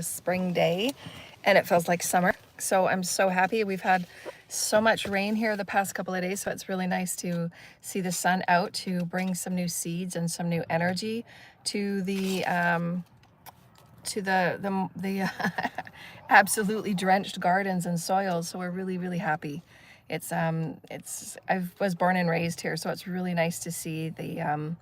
spring day and it feels like summer. So I'm so happy. We've had so much rain here the past couple of days, so it's really nice to see the sun out to bring some new seeds and some new energy to the absolutely drenched gardens and soils. So we're really happy. I was born and raised here, so it's really nice to see the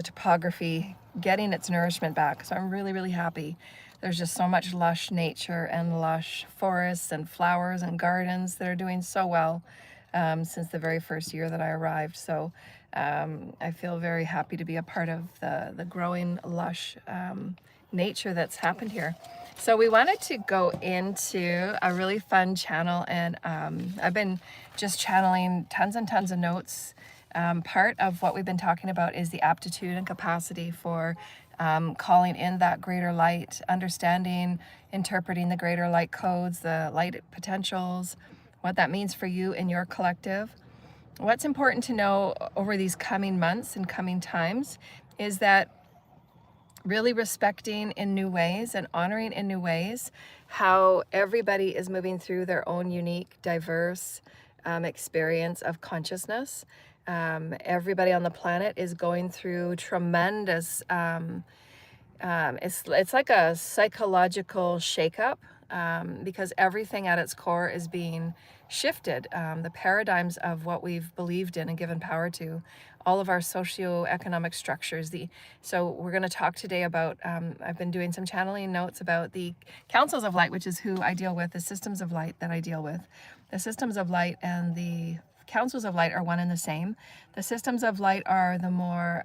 topography getting its nourishment back. So I'm really happy. There's just so much lush nature and lush forests and flowers and gardens that are doing so well since the very first year that I arrived. So I feel very happy to be a part of the growing lush nature that's happened here. So we wanted to go into a really fun channel, and I've been just channeling tons and tons of notes. Part of what we've been talking about is the aptitude and capacity for calling in that greater light, understanding, interpreting the greater light codes, the light potentials, what that means for you and your collective. What's important to know over these coming months and coming times is that really respecting in new ways and honoring in new ways how everybody is moving through their own unique, diverse experience of consciousness. Everybody on the planet is going through tremendous, it's like a psychological shakeup because everything at its core is being shifted. The paradigms of what we've believed in and given power to, all of our socio-economic structures. So we're going to talk today about, I've been doing some channeling notes about the councils of light, which is who I deal with, the systems of light that I deal with. The systems of light and the councils of light are one and the same. The systems of light are the more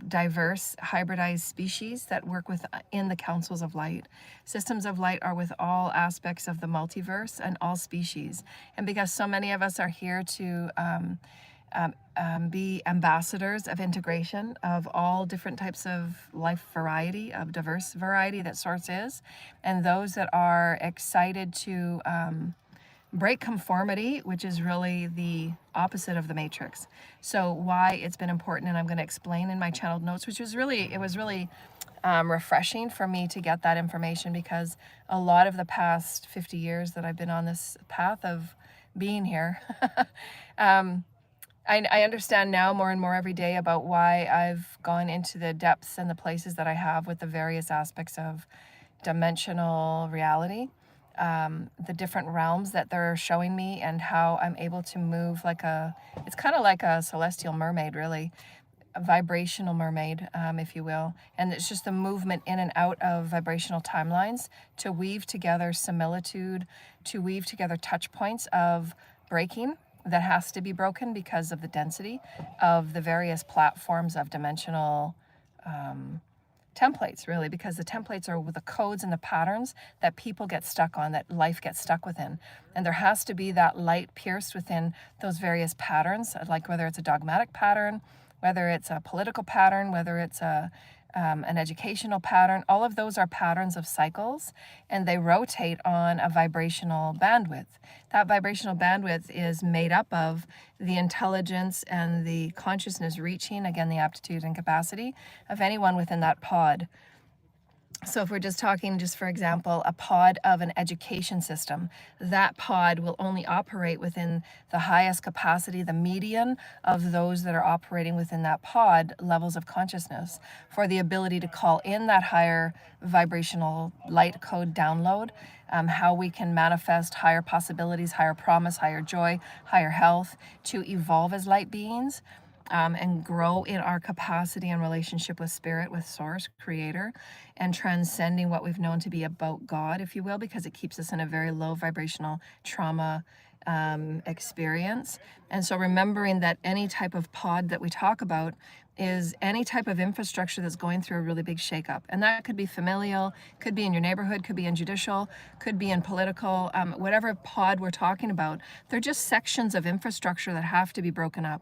diverse, hybridized species that work in the councils of light. Systems of light are with all aspects of the multiverse and all species. And because so many of us are here to be ambassadors of integration of all different types of life variety, of diverse variety that Source is, and those that are excited to break conformity, which is really the opposite of the matrix. So why it's been important, and I'm going to explain in my channeled notes, which was really, refreshing for me to get that information, because a lot of the past 50 years that I've been on this path of being here, I understand now more and more every day about why I've gone into the depths and the places that I have with the various aspects of dimensional reality. The different realms that they're showing me, and how I'm able to move it's kind of like a celestial mermaid, really, a vibrational mermaid, if you will. And it's just the movement in and out of vibrational timelines to weave together similitude, to weave together touch points of breaking that has to be broken because of the density of the various platforms of dimensional templates, really, because the templates are the codes and the patterns that people get stuck on, that life gets stuck within. And there has to be that light pierced within those various patterns, like whether it's a dogmatic pattern, whether it's a political pattern, whether it's an educational pattern. All of those are patterns of cycles, and they rotate on a vibrational bandwidth. That vibrational bandwidth is made up of the intelligence and the consciousness reaching, again, the aptitude and capacity of anyone within that pod. So if we're just talking, just for example, a pod of an education system, that pod will only operate within the highest capacity, the median of those that are operating within that pod levels of consciousness, for the ability to call in that higher vibrational light code download, how we can manifest higher possibilities, higher promise, higher joy, higher health, to evolve as light beings. And grow in our capacity and relationship with spirit, with source, creator, and transcending what we've known to be about God, if you will, because it keeps us in a very low vibrational trauma experience. And so remembering that any type of pod that we talk about is any type of infrastructure that's going through a really big shakeup. And that could be familial, could be in your neighborhood, could be in judicial, could be in political, whatever pod we're talking about. They're just sections of infrastructure that have to be broken up.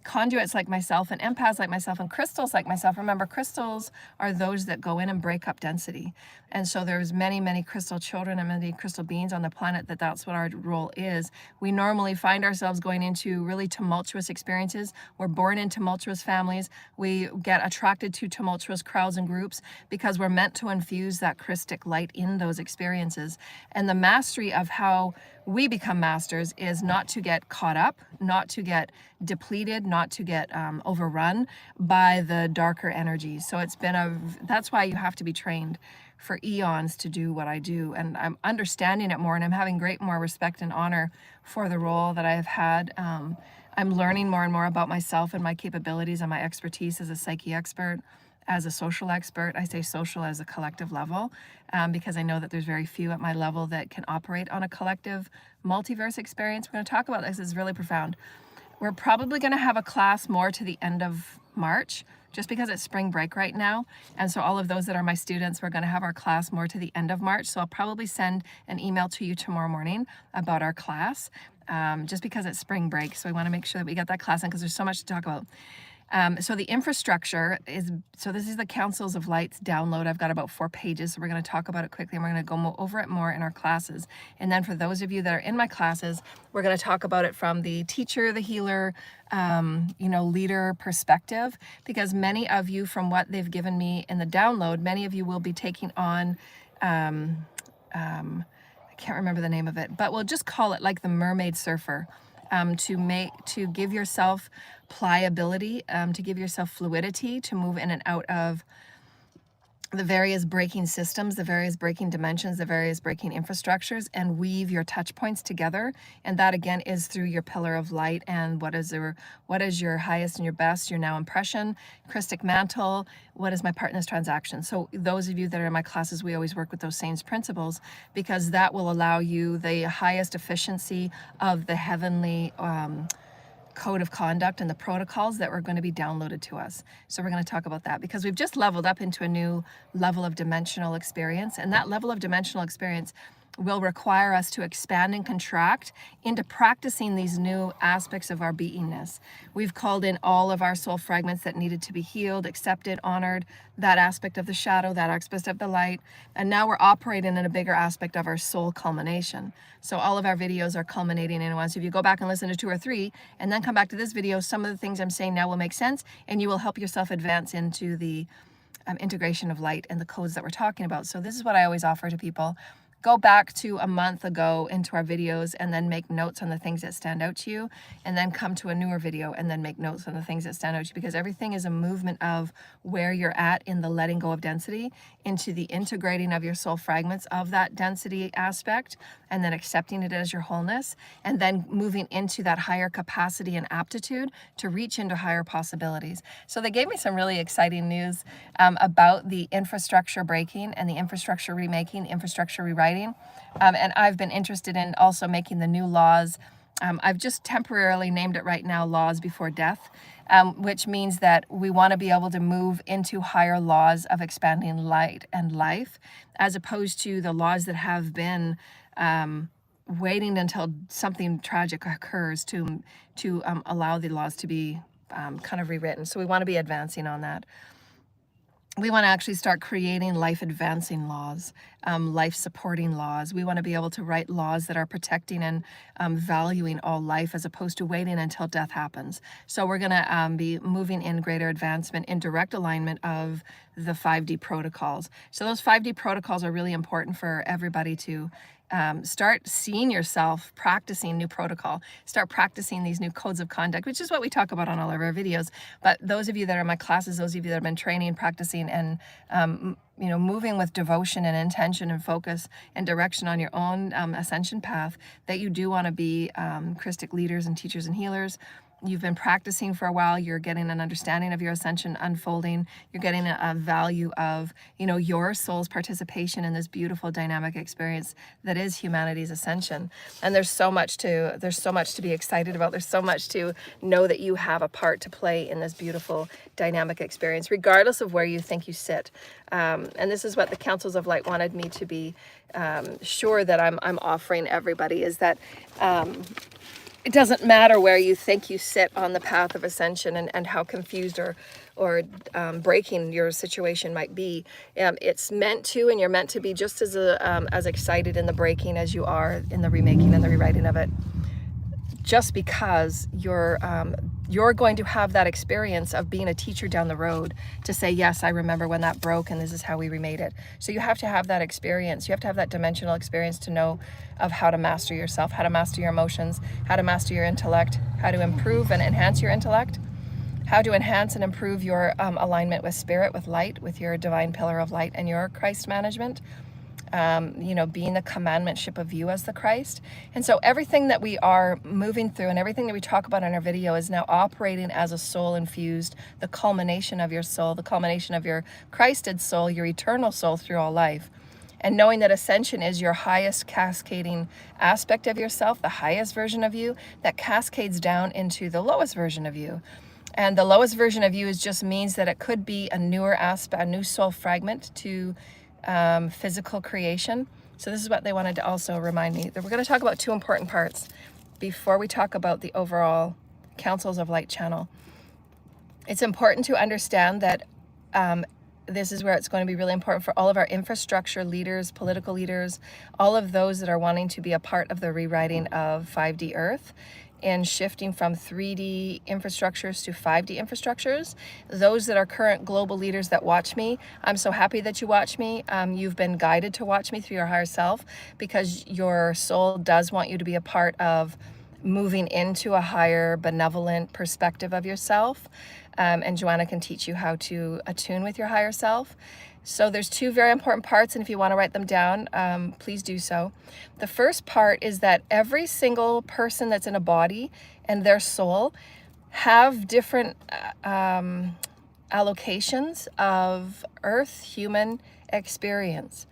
conduits like myself and empaths like myself and crystals like myself. Remember, crystals are those that go in and break up density. And so there's many, many crystal children and many crystal beings on the planet that's what our role is. We normally find ourselves going into really tumultuous experiences. We're born in tumultuous families. We get attracted to tumultuous crowds and groups because we're meant to infuse that Christic light in those experiences. And the mastery of how we become masters is not to get caught up, not to get depleted, not to get overrun by the darker energies. So that's why you have to be trained for eons to do what I do. And I'm understanding it more, and I'm having more respect and honor for the role that I have had. I'm learning more and more about myself and my capabilities and my expertise as a psyche expert, as a social expert. I say social as a collective level, because I know that there's very few at my level that can operate on a collective multiverse experience. We're going to talk about this. It's really profound. We're probably going to have a class more to the end of March, just because it's spring break right now. And so all of those that are my students, we're going to have our class more to the end of March. So I'll probably send an email to you tomorrow morning about our class, just because it's spring break. So we want to make sure that we get that class in, because there's so much to talk about. So the infrastructure is, so this is the Councils of Light's download. I've got about 4 pages, so we're going to talk about it quickly, and we're going to go over it more in our classes. And then for those of you that are in my classes, we're going to talk about it from the teacher, the healer, leader perspective, because many of you, from what they've given me in the download, many of you will be taking on, I can't remember the name of it, but we'll just call it like the mermaid surfer. To give yourself pliability, to give yourself fluidity, to move in and out of the various breaking systems, the various breaking dimensions, the various breaking infrastructures, and weave your touch points together. And that again is through your pillar of light and what is your highest and your best, your now impression, Christic mantle, what is my partner's transaction. So those of you that are in my classes, we always work with those same principles, because that will allow you the highest efficiency of the heavenly code of conduct and the protocols that were going to be downloaded to us. So we're going to talk about that, because we've just leveled up into a new level of dimensional experience, and that level of dimensional experience will require us to expand and contract into practicing these new aspects of our beingness. We've called in all of our soul fragments that needed to be healed, accepted, honored, that aspect of the shadow, that aspect of the light, and now we're operating in a bigger aspect of our soul culmination. So all of our videos are culminating in one. So if you go back and listen to 2 or 3 and then come back to this video, some of the things I'm saying now will make sense, and you will help yourself advance into the integration of light and the codes that we're talking about. So this is what I always offer to people. Go back to a month ago into our videos and then make notes on the things that stand out to you, and then come to a newer video and then make notes on the things that stand out to you, because everything is a movement of where you're at in the letting go of density into the integrating of your soul fragments of that density aspect, and then accepting it as your wholeness, and then moving into that higher capacity and aptitude to reach into higher possibilities. So they gave me some really exciting news about the infrastructure breaking and the infrastructure remaking, infrastructure rewriting. And I've been interested in also making the new laws. I've just temporarily named it right now laws before death, which means that we want to be able to move into higher laws of expanding light and life, as opposed to the laws that have been waiting until something tragic occurs to allow the laws to be kind of rewritten. So we want to be advancing on that. We want to actually start creating life-advancing laws, life-supporting laws. We want to be able to write laws that are protecting and valuing all life, as opposed to waiting until death happens. So we're going to be moving in greater advancement in direct alignment of the 5D protocols. So those 5D protocols are really important for everybody to start seeing yourself practicing new protocol, start practicing these new codes of conduct, which is what we talk about on all of our videos. But those of you that are in my classes, those of you that have been training, practicing, and moving with devotion and intention and focus and direction on your own ascension path, that you do want to be Christic leaders and teachers and healers. You've been practicing for a while, you're getting an understanding of your ascension unfolding, you're getting a value of, your soul's participation in this beautiful dynamic experience that is humanity's ascension. And there's so much to be excited about. There's so much to know that you have a part to play in this beautiful dynamic experience, regardless of where you think you sit. And this is what the Councils of Light wanted me to be sure that I'm offering everybody, is that it doesn't matter where you think you sit on the path of ascension and how confused or breaking your situation might be. It's meant to, and you're meant to be just as excited in the breaking as you are in the remaking and the rewriting of it. Just because you're going to have that experience of being a teacher down the road to say, yes, I remember when that broke and this is how we remade it. So you have to have that experience. You have to have that dimensional experience to know of how to master yourself, how to master your emotions, how to master your intellect, how to improve and enhance your intellect, how to enhance and improve your alignment with spirit, with light, with your divine pillar of light and your Christ management. Being the commandmentship of you as the Christ. And so everything that we are moving through and everything that we talk about in our video is now operating as a soul infused, the culmination of your soul, the culmination of your Christed soul, your eternal soul through all life. And knowing that ascension is your highest cascading aspect of yourself, the highest version of you that cascades down into the lowest version of you. And the lowest version of you just means that it could be a newer aspect, a new soul fragment to physical creation. So this is what they wanted to also remind me, that we're going to talk about two important parts before we talk about the overall Councils of Light channel. It's important to understand that this is where it's going to be really important for all of our infrastructure leaders, political leaders, all of those that are wanting to be a part of the rewriting of 5D Earth and shifting from 3D infrastructures to 5D infrastructures. Those that are current global leaders that watch me, I'm so happy that you watch me. You've been guided to watch me through your higher self because your soul does want you to be a part of moving into a higher benevolent perspective of yourself. And Joanna can teach you how to attune with your higher self. So there's two very important parts, and if you want to write them down, please do so. The first part is that every single person that's in a body and their soul have different allocations of earth human experience.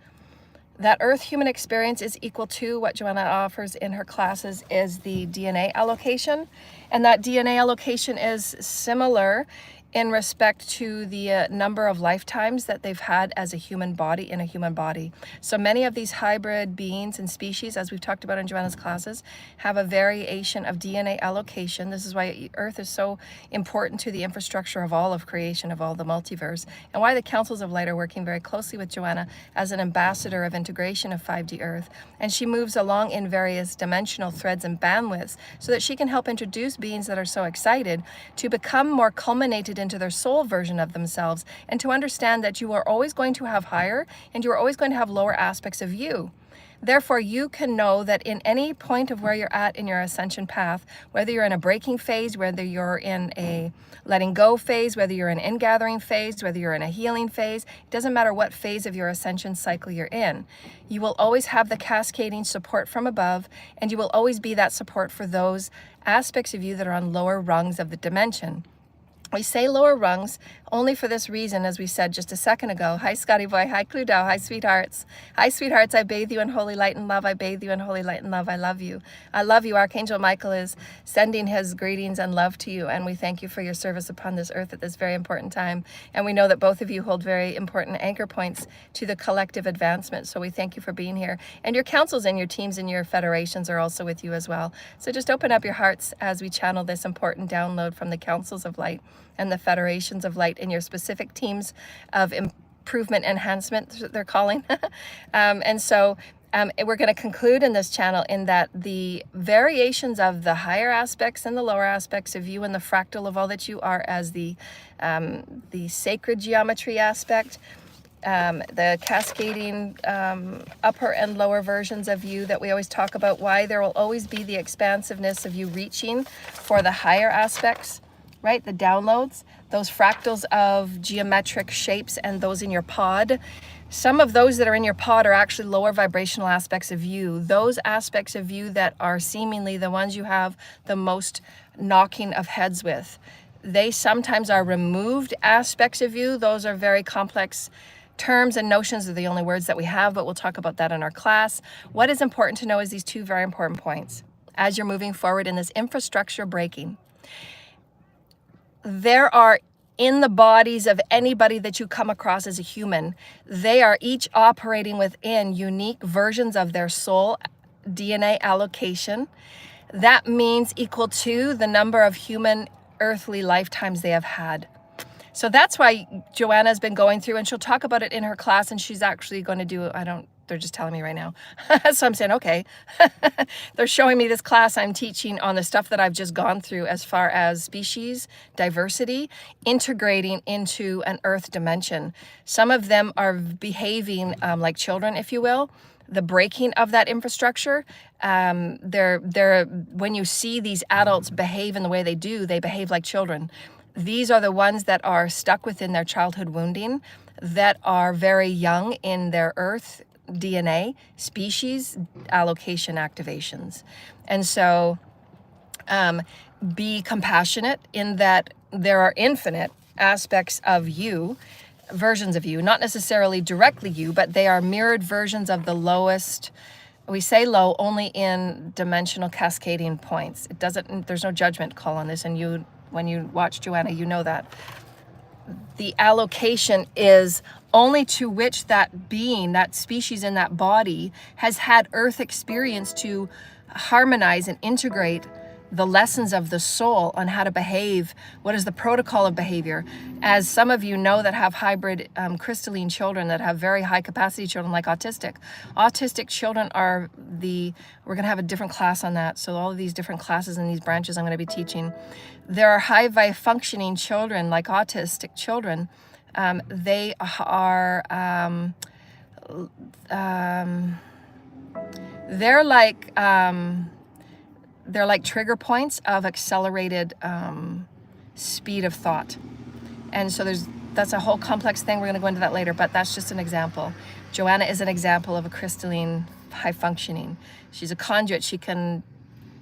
That earth human experience is equal to what Joanna offers in her classes is the DNA allocation. And that DNA allocation is similar in respect to the number of lifetimes that they've had as a human body in a human body. So many of these hybrid beings and species, as we've talked about in Joanna's classes, have a variation of DNA allocation. This is why Earth is so important to the infrastructure of all of creation, of all the multiverse, and why the Councils of Light are working very closely with Joanna as an ambassador of integration of 5D Earth. And she moves along in various dimensional threads and bandwidths so that she can help introduce beings that are so excited to become more culminated into their soul version of themselves, and to understand that you are always going to have higher and you are always going to have lower aspects of you. Therefore, you can know that in any point of where you're at in your ascension path, whether you're in a breaking phase, whether you're in a letting go phase, whether you're in an ingathering phase, whether you're in a healing phase, it doesn't matter what phase of your ascension cycle you're in. You will always have the cascading support from above, and you will always be that support for those aspects of you that are on lower rungs of the dimension. We say lower rungs only for this reason, as we said just a second ago. Hi, Scotty boy. Hi, Cluedo. Hi, sweethearts. Hi, sweethearts. I bathe you in holy light and love. I bathe you in holy light and love. I love you. I love you. Archangel Michael is sending his greetings and love to you, and we thank you for your service upon this earth at this very important time. And we know that both of you hold very important anchor points to the collective advancement, so we thank you for being here. And your councils and your teams and your federations are also with you as well. So just open up your hearts as we channel this important download from the Councils of Light and the Federations of Light in your specific teams of improvement enhancement, they're calling. And so we're going to conclude in this channel in that the variations of the higher aspects and the lower aspects of you and the fractal of all that you are as the sacred geometry aspect, the cascading upper and lower versions of you that we always talk about, why there will always be the expansiveness of you reaching for the higher aspects, right? The downloads, those fractals of geometric shapes and those in your pod. Some of those that are in your pod are actually lower vibrational aspects of you. Those aspects of you that are seemingly the ones you have the most knocking of heads with. They sometimes are removed aspects of you. Those are very complex terms and notions, are the only words that we have, but we'll talk about that in our class. What is important to know is these two very important points as you're moving forward in this infrastructure breaking. There are in the bodies of anybody that you come across as a human, they are each operating within unique versions of their soul DNA allocation that means equal to the number of human earthly lifetimes they have had. So that's why Joanna's been going through, and she'll talk about it in her class, and she's actually going to do, they're just telling me right now. So I'm saying, okay. They're showing me this class I'm teaching on the stuff that I've just gone through as far as species, diversity, integrating into an earth dimension. Some of them are behaving like children, if you will. The breaking of that infrastructure, when you see these adults behave in the way they do, they behave like children. These are the ones that are stuck within their childhood wounding, that are very young in their earth DNA, species, allocation activations. And so be compassionate in that there are infinite aspects of you, versions of you, not necessarily directly you, but they are mirrored versions of the lowest. We say low only in dimensional cascading points. It doesn't, there's no judgment call on this, and you, when you watch Joanna, you know that. The allocation is only to which that being, that species in that body, has had earth experience to harmonize and integrate the lessons of the soul on how to behave. What is the protocol of behavior? As some of you know that have hybrid crystalline children, that have very high capacity children like autistic. Autistic children are we're gonna have a different class on that. So all of these different classes and these branches I'm gonna be teaching. There are high functioning children like autistic children. They are, they're like trigger points of accelerated speed of thought. And so that's a whole complex thing. We're going to go into that later, but that's just an example. Joanna is an example of a crystalline high functioning. She's a conduit. She can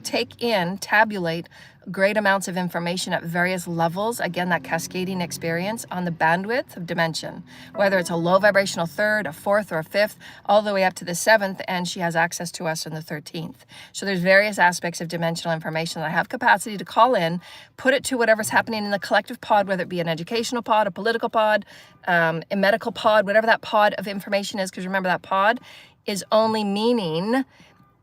tabulate great amounts of information at various levels. Again, that cascading experience on the bandwidth of dimension, whether it's a low vibrational third, a fourth, or a fifth, all the way up to the seventh, and she has access to us in the 13th. So there's various aspects of dimensional information that I have capacity to call in, put it to whatever's happening in the collective pod, whether it be an educational pod, a political pod, a medical pod, whatever that pod of information is, because remember that pod is only meaning,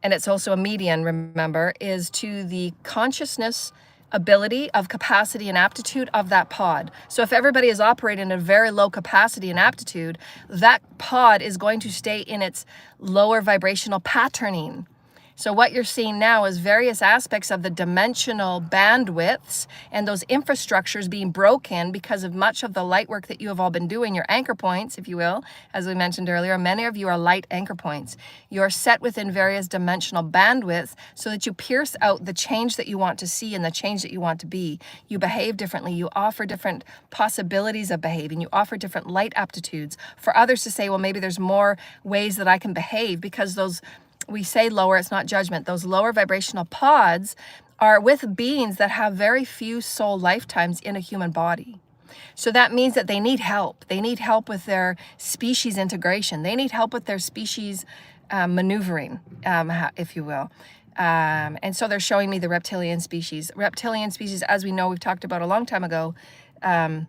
and it's also a median, remember, is to the consciousness, ability of capacity and aptitude of that pod. So if everybody is operating at a very low capacity and aptitude, that pod is going to stay in its lower vibrational patterning. So what you're seeing now is various aspects of the dimensional bandwidths and those infrastructures being broken because of much of the light work that you have all been doing, your anchor points, if you will. As we mentioned earlier, many of you are light anchor points. You're set within various dimensional bandwidths so that you pierce out the change that you want to see and the change that you want to be. You behave differently. You offer different possibilities of behaving. You offer different light aptitudes for others to say, well, maybe there's more ways that I can behave, because those, we say lower, it's not judgment. Those lower vibrational pods are with beings that have very few soul lifetimes in a human body. So that means that they need help. They need help with their species integration. They need help with their species maneuvering, if you will. And so they're showing me the reptilian species. Reptilian species, as we know, we've talked about a long time ago, and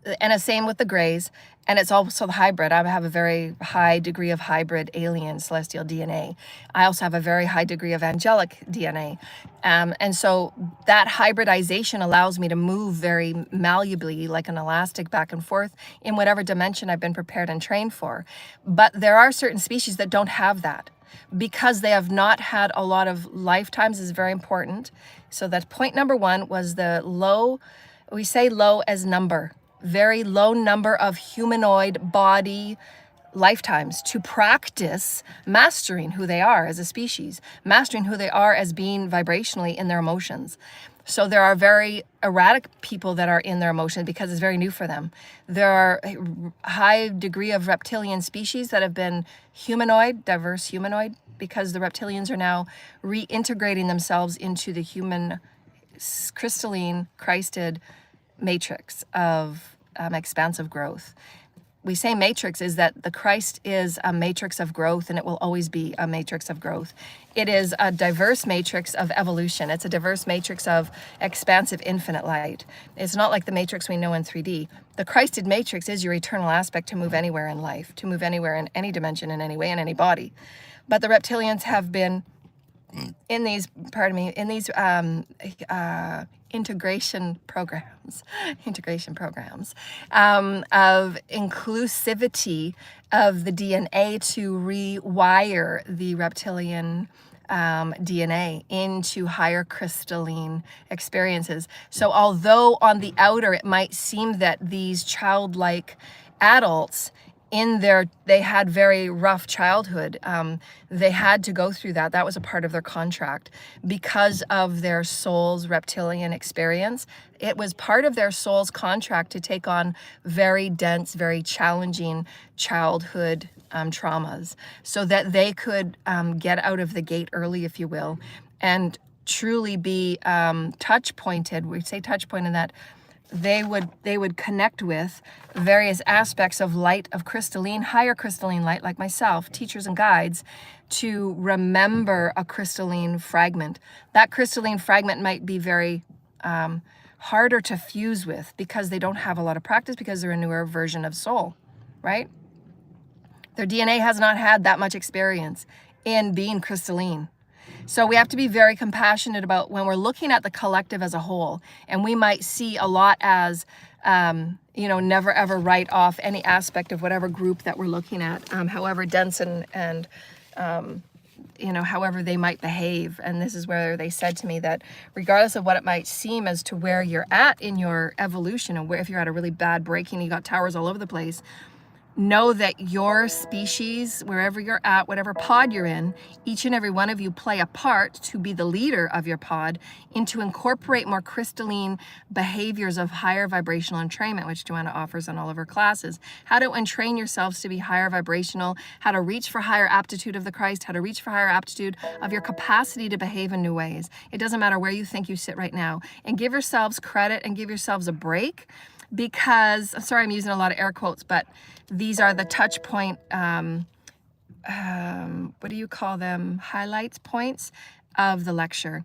the same with the grays, and it's also the hybrid. I have a very high degree of hybrid alien celestial DNA. I also have a very high degree of angelic DNA. And so that hybridization allows me to move very malleably like an elastic back and forth in whatever dimension I've been prepared and trained for. But there are certain species that don't have that, because they have not had a lot of lifetimes is very important. So that point number one was the low, we say low as number. Very low number of humanoid body lifetimes to practice mastering who they are as a species, mastering who they are as being vibrationally in their emotions. So there are very erratic people that are in their emotions because it's very new for them. There are a high degree of reptilian species that have been humanoid, diverse humanoid, because the reptilians are now reintegrating themselves into the human crystalline Christed matrix of expansive growth. We say matrix is that the Christ is a matrix of growth, and it will always be a matrix of growth. It is a diverse matrix of evolution. It's a diverse matrix of expansive infinite light. It's not like the matrix we know in 3D. The Christed matrix is your eternal aspect to move anywhere in life, to move anywhere in any dimension, in any way, in any body. But the reptilians have been in these, in these integration programs of inclusivity of the DNA to rewire the reptilian DNA into higher crystalline experiences. So although on the outer it might seem that these childlike adults they had very rough childhood. They had to go through that. That was a part of their contract because of their soul's reptilian experience. It was part of their soul's contract to take on very dense, very challenging childhood traumas so that they could get out of the gate early, if you will, and truly be touch pointed. We say touch point in that they would connect with various aspects of light, of crystalline, higher crystalline light, like myself, teachers and guides, to remember a crystalline fragment. That crystalline fragment might be very harder to fuse with because they don't have a lot of practice, because they're a newer version of soul, right? Their DNA has not had that much experience in being crystalline. So we have to be very compassionate about when we're looking at the collective as a whole, and we might see a lot as, never ever write off any aspect of whatever group that we're looking at, however dense and however they might behave. And this is where they said to me that regardless of what it might seem as to where you're at in your evolution, and where if you're at a really bad breaking, you got towers all over the place, know that your species, wherever you're at, whatever pod you're in, each and every one of you play a part to be the leader of your pod and to incorporate more crystalline behaviors of higher vibrational entrainment, which Joanna offers in all of her classes. How to entrain yourselves to be higher vibrational, how to reach for higher aptitude of the Christ, how to reach for higher aptitude of your capacity to behave in new ways. It doesn't matter where you think you sit right now. And give yourselves credit and give yourselves a break, because, I'm sorry, I'm using a lot of air quotes, but these are the touch point, what do you call them? Highlights points of the lecture.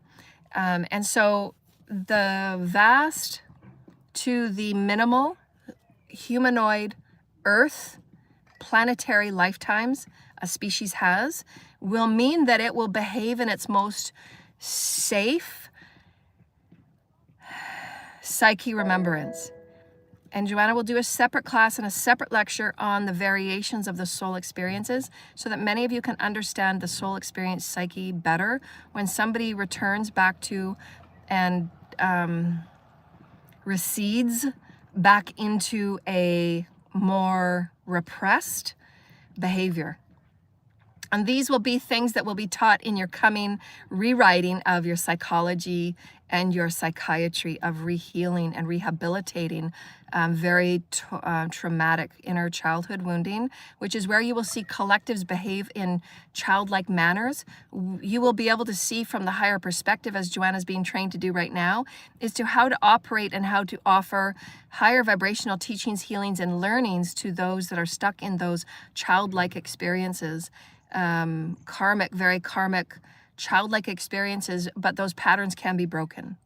And so the vast to the minimal humanoid earth planetary lifetimes a species has will mean that it will behave in its most safe psyche remembrance. And Joanna will do a separate class and a separate lecture on the variations of the soul experiences so that many of you can understand the soul experience psyche better when somebody returns back to and recedes back into a more repressed behavior. And these will be things that will be taught in your coming rewriting of your psychology and your psychiatry of rehealing and rehabilitating very traumatic inner childhood wounding, which is where you will see collectives behave in childlike manners. You will be able to see from the higher perspective, as Joanna's being trained to do right now, is to how to operate and how to offer higher vibrational teachings, healings, and learnings to those that are stuck in those childlike experiences. Very karmic, childlike experiences, but those patterns can be broken.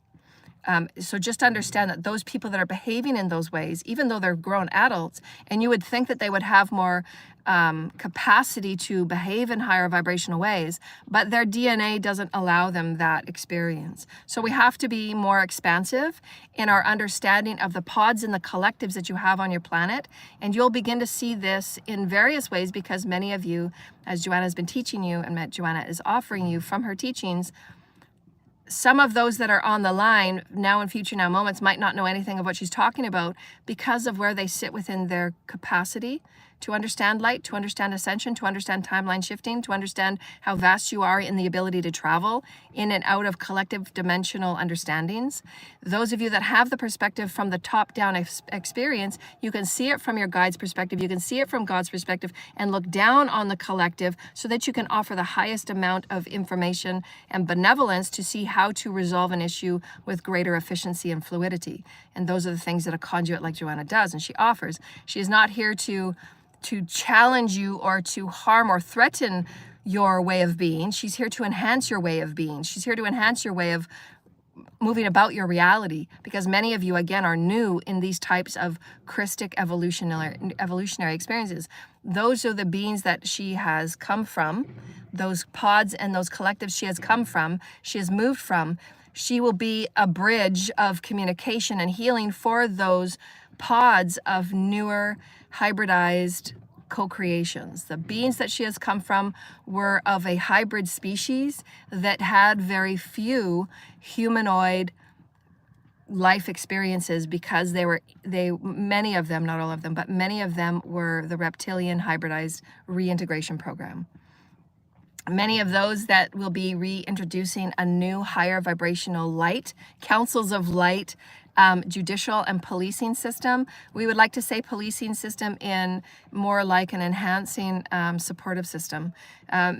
So just understand that those people that are behaving in those ways, even though they're grown adults, and you would think that they would have more capacity to behave in higher vibrational ways, but their DNA doesn't allow them that experience. So we have to be more expansive in our understanding of the pods and the collectives that you have on your planet. And you'll begin to see this in various ways because many of you, as Joanna has been teaching you and that Joanna is offering you from her teachings, some of those that are on the line, now and future now moments, might not know anything of what she's talking about because of where they sit within their capacity to understand light, to understand ascension, to understand timeline shifting, to understand how vast you are in the ability to travel in and out of collective dimensional understandings. Those of you that have the perspective from the top-down experience, you can see it from your guide's perspective, you can see it from God's perspective, and look down on the collective so that you can offer the highest amount of information and benevolence to see how to resolve an issue with greater efficiency and fluidity. And those are the things that a conduit like Joanna does and she offers. She is not here to challenge you or to harm or threaten your way of being. She's here to enhance your way of being. She's here to enhance your way of moving about your reality, because many of you, again, are new in these types of Christic evolutionary experiences. Those are the beings that she has come from, those pods and those collectives she has come from, she has moved from. She will be a bridge of communication and healing for those pods of newer, hybridized co-creations. The beings that she has come from were of a hybrid species that had very few humanoid life experiences, because many of them, not all of them, but many of them were the reptilian hybridized reintegration program. Many of those that will be reintroducing a new higher vibrational light, councils of light, judicial and policing system. We would like to say policing system in more like an enhancing supportive system,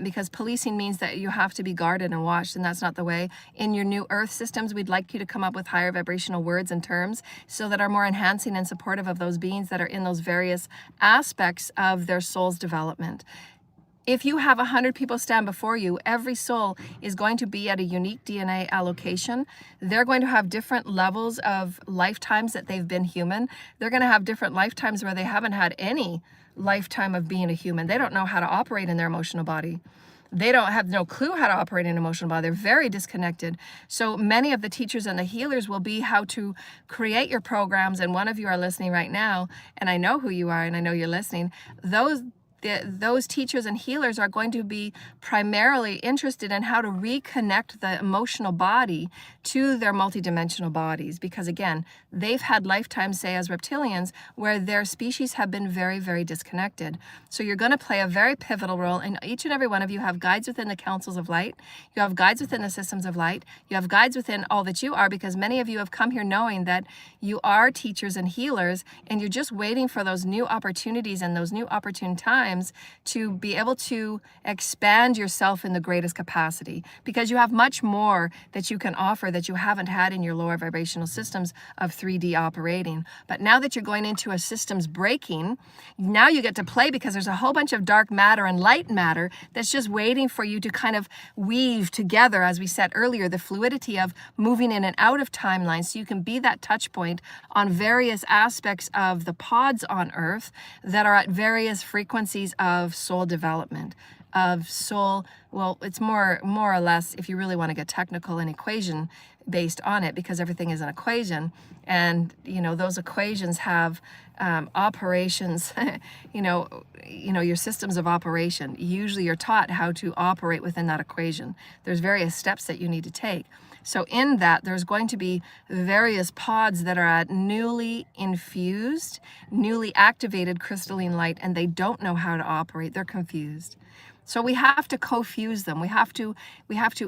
because policing means that you have to be guarded and watched, and that's not the way. In your new earth systems, we'd like you to come up with higher vibrational words and terms so that are more enhancing and supportive of those beings that are in those various aspects of their soul's development. If you have 100 people stand before you, every soul is going to be at a unique DNA allocation. They're going to have different levels of lifetimes that they've been human. They're going to have different lifetimes where they haven't had any lifetime of being a human. They don't know how to operate in their emotional body. They don't have no clue how to operate in an emotional body. They're very disconnected. So many of the teachers and the healers will be how to create your programs. And one of you are listening right now, and I know who you are, and I know you're listening. Those teachers and healers are going to be primarily interested in how to reconnect the emotional body to their multidimensional bodies, because again, they've had lifetimes, say as reptilians, where their species have been very, very disconnected. So you're going to play a very pivotal role, and each and every one of you have guides within the councils of light. You have guides within the systems of light. You have guides within all that you are, because many of you have come here knowing that you are teachers and healers, and you're just waiting for those new opportunities and those new opportune times to be able to expand yourself in the greatest capacity, because you have much more that you can offer that you haven't had in your lower vibrational systems of 3D operating. But now that you're going into a systems breaking, now you get to play, because there's a whole bunch of dark matter and light matter that's just waiting for you to kind of weave together, as we said earlier, the fluidity of moving in and out of timelines, so you can be that touch point on various aspects of the pods on Earth that are at various frequencies of soul development, of soul, well, it's more or less, if you really want to get technical, an equation based on it, because everything is an equation, and those equations have operations, your systems of operation. Usually you're taught how to operate within that equation. There's various steps that you need to take. So in that, there's going to be various pods that are at newly infused, newly activated crystalline light, and they don't know how to operate. They're confused. So we have to co-fuse them. We have to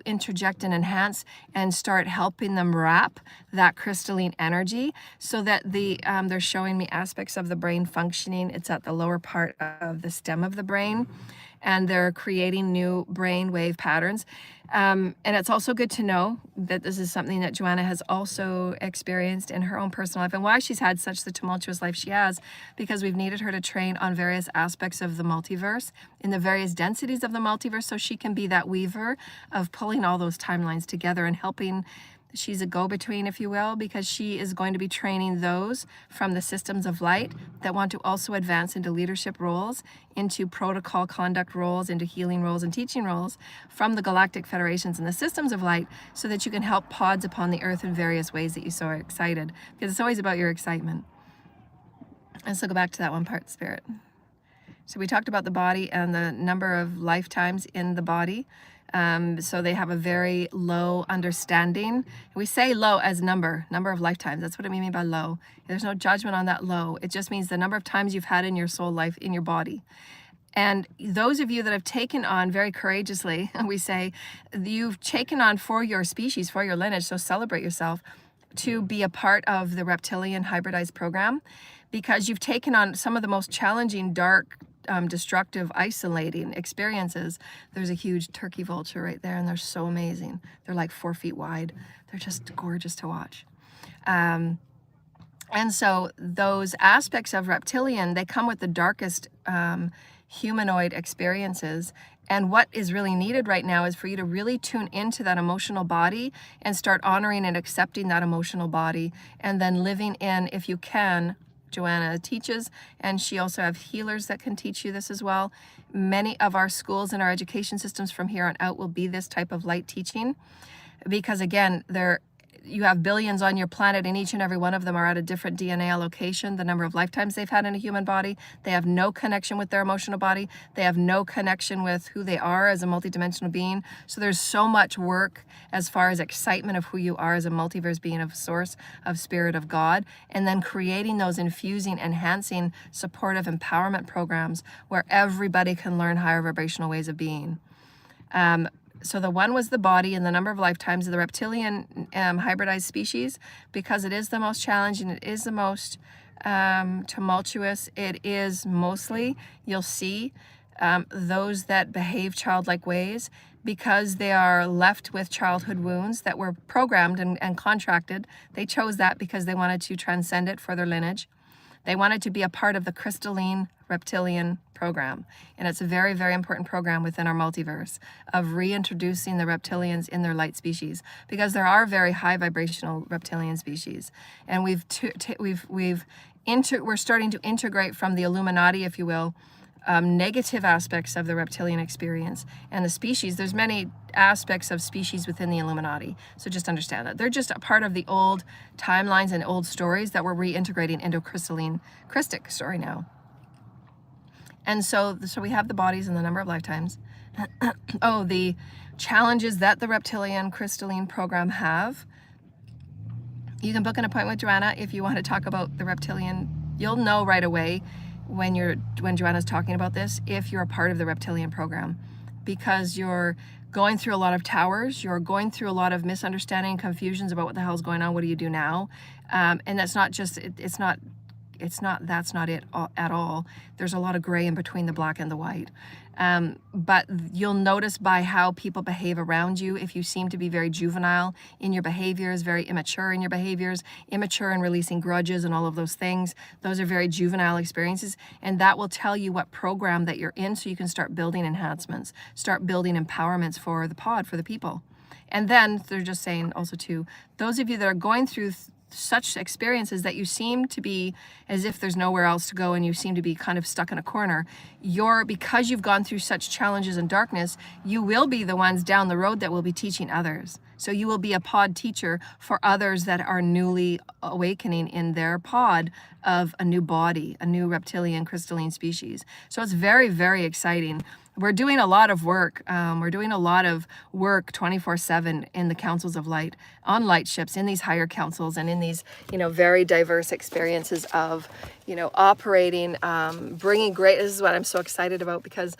interject and enhance and start helping them wrap that crystalline energy, so that they're showing me aspects of the brain functioning. It's at the lower part of the stem of the brain, and they're creating new brain wave patterns. And it's also good to know that this is something that Joanna has also experienced in her own personal life, and why she's had such the tumultuous life she has, because we've needed her to train on various aspects of the multiverse, in the various densities of the multiverse, so she can be that weaver of pulling all those timelines together and helping. She's a go-between, if you will, because she is going to be training those from the systems of light that want to also advance into leadership roles, into protocol conduct roles, into healing roles and teaching roles from the galactic federations and the systems of light, so that you can help pods upon the earth in various ways that you so are excited, because it's always about your excitement. And so go back to that one part, Spirit. So we talked about the body and the number of lifetimes in the body. So they have a very low understanding. We say low as number of lifetimes. That's what I mean by low. There's no judgment on that low. It just means the number of times you've had in your soul life in your body. And those of you that have taken on very courageously, we say, you've taken on for your species, for your lineage, so celebrate yourself, to be a part of the reptilian hybridized program, because you've taken on some of the most challenging, dark, destructive, isolating experiences. There's a huge turkey vulture right there, and they're so amazing. They're like 4 feet wide. They're just gorgeous to watch. And so those aspects of reptilian, they come with the darkest humanoid experiences. And what is really needed right now is for you to really tune into that emotional body and start honoring and accepting that emotional body, and then living in, if you can. Joanna teaches, and she also have healers that can teach you this as well. Many of our schools and our education systems from here on out will be this type of light teaching, because again, you have billions on your planet, and each and every one of them are at a different DNA allocation, the number of lifetimes they've had in a human body. They have no connection with their emotional body. They have no connection with who they are as a multidimensional being. So there's so much work as far as excitement of who you are as a multiverse being of source, of spirit, of God, and then creating those infusing, enhancing, supportive empowerment programs where everybody can learn higher vibrational ways of being. So the one was the body and the number of lifetimes of the reptilian hybridized species, because it is the most challenging, it is the most tumultuous. It is mostly, you'll see, those that behave childlike ways, because they are left with childhood wounds that were programmed and contracted. They chose that because they wanted to transcend it for their lineage. They wanted to be a part of the crystalline reptilian program. And it's a very, very important program within our multiverse of reintroducing the reptilians in their light species, because there are very high vibrational reptilian species. And we're starting to integrate from the Illuminati, if you will, negative aspects of the reptilian experience and the species. There's many aspects of species within the Illuminati, so just understand that they're just a part of the old timelines and old stories that we're reintegrating into Christic story now. And so we have the bodies and the number of lifetimes. Oh, the challenges that the reptilian crystalline program have. You can book an appointment with Joanna if you want to talk about the reptilian. You'll know right away when Joanna's talking about this, if you're a part of the reptilian program, because you're going through a lot of towers, you're going through a lot of misunderstanding, confusions about what the hell's going on, what do you do now? And that's not just, that's not it at all. There's a lot of gray in between the black and the white. But you'll notice by how people behave around you, if you seem to be very juvenile in your behaviors, very immature in your behaviors, immature in releasing grudges and all of those things, those are very juvenile experiences. And that will tell you what program that you're in, so you can start building enhancements, start building empowerments for the pod, for the people. And then they're just saying also too, those of you that are going through such experiences that you seem to be as if there's nowhere else to go and you seem to be kind of stuck in a corner, because you've gone through such challenges and darkness, you will be the ones down the road that will be teaching others. So you will be a pod teacher for others that are newly awakening in their pod of a new body, a new reptilian crystalline species. So it's very, very exciting. We're doing a lot of work. We're doing a lot of work 24/7 in the councils of light, on light ships, in these higher councils, and in these, very diverse experiences of, operating, bringing great. This is what I'm so excited about, because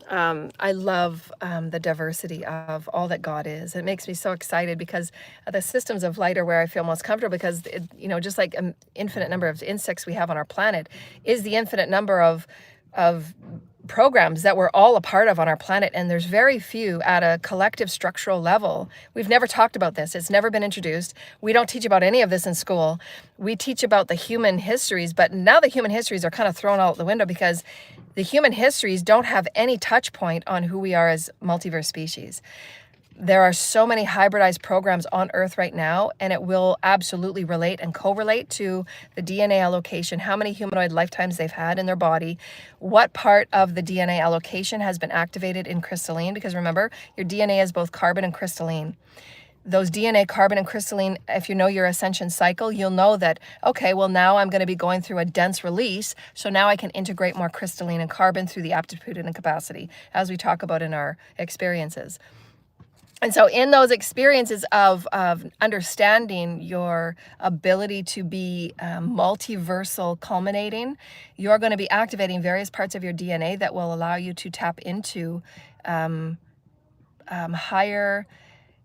I love the diversity of all that God is. It makes me so excited, because the systems of light are where I feel most comfortable, because, just like an infinite number of insects we have on our planet is the infinite number of programs that we're all a part of on our planet. And there's very few at a collective structural level. We've never talked about this. It's never been introduced. We don't teach about any of this in school. We teach about the human histories, but now the human histories are kind of thrown out the window, because the human histories don't have any touch point on who we are as multiverse species. There are so many hybridized programs on Earth right now, and it will absolutely relate and correlate to the DNA allocation, how many humanoid lifetimes they've had in their body, what part of the DNA allocation has been activated in crystalline, because remember, your DNA is both carbon and crystalline. Those DNA, carbon and crystalline, if you know your ascension cycle, you'll know that, okay, well, now I'm going to be going through a dense release, so now I can integrate more crystalline and carbon through the aptitude and capacity, as we talk about in our experiences. And so in those experiences of understanding your ability to be multiversal culminating, you're going to be activating various parts of your DNA that will allow you to tap into higher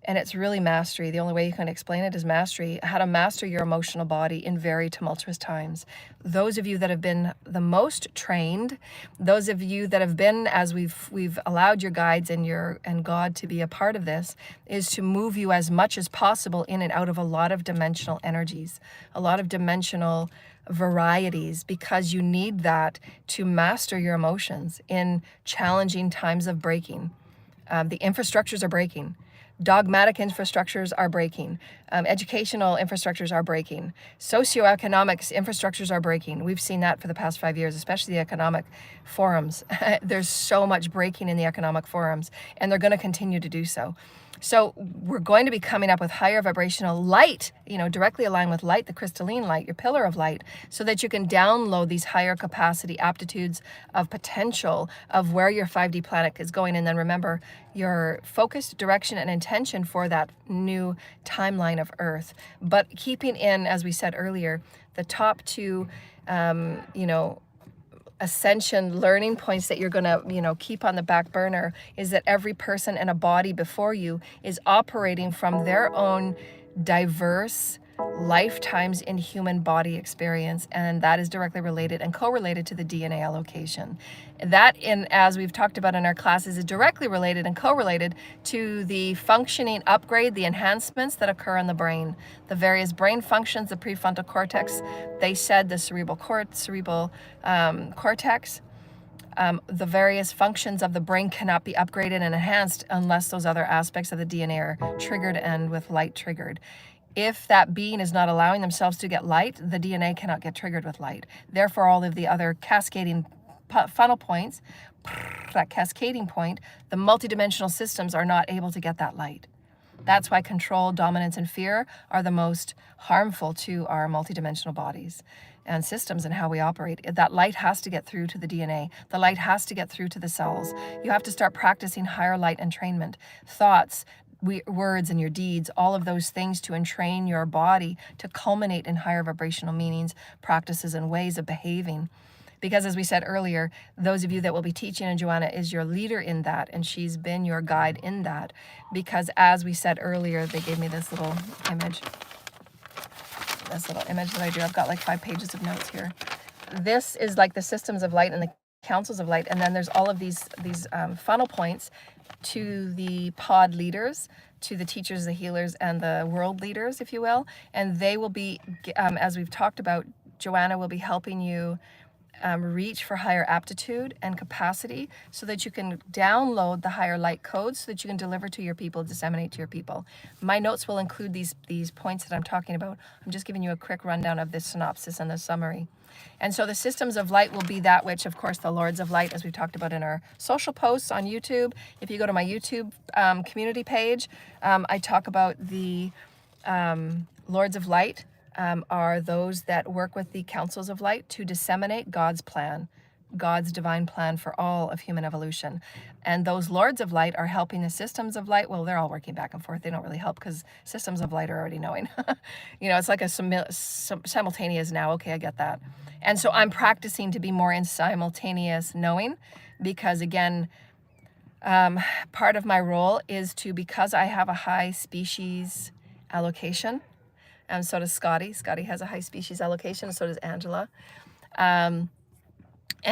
And it's really mastery. The only way you can explain it is mastery, how to master your emotional body in very tumultuous times. Those of you that have been the most trained, those of you that have been, as we've allowed your guides and God to be a part of this, is to move you as much as possible in and out of a lot of dimensional energies, a lot of dimensional varieties, because you need that to master your emotions in challenging times of breaking. The infrastructures are breaking. Dogmatic infrastructures are breaking. Educational infrastructures are breaking. Socioeconomics infrastructures are breaking. We've seen that for the past 5 years, especially the economic forums. There's so much breaking in the economic forums, and they're going to continue to do so. So we're going to be coming up with higher vibrational light, directly aligned with light, the crystalline light, your pillar of light, so that you can download these higher capacity aptitudes of potential of where your 5D planet is going. And then remember your focus, direction, and intention for that new timeline of Earth. But keeping in, as we said earlier, the top two, ascension learning points that you're going to keep on the back burner is that every person and a body before you is operating from their own diverse lifetimes in human body experience, and that is directly related and correlated to the DNA allocation. That, as we've talked about in our classes, is directly related and correlated to the functioning upgrade, the enhancements that occur in the brain, the various brain functions, the prefrontal cortex. They said the cerebral cortex, the various functions of the brain cannot be upgraded and enhanced unless those other aspects of the DNA are triggered and with light triggered. If that being is not allowing themselves to get light, the DNA cannot get triggered with light. Therefore, all of the other cascading funnel points, that cascading point, the multidimensional systems are not able to get that light. That's why control, dominance, and fear are the most harmful to our multidimensional bodies and systems and how we operate. That light has to get through to the DNA. The light has to get through to the cells. You have to start practicing higher light entrainment. Thoughts, words, and your deeds, all of those things to entrain your body to culminate in higher vibrational meanings, practices, and ways of behaving. Because as we said earlier, those of you that will be teaching, and Joanna is your leader in that, and she's been your guide in that. Because as we said earlier, they gave me this little image. That I do. I've got like 5 pages of notes here. This is like the systems of light and the councils of light, and then there's all of these funnel points to the pod leaders, to the teachers, the healers, and the world leaders, if you will. And they will be, as we've talked about, Joanna will be helping you reach for higher aptitude and capacity so that you can download the higher light codes so that you can deliver to your people, disseminate to your people. My notes will include these points that I'm talking about. I'm just giving you a quick rundown of this synopsis and the summary. And so the systems of light will be that which, of course, the Lords of Light, as we've talked about in our social posts on YouTube. If you go to my YouTube community page, I talk about the Lords of Light. Are those that work with the councils of light to disseminate God's plan, God's divine plan for all of human evolution. And those Lords of Light are helping the systems of light. Well, they're all working back and forth. They don't really help because systems of light are already knowing. It's like a simultaneous now. Okay, I get that. And so I'm practicing to be more in simultaneous knowing because, again, part of my role is because I have a high species allocation, and so does Scotty. Scotty has a high species allocation, and so does Angela. And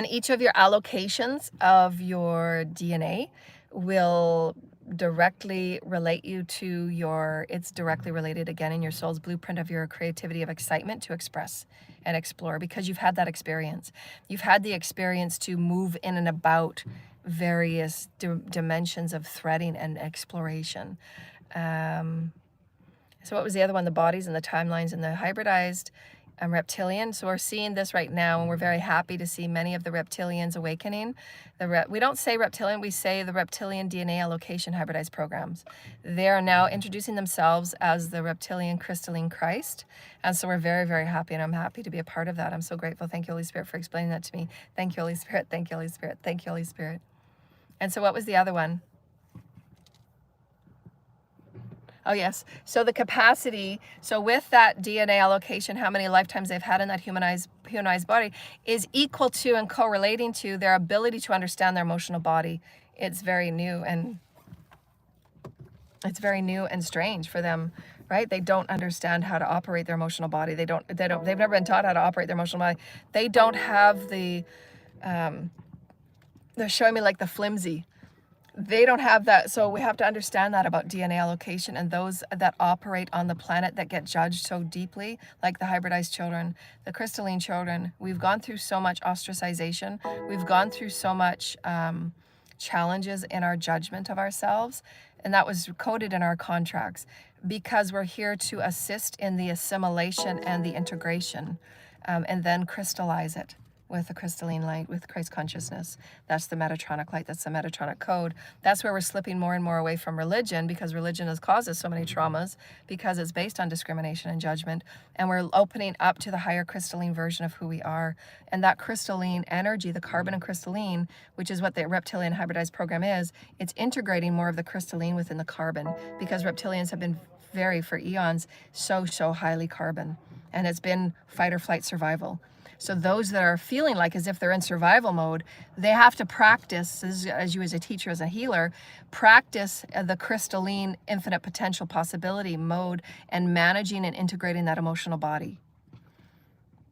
each of your allocations of your DNA will directly relate you to it's directly related again in your soul's blueprint of your creativity of excitement to express and explore, because you've had that experience. You've had the experience to move in and about various dimensions of threading and exploration. So what was the other one? The bodies and the timelines and the hybridized reptilian. So we're seeing this right now, and we're very happy to see many of the reptilians awakening. We don't say reptilian, we say the reptilian DNA allocation hybridized programs. They are now introducing themselves as the reptilian crystalline Christ. And so we're very, very happy, and I'm happy to be a part of that. I'm so grateful. Thank you, Holy Spirit, for explaining that to me. Thank you, Holy Spirit. Thank you, Holy Spirit. Thank you, Holy Spirit. And so what was the other one? Oh, yes. So the capacity, so with that DNA allocation, how many lifetimes they've had in that humanized body is equal to and correlating to their ability to understand their emotional body. It's very new. And It's very new and strange for them, right? They don't understand how to operate their emotional body. They've never been taught how to operate their emotional body. They don't have the, they're showing me like the flimsy. They don't have that. So we have to understand that about DNA allocation, and those that operate on the planet that get judged so deeply, like the hybridized children, the crystalline children. We've gone through so much ostracization. We've gone through so much challenges in our judgment of ourselves. And that was coded in our contracts because we're here to assist in the assimilation and the integration, and then crystallize it with the crystalline light, with Christ consciousness. That's the Metatronic light. That's the Metatronic code. That's where we're slipping more and more away from religion, because religion has caused us so many traumas because it's based on discrimination and judgment. And we're opening up to the higher crystalline version of who we are. And that crystalline energy, the carbon and crystalline, which is what the reptilian hybridized program is, it's integrating more of the crystalline within the carbon, because reptilians have been for eons, so highly carbon. And it's been fight or flight survival. So those that are feeling like as if they're in survival mode, they have to practice, as you as a teacher, as a healer, practice the crystalline infinite potential possibility mode and managing and integrating that emotional body.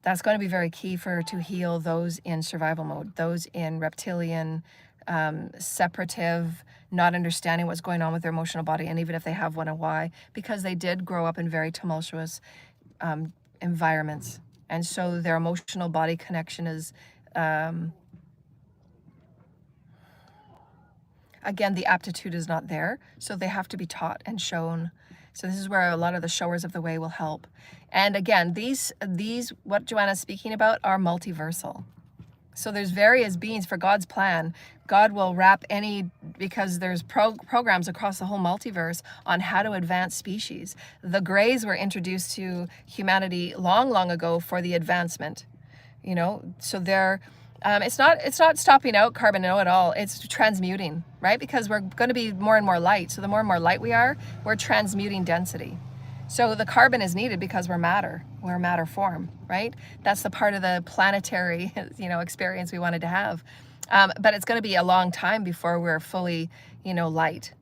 That's going to be very key to heal those in survival mode, those in reptilian, separative, not understanding what's going on with their emotional body, and even if they have one, and why, because they did grow up in very tumultuous environments. And so their emotional body connection is, again, the aptitude is not there. So they have to be taught and shown. So this is where a lot of the showers of the way will help. And again, these what Joanna's speaking about are multiversal. So there's various beings for God's plan. God will wrap because there's programs across the whole multiverse on how to advance species. The Greys were introduced to humanity long ago for the advancement, so they're, it's not stopping out carbon, no, at all. It's transmuting, right? Because we're going to be more and more light. So the more and more light we are, we're transmuting density. So the carbon is needed because we're matter form, right? That's the part of the planetary, experience we wanted to have. But it's going to be a long time before we're fully, light.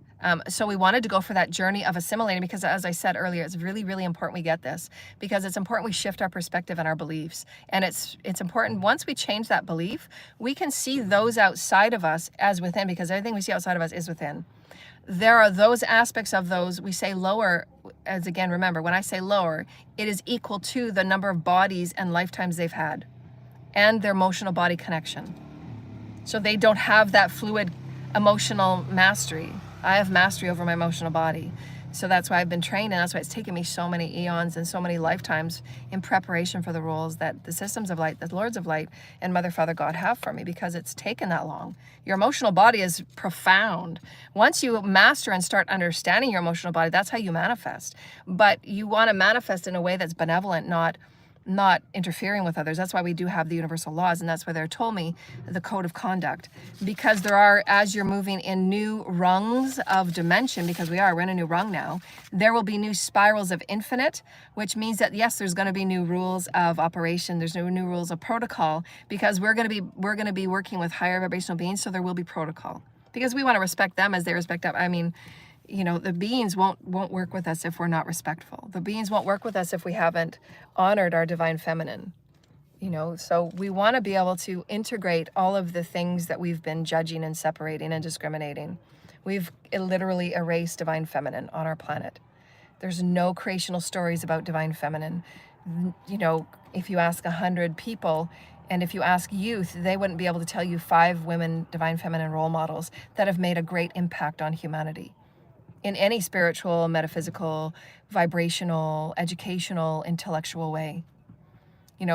So we wanted to go for that journey of assimilating, because as I said earlier, it's really, really important we get this, because it's important we shift our perspective and our beliefs. And it's important, once we change that belief, we can see those outside of us as within, because everything we see outside of us is within. There are those aspects of those, we say lower, as again, remember, when I say lower, it is equal to the number of bodies and lifetimes they've had and their emotional body connection. So they don't have that fluid emotional mastery. I have mastery over my emotional body. So that's why I've been trained, and that's why it's taken me so many eons and so many lifetimes in preparation for the roles that the systems of light, the Lords of Light, and Mother, Father, God have for me, because it's taken that long. Your emotional body is profound. Once you master and start understanding your emotional body, that's how you manifest. But you want to manifest in a way that's benevolent, not interfering with others. That's why we do have the universal laws, and that's why they're told me the code of conduct, because there are, as you're moving in new rungs of dimension, because we're in a new rung now, there will be new spirals of infinite, which means that yes, there's going to be new rules of operation, there's new rules of protocol, because we're going to be working with higher vibrational beings, so there will be protocol, because we want to respect them as they respect us. I mean, the beings won't work with us if we're not respectful. The beings won't work with us if we haven't honored our divine feminine. So we want to be able to integrate all of the things that we've been judging and separating and discriminating. We've literally erased divine feminine on our planet. There's no creational stories about divine feminine. If you ask 100 people, and if you ask youth, they wouldn't be able to tell you 5 women divine feminine role models that have made a great impact on humanity in any spiritual, metaphysical, vibrational, educational, intellectual way.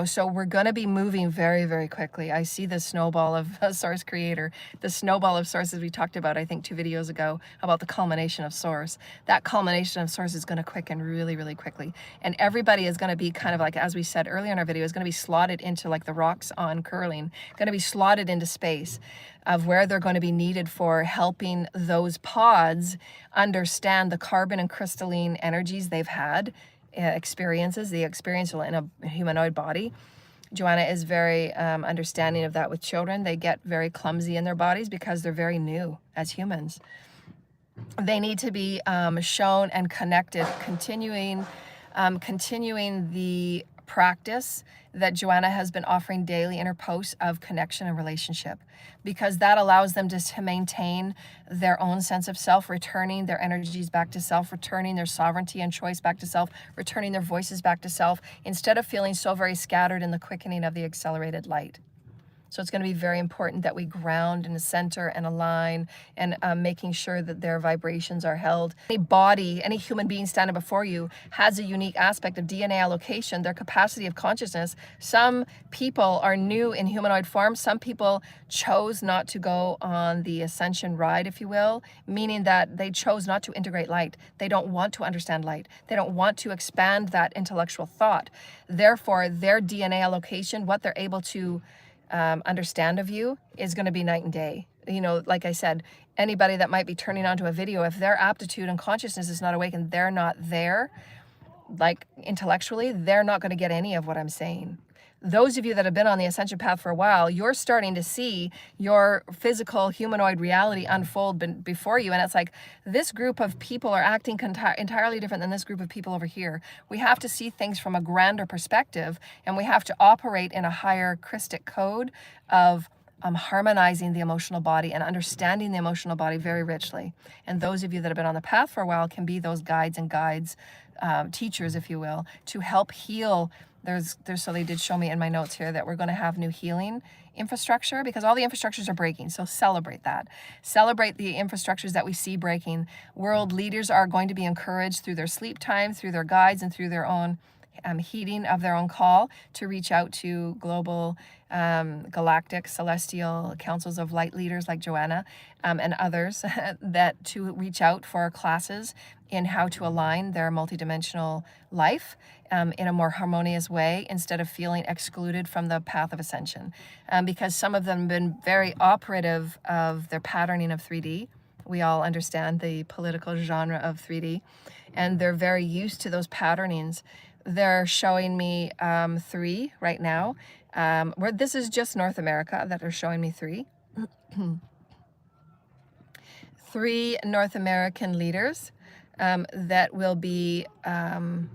So we're going to be moving very, very quickly. I see the snowball of Source Creator, the snowball of Source, as we talked about, I think 2 videos ago, about the culmination of Source. That culmination of Source is going to quicken really, really quickly. And everybody is going to be kind of like, as we said earlier in our video, is going to be slotted into like the rocks on curling, going to be slotted into space of where they're going to be needed for helping those pods understand the carbon and crystalline energies they've had, experiences, the experiential in a humanoid body. Joanna is very understanding of that. With children, they get very clumsy in their bodies because they're very new as humans. They need to be shown and connected, continuing the practice that Joanna has been offering daily in her posts of connection and relationship, because that allows them just to maintain their own sense of self, returning their energies back to self, returning their sovereignty and choice back to self, returning their voices back to self, instead of feeling so very scattered in the quickening of the accelerated light. So it's going to be very important that we ground in the center and align, and making sure that their vibrations are held. Any body, any human being standing before you has a unique aspect of DNA allocation, their capacity of consciousness. Some people are new in humanoid form. Some people chose not to go on the Ascension ride, if you will, meaning that they chose not to integrate light. They don't want to understand light. They don't want to expand that intellectual thought. Therefore, their DNA allocation, what they're able to understand of you, is going to be night and day. You know, like I said, anybody that might be turning onto a video, if their aptitude and consciousness is not awakened, they're not there, like intellectually, they're not going to get any of what I'm saying. Those of you that have been on the Ascension path for a while, you're starting to see your physical humanoid reality unfold before you. And it's like, this group of people are acting entirely different than this group of people over here. We have to see things from a grander perspective, and we have to operate in a higher Christic code of harmonizing the emotional body and understanding the emotional body very richly. And those of you that have been on the path for a while can be those guides, teachers, if you will, to help heal. So they did show me in my notes here that we're going to have new healing infrastructure, because all the infrastructures are breaking. So celebrate that. Celebrate the infrastructures that we see breaking. World leaders are going to be encouraged through their sleep time, through their guides, and through their own heeding of their own call to reach out to global, galactic, celestial councils of light leaders like Joanna, and others that to reach out for classes in how to align their multidimensional life in a more harmonious way, instead of feeling excluded from the path of ascension. Because some of them have been very operative of their patterning of 3D. We all understand the political genre of 3D, and they're very used to those patternings. They're showing me 3 right now. Where this is just North America that are showing me 3. 3 North American leaders that will be, and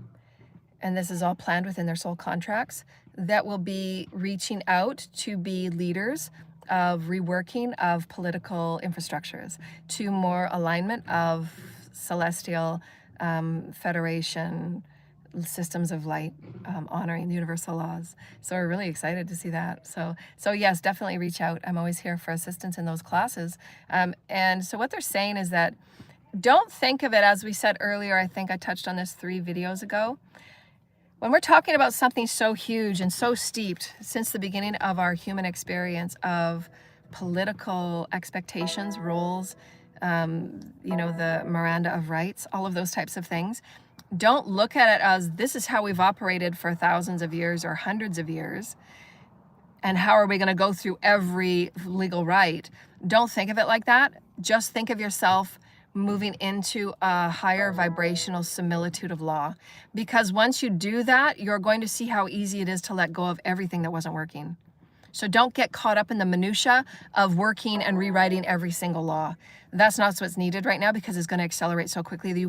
this is all planned within their soul contracts, that will be reaching out to be leaders of reworking of political infrastructures to more alignment of celestial federation systems of light, honoring the universal laws. So we're really excited to see that. So yes, definitely reach out. I'm always here for assistance in those classes. And so what they're saying is that, don't think of it, as we said earlier, I think I touched on this 3 videos ago. When we're talking about something so huge and so steeped since the beginning of our human experience of political expectations, roles, the Miranda of rights, all of those types of things, don't look at it as this is how we've operated for thousands of years or hundreds of years, and how are we going to go through every legal right. Don't think of it like that. Just think of yourself moving into a higher vibrational similitude of law. Because once you do that, you're going to see how easy it is to let go of everything that wasn't working. So don't get caught up in the minutia of working and rewriting every single law. That's not what's needed right now, because it's going to accelerate so quickly that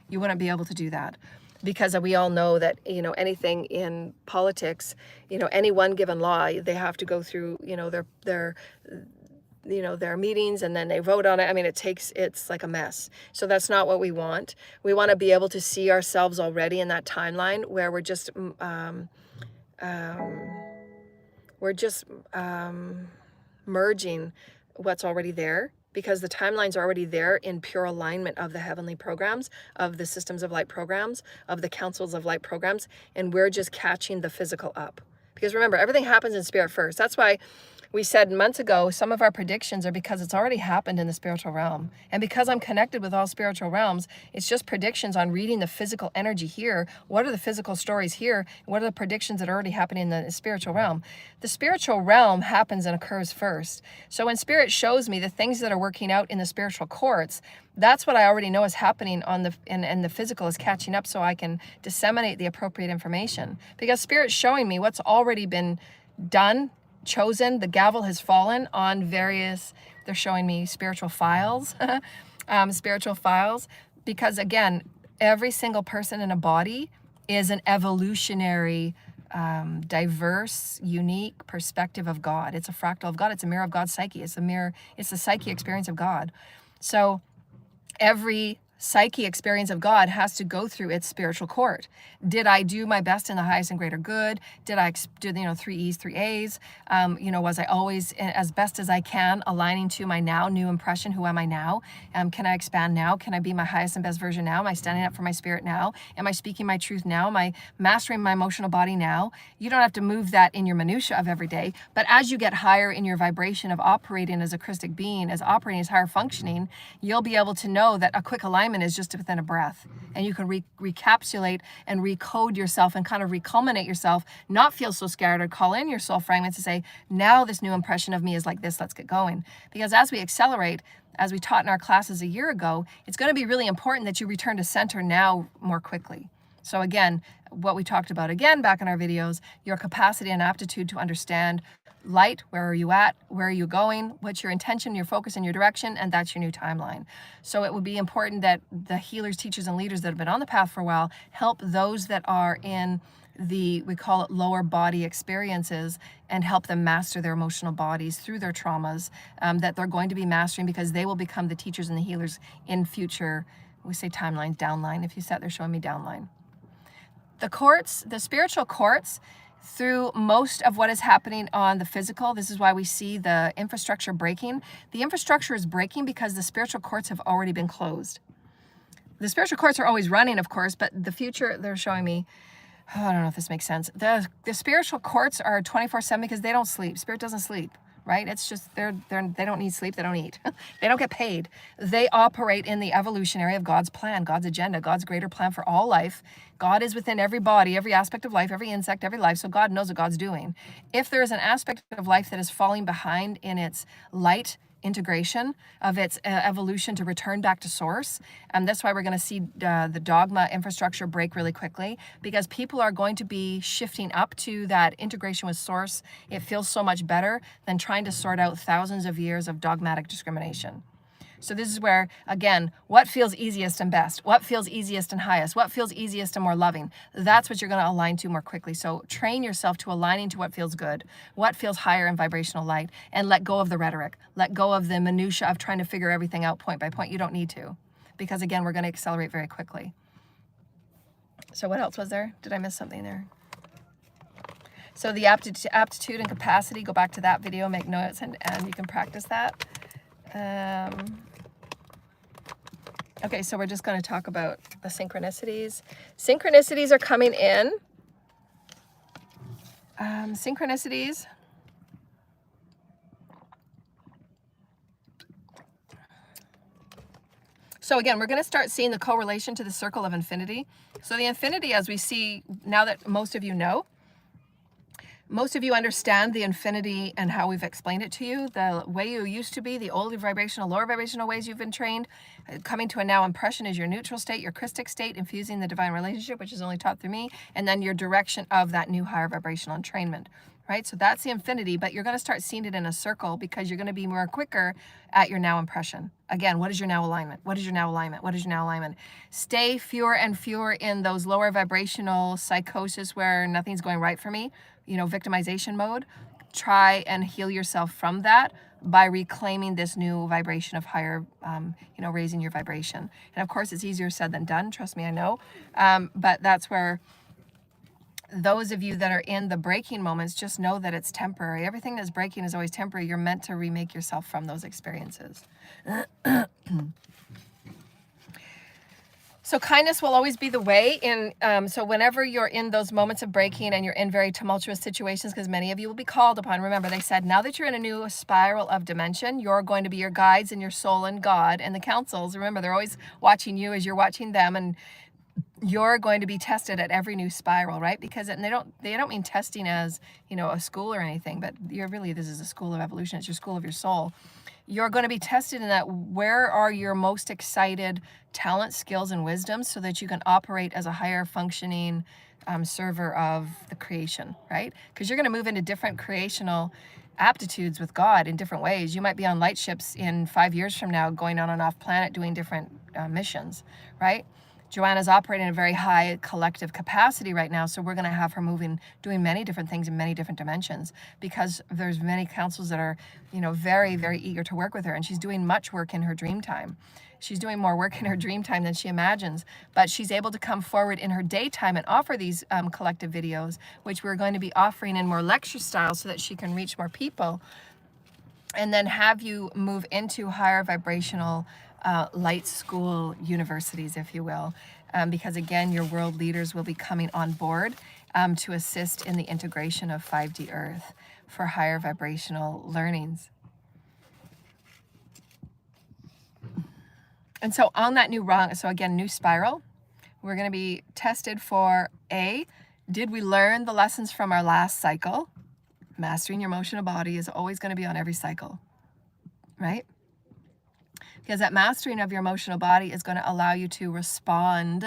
you wouldn't be able to do that. Because we all know that, anything in politics, any one given law, they have to go through, their meetings, and then they vote on it. I mean, it's like a mess. So that's not what we want. We want to be able to see ourselves already in that timeline where we're just merging what's already there, because the timeline's already there in pure alignment of the heavenly programs, of the systems of light programs, of the councils of light programs, and we're just catching the physical up. Because remember, everything happens in spirit first. That's why we said months ago, some of our predictions are because it's already happened in the spiritual realm. And because I'm connected with all spiritual realms, it's just predictions on reading the physical energy here. What are the physical stories here? What are the predictions that are already happening in the spiritual realm? The spiritual realm happens and occurs first. So when spirit shows me the things that are working out in the spiritual courts, that's what I already know is happening and the physical is catching up, so I can disseminate the appropriate information. Because spirit's showing me what's already been done chosen, the gavel has fallen on various, they're showing me spiritual files, spiritual files, because again, every single person in a body is an evolutionary, diverse, unique perspective of God. It's a fractal of God. It's a mirror of God's psyche. It's a mirror, it's the psyche experience of God. So every psyche experience of God has to go through its spiritual court. Did I do my best in the highest and greater good? Did I do, 3 E's, 3 A's? Was I always as best as I can aligning to my now new impression? Who am I now? Can I expand now? Can I be my highest and best version now? Am I standing up for my spirit now? Am I speaking my truth now? Am I mastering my emotional body now? You don't have to move that in your minutia of every day, but as you get higher in your vibration of operating as a Christic being, as operating as higher functioning, you'll be able to know that a quick alignment is just within a breath, and you can recapsulate and recode yourself and kind of reculminate yourself, not feel so scared, or call in your soul fragments to say, now this new impression of me is like this, let's get going. Because as we accelerate, as we taught in our classes a year ago, it's going to be really important that you return to center now more quickly. So again, what we talked about again back in our videos, your capacity and aptitude to understand light, where are you at, where are you going, what's your intention, your focus, and your direction, and that's your new timeline. So it would be important that the healers, teachers, and leaders that have been on the path for a while help those that are in we call it lower body experiences, and help them master their emotional bodies through their traumas that they're going to be mastering, because they will become the teachers and the healers in future, we say timeline, downline. If you sat there showing me downline. The courts, the spiritual courts, through most of what is happening on the physical, this is why we see the infrastructure breaking. The infrastructure is breaking because the spiritual courts have already been closed. The spiritual courts are always running, of course, but the future, they're showing me, I don't know if this makes sense. The spiritual courts are 24/7 because they don't sleep. Spirit doesn't sleep, right? It's just they don't need sleep. They don't eat. They don't get paid. They operate in the evolutionary of God's plan, God's agenda, God's greater plan for all life. God is within every body, every aspect of life, every insect, every life. So God knows what God's doing. If there is an aspect of life that is falling behind in its light integration of its evolution to return back to source, and that's why we're going to see the dogma infrastructure break really quickly, because people are going to be shifting up to that integration with source. It feels so much better than trying to sort out thousands of years of dogmatic discrimination. So this is where, again, what feels easiest and best? What feels easiest and highest? What feels easiest and more loving? That's what you're going to align to more quickly. So train yourself to aligning to what feels good, what feels higher in vibrational light, and let go of the rhetoric. Let go of the minutia of trying to figure everything out point by point. You don't need to, because again, we're going to accelerate very quickly. So what else was there? Did I miss something there? So the aptitude and capacity, go back to that video, make notes, and you can practice that. Okay, so we're just going to talk about the synchronicities. Synchronicities are coming in. Synchronicities. So again, we're going to start seeing the correlation to the circle of infinity. So the infinity, as we see now that most of you know, most of you understand the infinity and how we've explained it to you, the way you used to be, the older vibrational, lower vibrational ways you've been trained. Coming to a now impression is your neutral state, your Christic state, infusing the divine relationship, which is only taught through me, and then your direction of that new higher vibrational entrainment, right? So that's the infinity, but you're going to start seeing it in a circle because you're going to be more quicker at your now impression. Again, what is your now alignment? What is your now alignment? What is your now alignment? Stay fewer and fewer in those lower vibrational psychosis where nothing's going right for me, victimization mode. Try and heal yourself from that by reclaiming this new vibration of higher, raising your vibration. And of course, it's easier said than done. Trust me, I know. But that's where those of you that are in the breaking moments, just know that it's temporary. Everything that's breaking is always temporary. You're meant to remake yourself from those experiences. So kindness will always be the way. So whenever you're in those moments of breaking and you're in very tumultuous situations, because many of you will be called upon, remember they said, now that you're in a new spiral of dimension, you're going to be your guides and your soul and God and the councils. Remember, they're always watching you as you're watching them, and you're going to be tested at every new spiral, right? Because they don't mean testing as, a school or anything, but this is a school of evolution. It's your school of your soul. You're going to be tested in that, where are your most excited talents, skills, and wisdoms, so that you can operate as a higher functioning server of the creation, right? Because you're going to move into different creational aptitudes with God in different ways. You might be on light ships in 5 years from now, going on and off planet, doing different missions, right? Joanna's operating in a very high collective capacity right now, so we're going to have her moving, doing many different things in many different dimensions, because there's many councils that are, very, very eager to work with her, and she's doing much work in her dream time. She's doing more work in her dream time than she imagines, but she's able to come forward in her daytime and offer these collective videos, which we're going to be offering in more lecture style so that she can reach more people, and then have you move into higher vibrational light school universities, if you will, because again, your world leaders will be coming on board to assist in the integration of 5D Earth for higher vibrational learnings. And so on that new new spiral, we're going to be tested for did we learn the lessons from our last cycle? Mastering your emotional body is always going to be on every cycle, right? Because that mastering of your emotional body is going to allow you to respond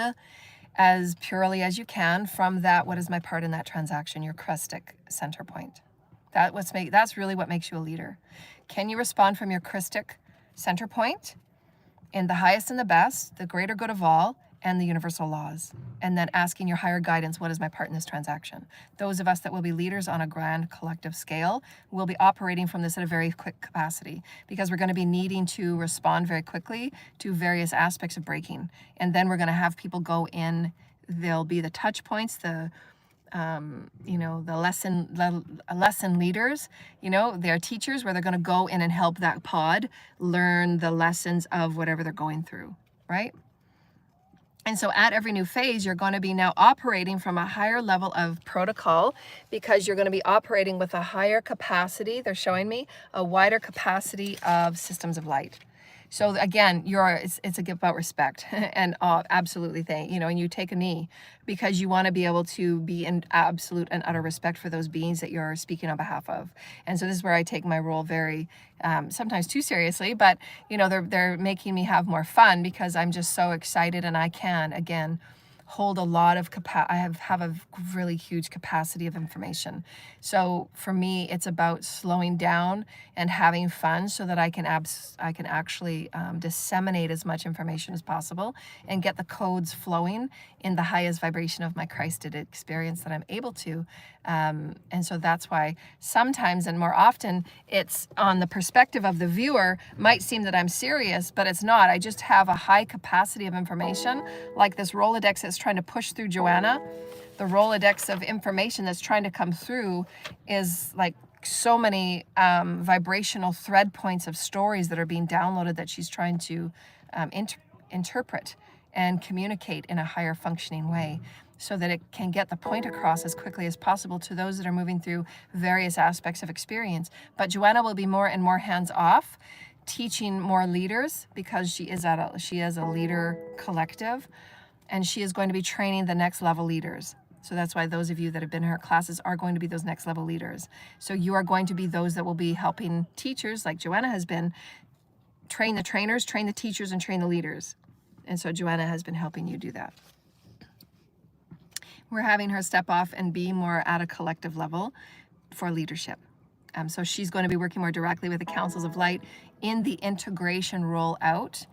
as purely as you can from that, what is my part in that transaction, your Christic center point. That's really what makes you a leader. Can you respond from your Christic center point in the highest and the best, the greater good of all, and the universal laws, and then asking your higher guidance, what is my part in this transaction? Those of us that will be leaders on a grand collective scale will be operating from this at a very quick capacity, because we're going to be needing to respond very quickly to various aspects of breaking. And then we're going to have people go in, there'll be the touch points, the lesson leaders, they're teachers, where they're going to go in and help that pod learn the lessons of whatever they're going through, right? And so at every new phase, you're going to be now operating from a higher level of protocol, because you're going to be operating with a higher capacity. They're showing me a wider capacity of systems of light. So again, it's about respect and absolutely and you take a knee, because you want to be able to be in absolute and utter respect for those beings that you're speaking on behalf of. And so this is where I take my role very, sometimes too seriously, but they're making me have more fun, because I'm just so excited, and I can, again, hold a lot of I have a really huge capacity of information. So for me, it's about slowing down and having fun, so that I can actually disseminate as much information as possible and get the codes flowing in the highest vibration of my Christed experience that I'm able to. And so that's why sometimes, and more often, it's on the perspective of the viewer, might seem that I'm serious, but it's not. I just have a high capacity of information, like this Rolodex that's trying to push through Joanna. The Rolodex of information that's trying to come through is like so many vibrational thread points of stories that are being downloaded, that she's trying to interpret and communicate in a higher functioning way, so that it can get the point across as quickly as possible to those that are moving through various aspects of experience. But Joanna will be more and more hands-off, teaching more leaders, because she is a leader collective, and she is going to be training the next level leaders. So that's why those of you that have been in her classes are going to be those next level leaders. So you are going to be those that will be helping teachers, like Joanna has been, train the trainers, train the teachers, and train the leaders. And so Joanna has been helping you do that. We're having her step off and be more at a collective level for leadership. So she's going to be working more directly with the councils of light in the integration rollout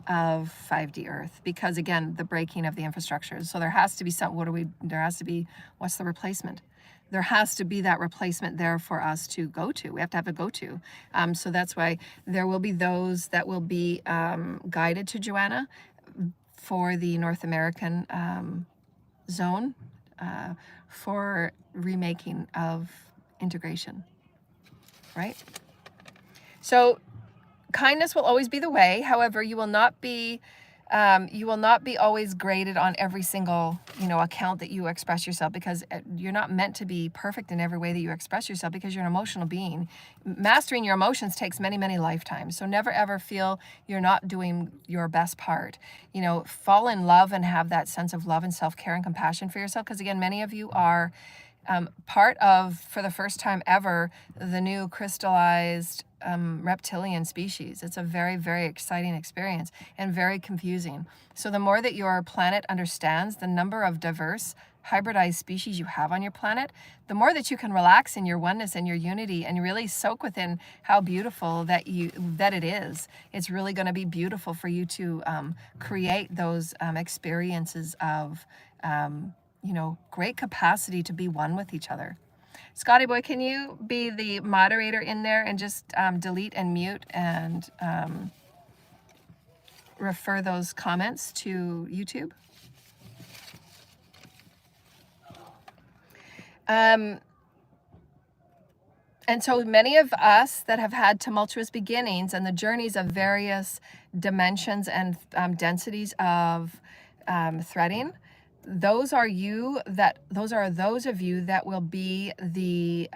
of 5D Earth, because again, the breaking of the infrastructure. So there has to be what's the replacement? There has to be that replacement there for us to go to. We have to have a go-to. So that's why there will be those that will be guided to Joanna for the North American zone for remaking of integration, right? So kindness will always be the way. However, you will not be always graded on every single account that you express yourself, because you're not meant to be perfect in every way that you express yourself, because you're an emotional being. Mastering your emotions takes many, many lifetimes. So never ever feel you're not doing your best part. Fall in love and have that sense of love and self-care and compassion for yourself, because again, many of you are part of, for the first time ever, the new crystallized reptilian species. It's a very, very exciting experience and very confusing. So the more that your planet understands the number of diverse hybridized species you have on your planet, the more that you can relax in your oneness and your unity and really soak within how beautiful that it is. It's really going to be beautiful for you to create those experiences of great capacity to be one with each other. Scotty boy, can you be the moderator in there and just delete and mute and refer those comments to YouTube? And so many of us that have had tumultuous beginnings and the journeys of various dimensions and densities of threading, those are those of you that will be the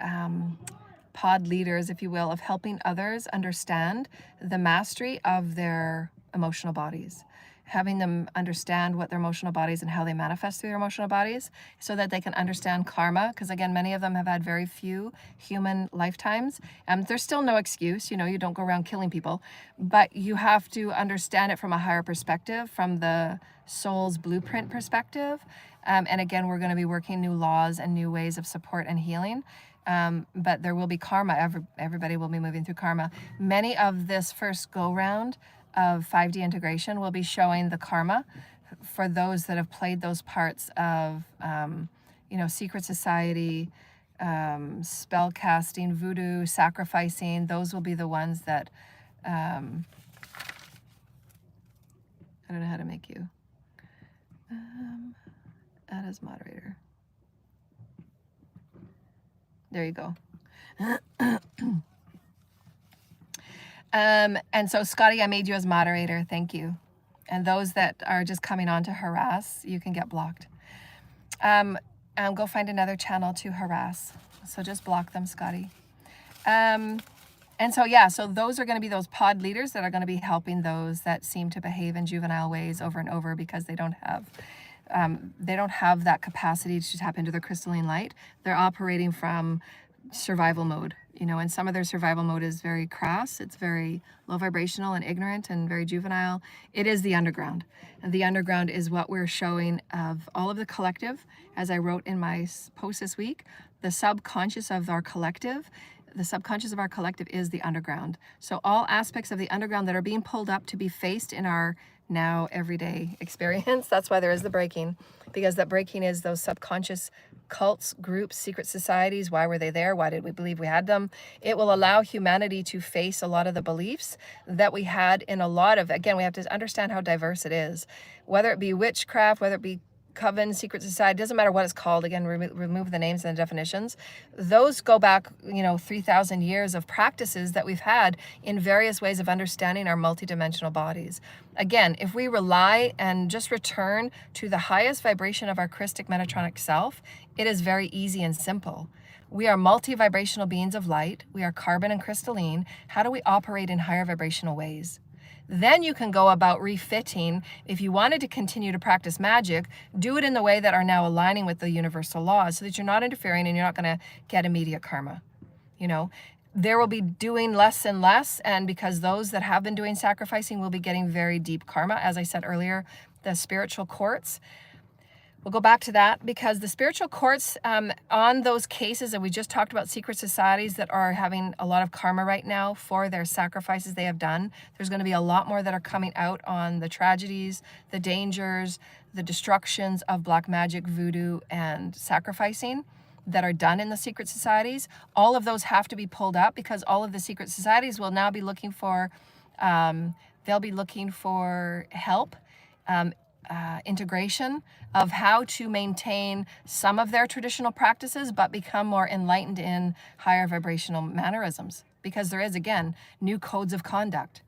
pod leaders, if you will, of helping others understand the mastery of their emotional bodies, having them understand what their emotional bodies and how they manifest through their emotional bodies so that they can understand karma. Because again, many of them have had very few human lifetimes. There's still no excuse, you don't go around killing people, but you have to understand it from a higher perspective, from the soul's blueprint perspective. And again, we're going to be working new laws and new ways of support and healing. But there will be karma. Everybody will be moving through karma. Many of this first go round of 5D integration will be showing the karma for those that have played those parts of, secret society, spell casting, voodoo, sacrificing. Those will be the ones that, I don't know how to make you, add as moderator. There you go. And so Scotty, I made you as moderator. Thank you. And those that are just coming on to harass, you can get blocked. Go find another channel to harass. So just block them, Scotty. So those are going to be those pod leaders that are going to be helping those that seem to behave in juvenile ways over and over because they don't have that capacity to tap into their crystalline light. They're operating from survival mode, and some of their survival mode is very crass. It's very low vibrational and ignorant and very juvenile. It is the underground. And the underground is what we're showing of all of the collective. As I wrote in my post this week, the subconscious of our collective is the underground. So all aspects of the underground that are being pulled up to be faced in our now everyday experience. That's why there is the breaking, because that breaking is those subconscious cults, groups, secret societies. Why were they there? Why did we believe we had them? It will allow humanity to face a lot of the beliefs that we had in a lot of, again, we have to understand how diverse it is, whether it be witchcraft, whether it be coven, secret society, doesn't matter what it's called. Again, remove the names and the definitions. Those go back, 3,000 years of practices that we've had in various ways of understanding our multidimensional bodies. Again, if we rely and just return to the highest vibration of our Christic Metatronic self, it is very easy and simple. We are multi-vibrational beings of light. We are carbon and crystalline. How do we operate in higher vibrational ways? Then you can go about refitting. If you wanted to continue to practice magic, do it in the way that are now aligning with the universal laws so that you're not interfering and you're not going to get immediate karma. There will be doing less and less, and because those that have been doing sacrificing will be getting very deep karma. As I said earlier, the spiritual courts, we'll go back to that, because the spiritual courts on those cases, and we just talked about secret societies that are having a lot of karma right now for their sacrifices they have done. There's going to be a lot more that are coming out on the tragedies, the dangers, the destructions of black magic, voodoo, and sacrificing that are done in the secret societies. All of those have to be pulled up, because all of the secret societies will now be looking for, they'll be looking for help, integration of how to maintain some of their traditional practices, but become more enlightened in higher vibrational mannerisms. Because there is, again, new codes of conduct.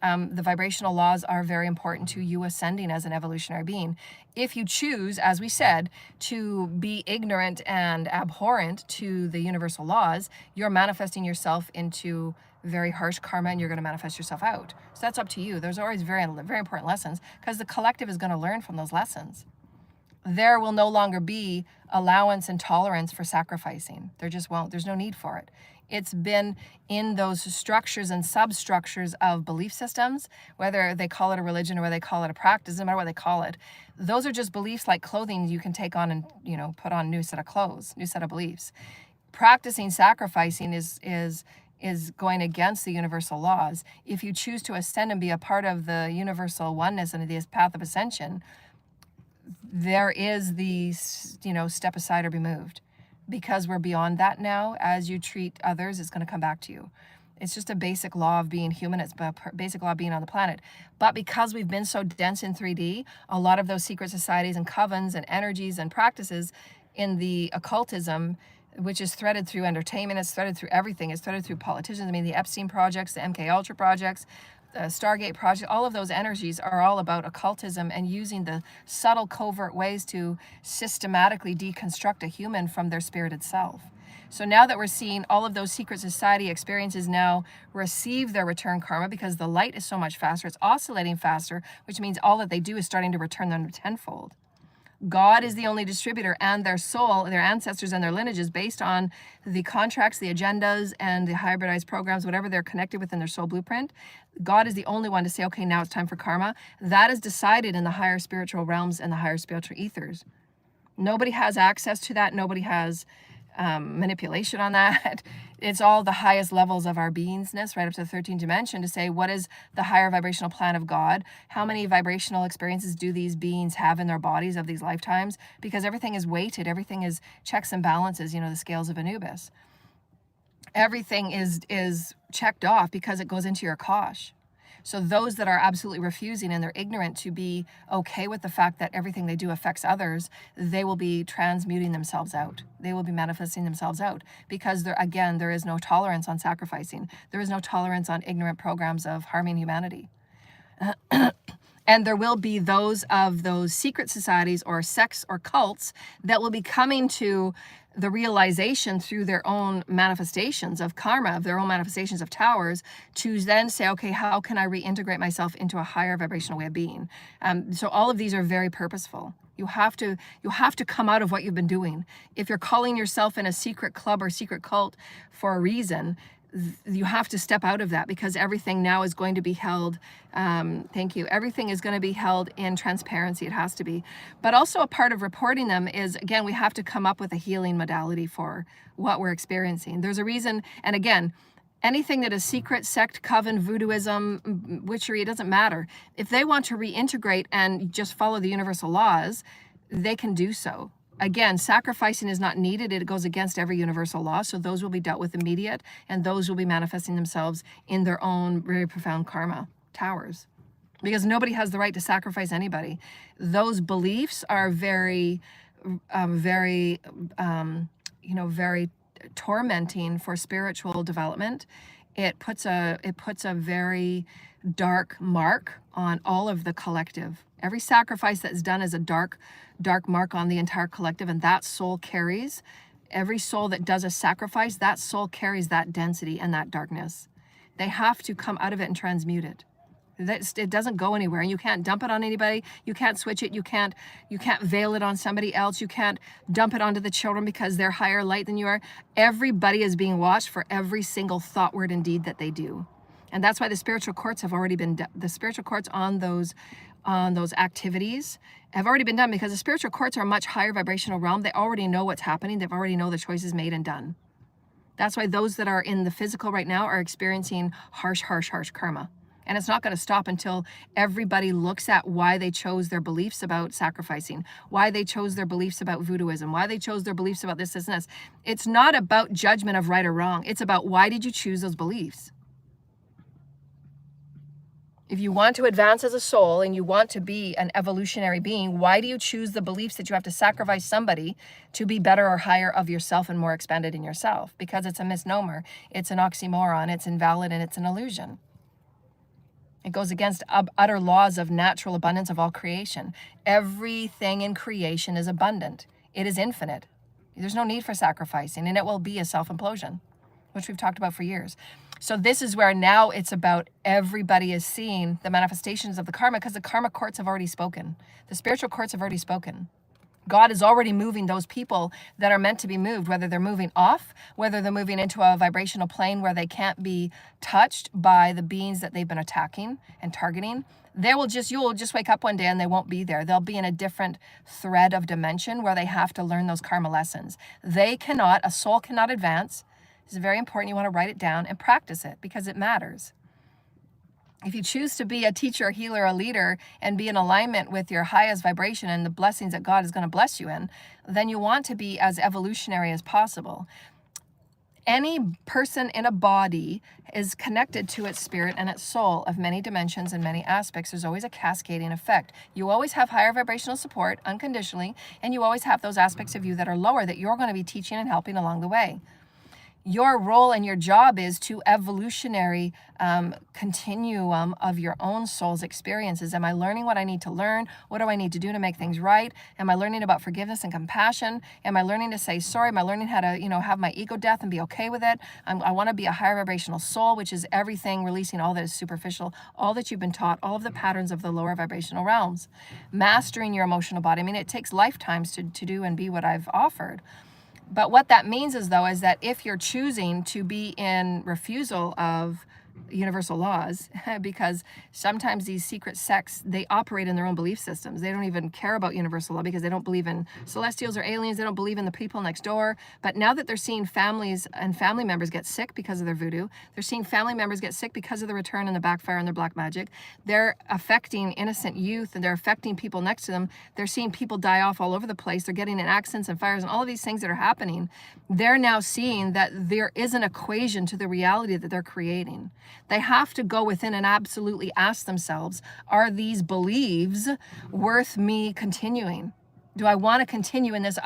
The vibrational laws are very important to you ascending as an evolutionary being. If you choose, as we said, to be ignorant and abhorrent to the universal laws, you're manifesting yourself into very harsh karma, and you're going to manifest yourself out. So that's up to you. There's always very, very important lessons, because the collective is going to learn from those lessons. There will no longer be allowance and tolerance for sacrificing. There just won't. There's no need for it. It's been in those structures and substructures of belief systems, whether they call it a religion or whether they call it a practice, no matter what they call it. Those are just beliefs like clothing you can take on and, put on a new set of clothes, new set of beliefs. Practicing sacrificing is going against the universal laws. If you choose to ascend and be a part of the universal oneness and the path of ascension, there is the, step aside or be moved. Because we're beyond that now, as you treat others, it's going to come back to you. It's just a basic law of being human. It's a basic law of being on the planet. But because we've been so dense in 3D, a lot of those secret societies and covens and energies and practices in the occultism, which is threaded through entertainment, it's threaded through everything. It's threaded through politicians. I mean, the Epstein projects, the MK Ultra projects, the Stargate project, all of those energies are all about occultism and using the subtle, covert ways to systematically deconstruct a human from their spirited self. So now that we're seeing all of those secret society experiences now receive their return karma because the light is so much faster, it's oscillating faster, which means all that they do is starting to return them tenfold. God is the only distributor, and their soul, their ancestors and their lineages, based on the contracts, the agendas, and the hybridized programs, whatever they're connected with in their soul blueprint, God is the only one to say, okay, now it's time for karma. That is decided in the higher spiritual realms and the higher spiritual ethers. Nobody has access to that. Nobody has manipulation on that. It's all the highest levels of our beingness, right up to the 13th dimension, to say what is the higher vibrational plan of God. How many vibrational experiences do these beings have in their bodies of these lifetimes? Because everything is weighted. Everything is checks and balances, the scales of Anubis. Everything is checked off because it goes into your kosh. So those that are absolutely refusing and they're ignorant to be okay with the fact that everything they do affects others, they will be transmuting themselves out. They will be manifesting themselves out because there is no tolerance on sacrificing. There is no tolerance on ignorant programs of harming humanity. And there will be those of those secret societies or sects or cults that will be coming to the realization through their own manifestations of karma, of their own manifestations of towers, to then say, okay, how can I reintegrate myself into a higher vibrational way of being? So all of these are very purposeful. You have to come out of what you've been doing. If you're calling yourself in a secret club or secret cult for a reason, you have to step out of that because everything now is going to be held, everything is going to be held in transparency. It has to be. But also a part of reporting them is, again, we have to come up with a healing modality for what we're experiencing. There's a reason, and again, anything that is secret, sect, coven, voodooism, witchery, it doesn't matter. If they want to reintegrate and just follow the universal laws, they can do so. Again, sacrificing is not needed. It goes against every universal law. So those will be dealt with immediate, and those will be manifesting themselves in their own very profound karma towers. Because nobody has the right to sacrifice anybody. Those beliefs are very tormenting for spiritual development. It puts a very dark mark on all of the collective. Every sacrifice that's done is a dark mark on the entire collective, and that soul carries, every soul that does a sacrifice, that soul carries that density and that darkness. They have to come out of it and transmute it. It doesn't go anywhere, and you can't dump it on anybody. You can't switch it. You can't veil it on somebody else. You can't dump it onto the children because they're higher light than you are. Everybody is being watched for every single thought, word, and deed that they do. And that's why the spiritual courts have already been the spiritual courts on those activities have already been done, because the spiritual courts are a much higher vibrational realm. They already know what's happening. They already know the choices made and done. That's why those that are in the physical right now are experiencing harsh karma. And it's not going to stop until everybody looks at why they chose their beliefs about sacrificing, why they chose their beliefs about voodooism, why they chose their beliefs about this, and this. It's not about judgment of right or wrong. It's about, why did you choose those beliefs? If you want to advance as a soul and you want to be an evolutionary being, why do you choose the beliefs that you have to sacrifice somebody to be better or higher of yourself and more expanded in yourself? Because it's a misnomer, it's an oxymoron, it's invalid, and it's an illusion. It goes against utter laws of natural abundance of all creation. Everything in creation is abundant. It is infinite. There's no need for sacrificing, and it will be a self-implosion, which we've talked about for years. So this is where now it's about everybody is seeing the manifestations of the karma, because the karma courts have already spoken. The spiritual courts have already spoken. God is already moving those people that are meant to be moved, whether they're moving off, whether they're moving into a vibrational plane where they can't be touched by the beings that they've been attacking and targeting. You'll just wake up one day and they won't be there. They'll be in a different thread of dimension where they have to learn those karma lessons. A soul cannot advance. It's very important. You want to write it down and practice it because it matters. If you choose to be a teacher, a healer, a leader, and be in alignment with your highest vibration and the blessings that God is going to bless you in, then you want to be as evolutionary as possible. Any person in a body is connected to its spirit and its soul of many dimensions and many aspects. There's always a cascading effect. You always have higher vibrational support unconditionally, and you always have those aspects of you that are lower that you're going to be teaching and helping along the way. Your role and your job is to evolutionary continuum of your own soul's experiences. Am I learning what I need to learn? What do I need to do to make things right? Am I learning about forgiveness and compassion? Am I learning to say sorry? Am I learning how to, have my ego death and be okay with it? I want to be a higher vibrational soul, which is everything, releasing all that is superficial, all that you've been taught, all of the patterns of the lower vibrational realms. Mastering your emotional body. I mean, it takes lifetimes to do and be what I've offered. But what that means is that if you're choosing to be in refusal of universal laws, because sometimes these secret sects, they operate in their own belief systems. They don't even care about universal law because they don't believe in celestials or aliens. They don't believe in the people next door. But now that they're seeing families and family members get sick because of their voodoo, they're seeing family members get sick because of the return and the backfire and their black magic. They're affecting innocent youth and they're affecting people next to them. They're seeing people die off all over the place. They're getting in accidents and fires and all of these things that are happening. They're now seeing that there is an equation to the reality that they're creating. They have to go within and absolutely ask themselves, are these beliefs worth me continuing? Do I want to continue in this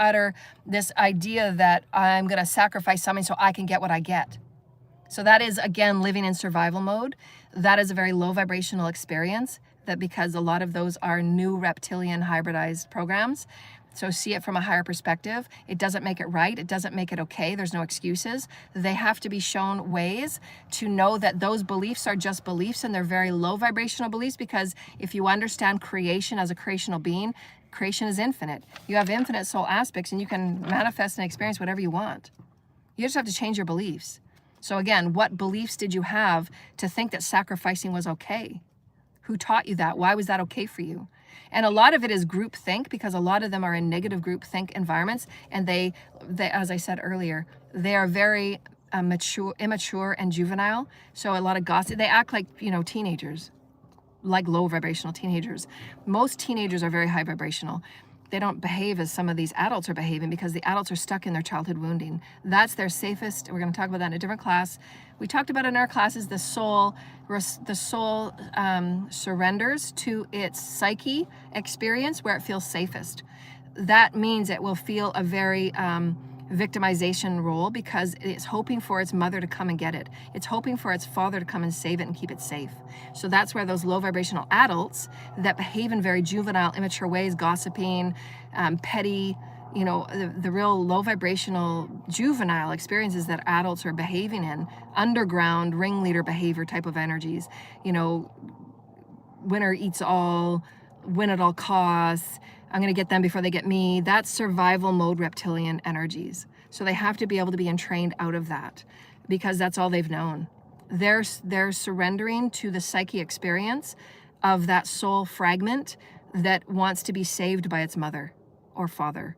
idea that I'm going to sacrifice something so I can get what I get? So that is, again, living in survival mode. That is a very low vibrational experience, that because a lot of those are new reptilian hybridized programs. So see it from a higher perspective. It doesn't make it right. It doesn't make it okay. There's no excuses. They have to be shown ways to know that those beliefs are just beliefs and they're very low vibrational beliefs, because if you understand creation as a creational being, creation is infinite. You have infinite soul aspects and you can manifest and experience whatever you want. You just have to change your beliefs. So again, what beliefs did you have to think that sacrificing was okay? Who taught you that? Why was that okay for you? And a lot of it is group think, because a lot of them are in negative group think environments. And they as I said earlier, they are very immature and juvenile. So a lot of gossip. They act like, teenagers, like low vibrational teenagers. Most teenagers are very high vibrational. They don't behave as some of these adults are behaving because the adults are stuck in their childhood wounding. That's their safest. We're going to talk about that in a different class. We talked about in our classes the soul surrenders to its psyche experience where it feels safest. That means it will feel a very victimization role because it's hoping for its mother to come and get it. It's hoping for its father to come and save it and keep it safe. So that's where those low vibrational adults that behave in very juvenile, immature ways, gossiping, petty, the real low vibrational juvenile experiences that adults are behaving in, underground ringleader behavior type of energies, winner eats all, win at all costs, I'm going to get them before they get me. That's survival mode reptilian energies. So they have to be able to be entrained out of that because that's all they've known. They're surrendering to the psyche experience of that soul fragment that wants to be saved by its mother or father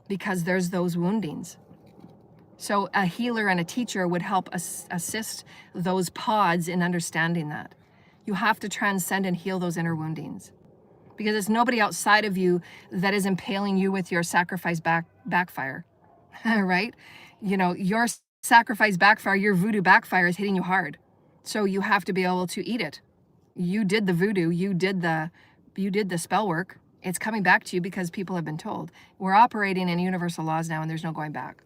because there's those woundings. So a healer and a teacher would help assist those pods in understanding that. You have to transcend and heal those inner woundings, because it's nobody outside of you that is impaling you with your sacrifice backfire, right? Your sacrifice backfire, your voodoo backfire is hitting you hard. So you have to be able to eat it. You did the voodoo, you did the spell work. It's coming back to you because people have been told. We're operating in universal laws now and there's no going back.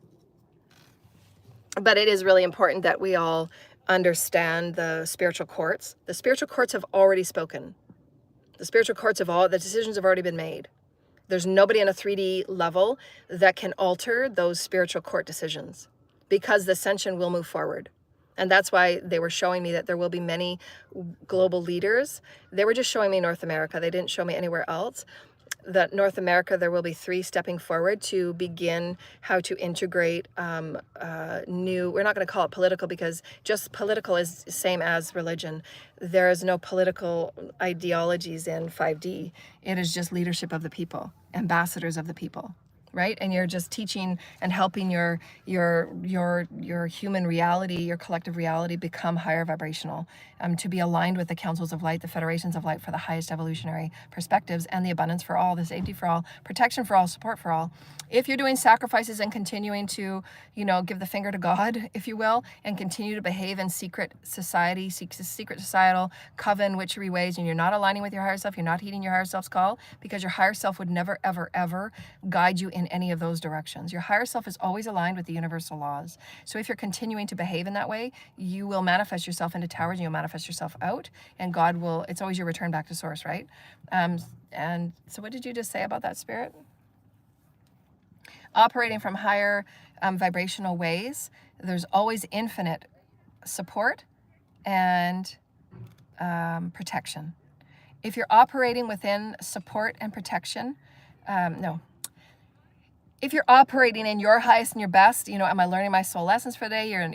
But it is really important that we all understand the spiritual courts. The spiritual courts have already spoken. The spiritual courts the decisions have already been made. There's nobody on a 3D level that can alter those spiritual court decisions because the Ascension will move forward. And that's why they were showing me that there will be many global leaders. They were just showing me North America. They didn't show me anywhere else. that North America, there will be 3 stepping forward to begin how to integrate new, we're not going to call it political because just political is the same as religion. There is no political ideologies in 5D. It is just leadership of the people, ambassadors of the people. Right? And you're just teaching and helping your human reality, your collective reality become higher vibrational, to be aligned with the councils of light, the federations of light for the highest evolutionary perspectives and the abundance for all, the safety for all, protection for all, support for all. If you're doing sacrifices and continuing to, give the finger to God, if you will, and continue to behave in secret society, secret societal coven, witchery ways, and you're not aligning with your higher self, you're not heeding your higher self's call, because your higher self would never, ever, ever guide you in any of those directions. Your higher self is always aligned with the universal laws. So if you're continuing to behave in that way, you will manifest yourself into towers, and you'll manifest yourself out, and God will, it's always your return back to source, right? And so what did you just say about that, Spirit? Operating from higher vibrational ways, there's always infinite support and protection. If you're operating within support and protection, if you're operating in your highest and your best, am I learning my soul lessons for the day? You're in,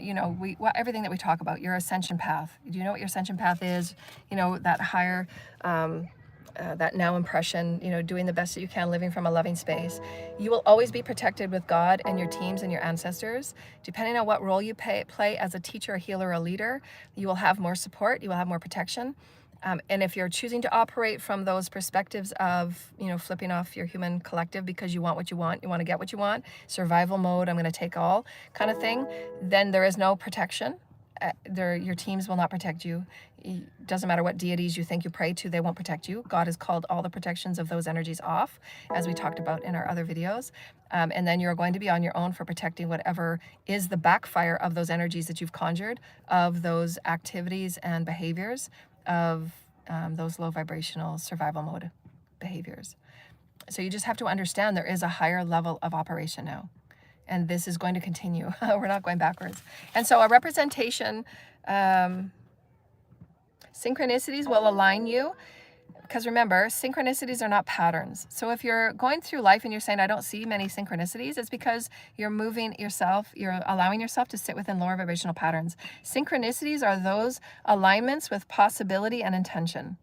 everything that we talk about, your ascension path. Do you know what your ascension path is? That higher, that now impression, doing the best that you can, living from a loving space. You will always be protected with God and your teams and your ancestors. Depending on what role you play as a teacher, a healer, a leader, you will have more support, you will have more protection. And if you're choosing to operate from those perspectives of, flipping off your human collective because you want what you want to get what you want, survival mode, I'm going to take all kind of thing, then there is no protection. Your teams will not protect you. It doesn't matter what deities you think you pray to, they won't protect you. God has called all the protections of those energies off, as we talked about in our other videos. And then you're going to be on your own for protecting whatever is the backfire of those energies that you've conjured, of those activities and behaviors, of those low vibrational survival mode behaviors. So you just have to understand there is a higher level of operation now. And this is going to continue. We're not going backwards. And so a representation, synchronicities will align you. Because remember, synchronicities are not patterns. So if you're going through life and you're saying, I don't see many synchronicities, it's because you're moving yourself, you're allowing yourself to sit within lower vibrational patterns. Synchronicities are those alignments with possibility and intention.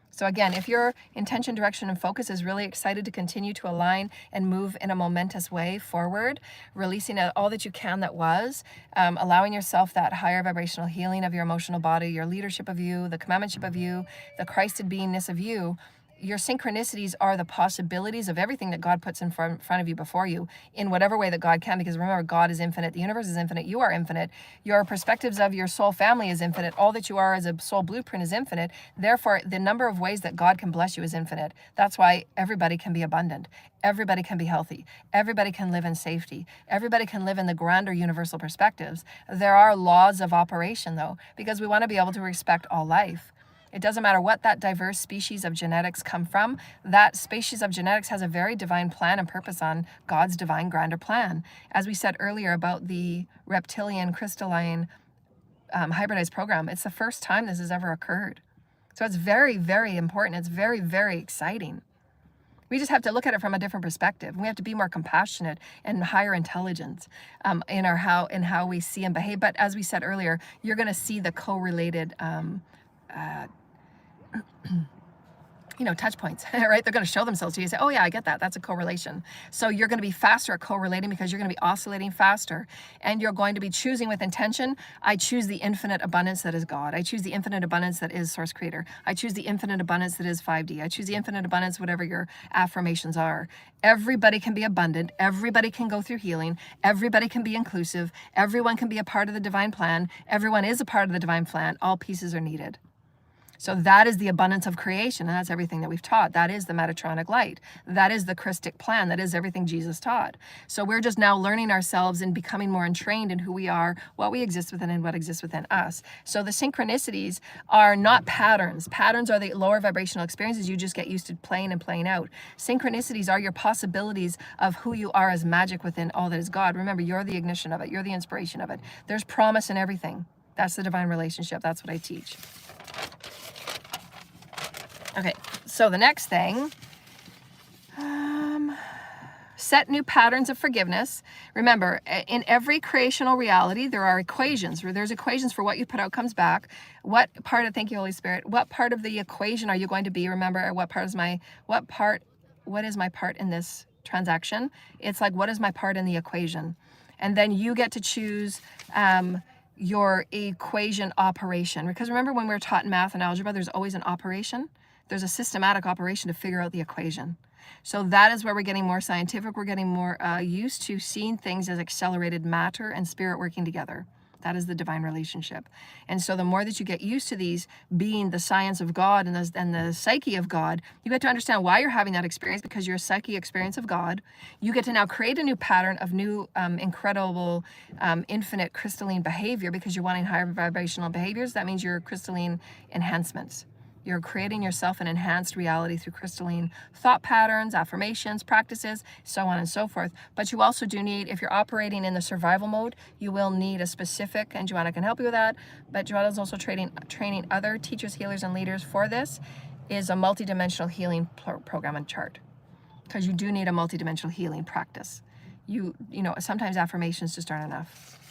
So again, if your intention, direction, and focus is really excited to continue to align and move in a momentous way forward, releasing all that you can that was, allowing yourself that higher vibrational healing of your emotional body, your leadership of you, the commandmentship of you, the Christed beingness of you, your synchronicities are the possibilities of everything that God puts in front of you, before you, in whatever way that God can, because remember, God is infinite, the universe is infinite, you are infinite, your perspectives of your soul family is infinite, all that you are as a soul blueprint is infinite, therefore the number of ways that God can bless you is infinite. That's why everybody can be abundant, everybody can be healthy, everybody can live in safety, everybody can live in the grander universal perspectives. There are laws of operation though, because we want to be able to respect all life. It doesn't matter what that diverse species of genetics come from. That species of genetics has a very divine plan and purpose on God's divine grander plan. As we said earlier about the reptilian crystalline hybridized program, it's the first time this has ever occurred. So it's very, very important. It's very, very exciting. We just have to look at it from a different perspective. We have to be more compassionate and higher intelligence in how we see and behave. But as we said earlier, you're going to see the correlated touch points, right? They're going to show themselves to you. You say, oh yeah, I get that. That's a correlation. So you're going to be faster at correlating because you're going to be oscillating faster, and you're going to be choosing with intention. I choose the infinite abundance that is God. I choose the infinite abundance that is Source Creator. I choose the infinite abundance that is 5D. I choose the infinite abundance, whatever your affirmations are. Everybody can be abundant. Everybody can go through healing. Everybody can be inclusive. Everyone can be a part of the divine plan. Everyone is a part of the divine plan. All pieces are needed. So that is the abundance of creation, and that's everything that we've taught. That is the Metatronic light. That is the Christic plan. That is everything Jesus taught. So we're just now learning ourselves and becoming more entrained in who we are, what we exist within, and what exists within us. So the synchronicities are not patterns. Patterns are the lower vibrational experiences you just get used to playing and playing out. Synchronicities are your possibilities of who you are as magic within all that is God. Remember, you're the ignition of it. You're the inspiration of it. There's promise in everything. That's the divine relationship. That's what I teach. Okay, so the next thing, set new patterns of forgiveness. Remember, in every creational reality, there are equations. There's equations for what you put out comes back. What part of, thank you, Holy Spirit, what part of the equation are you going to be? Remember, what is my part in this transaction? It's like, what is my part in the equation? And then you get to choose your equation operation. Because remember, when we were taught in math and algebra, there's always an operation. There's a systematic operation to figure out the equation. So that is where we're getting more scientific. We're getting more used to seeing things as accelerated matter and spirit working together. That is the divine relationship. And so the more that you get used to these being the science of God and the psyche of God, you get to understand why you're having that experience, because you're a psyche experience of God. You get to now create a new pattern of new, incredible, infinite crystalline behavior, because you're wanting higher vibrational behaviors. That means you're crystalline enhancements. You're creating yourself an enhanced reality through crystalline thought patterns, affirmations, practices, so on and so forth. But you also do need, if you're operating in the survival mode, you will need a specific, and Joanna can help you with that, but Joanna is also training other teachers, healers, and leaders for this, is a multidimensional healing program and chart. Because you do need a multidimensional healing practice. You know, sometimes affirmations just aren't enough.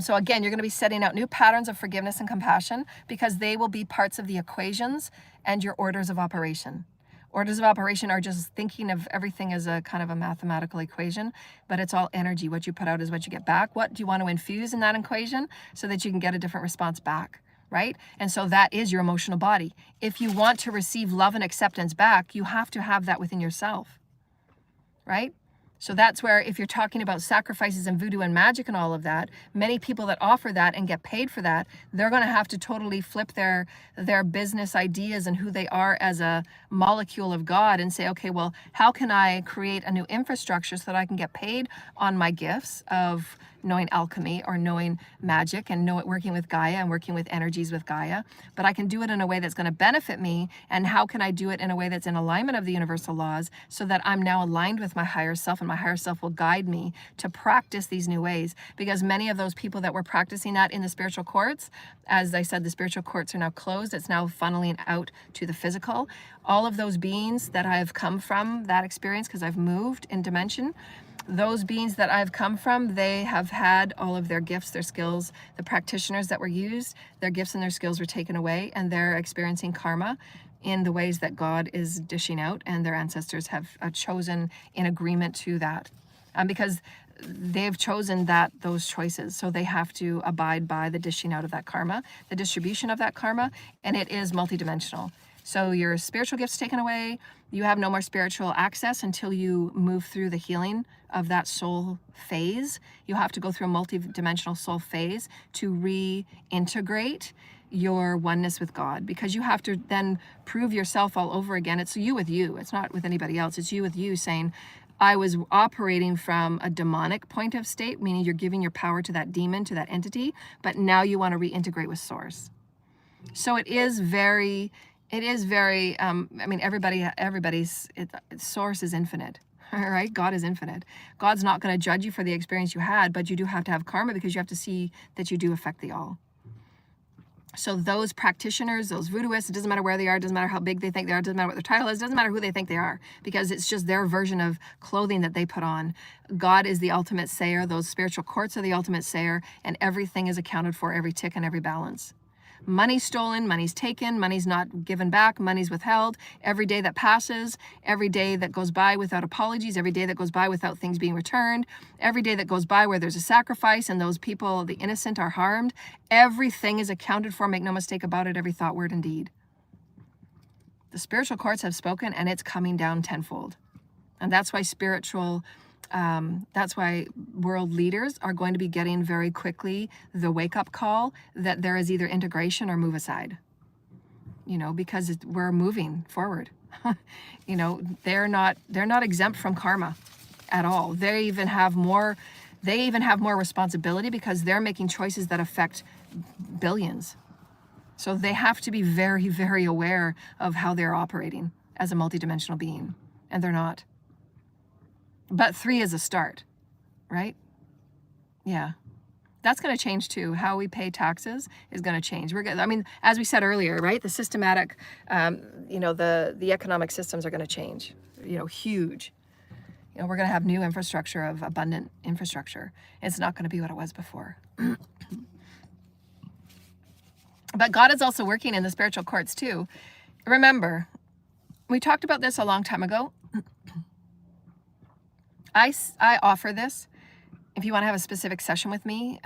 So again, you're going to be setting out new patterns of forgiveness and compassion, because they will be parts of the equations and your orders of operation. Orders of operation are just thinking of everything as a kind of a mathematical equation, but it's all energy. What you put out is what you get back. What do you want to infuse in that equation so that you can get a different response back, right? And so that is your emotional body. If you want to receive love and acceptance back, you have to have that within yourself, right? So that's where, if you're talking about sacrifices and voodoo and magic and all of that, many people that offer that and get paid for that, they're going to have to totally flip their business ideas and who they are as a molecule of God and say, okay, well, how can I create a new infrastructure so that I can get paid on my gifts of knowing alchemy or knowing magic and working with Gaia and working with energies with Gaia, but I can do it in a way that's going to benefit me. And how can I do it in a way that's in alignment of the universal laws, so that I'm now aligned with my higher self, and my higher self will guide me to practice these new ways? Because many of those people that were practicing that in the spiritual courts, as I said, the spiritual courts are now closed. It's now funneling out to the physical. All of those beings that I've come from that experience, because I've moved in dimension, those beings that I've come from, they have had all of their gifts, their skills, the practitioners that were used, their gifts and their skills were taken away, and they're experiencing karma in the ways that God is dishing out, and their ancestors have chosen in agreement to that. Because they've chosen those choices, so they have to abide by the dishing out of that karma, the distribution of that karma, and it is multidimensional. So your spiritual gifts taken away, you have no more spiritual access until you move through the healing of that soul phase. You have to go through a multi-dimensional soul phase to reintegrate your oneness with God, because you have to then prove yourself all over again. It's you with you. It's not with anybody else. It's you with you saying, I was operating from a demonic point of state, meaning you're giving your power to that demon, to that entity, but now you want to reintegrate with source. So it is very, I mean, everybody's source is infinite, right? God is infinite. God's not going to judge you for the experience you had, but you do have to have karma, because you have to see that you do affect the all. So those practitioners, those voodooists, it doesn't matter where they are, it doesn't matter how big they think they are, it doesn't matter what their title is, it doesn't matter who they think they are, because it's just their version of clothing that they put on. God is the ultimate sayer, those spiritual courts are the ultimate sayer, and everything is accounted for, every tick and every balance. Money's stolen, money's taken, money's not given back, money's withheld. Every day that passes, every day that goes by without apologies, every day that goes by without things being returned, every day that goes by where there's a sacrifice and those people, the innocent, are harmed, everything is accounted for, make no mistake about it, every thought, word, and deed. The spiritual courts have spoken, and it's coming down tenfold. And that's why that's why world leaders are going to be getting very quickly the wake-up call that there is either integration or move aside. Because we're moving forward. They're not exempt from karma at all. They even have more responsibility, because they're making choices that affect billions. So they have to be very, very aware of how they're operating as a multidimensional being, and they're not. But 3 is a start, right? Yeah. That's going to change too. How we pay taxes is going to change. As we said earlier, right? The systematic, the economic systems are going to change, huge. You know, we're going to have new infrastructure of abundant infrastructure. It's not going to be what it was before. But God is also working in the spiritual courts too. Remember, we talked about this a long time ago. I offer this if you want to have a specific session with me.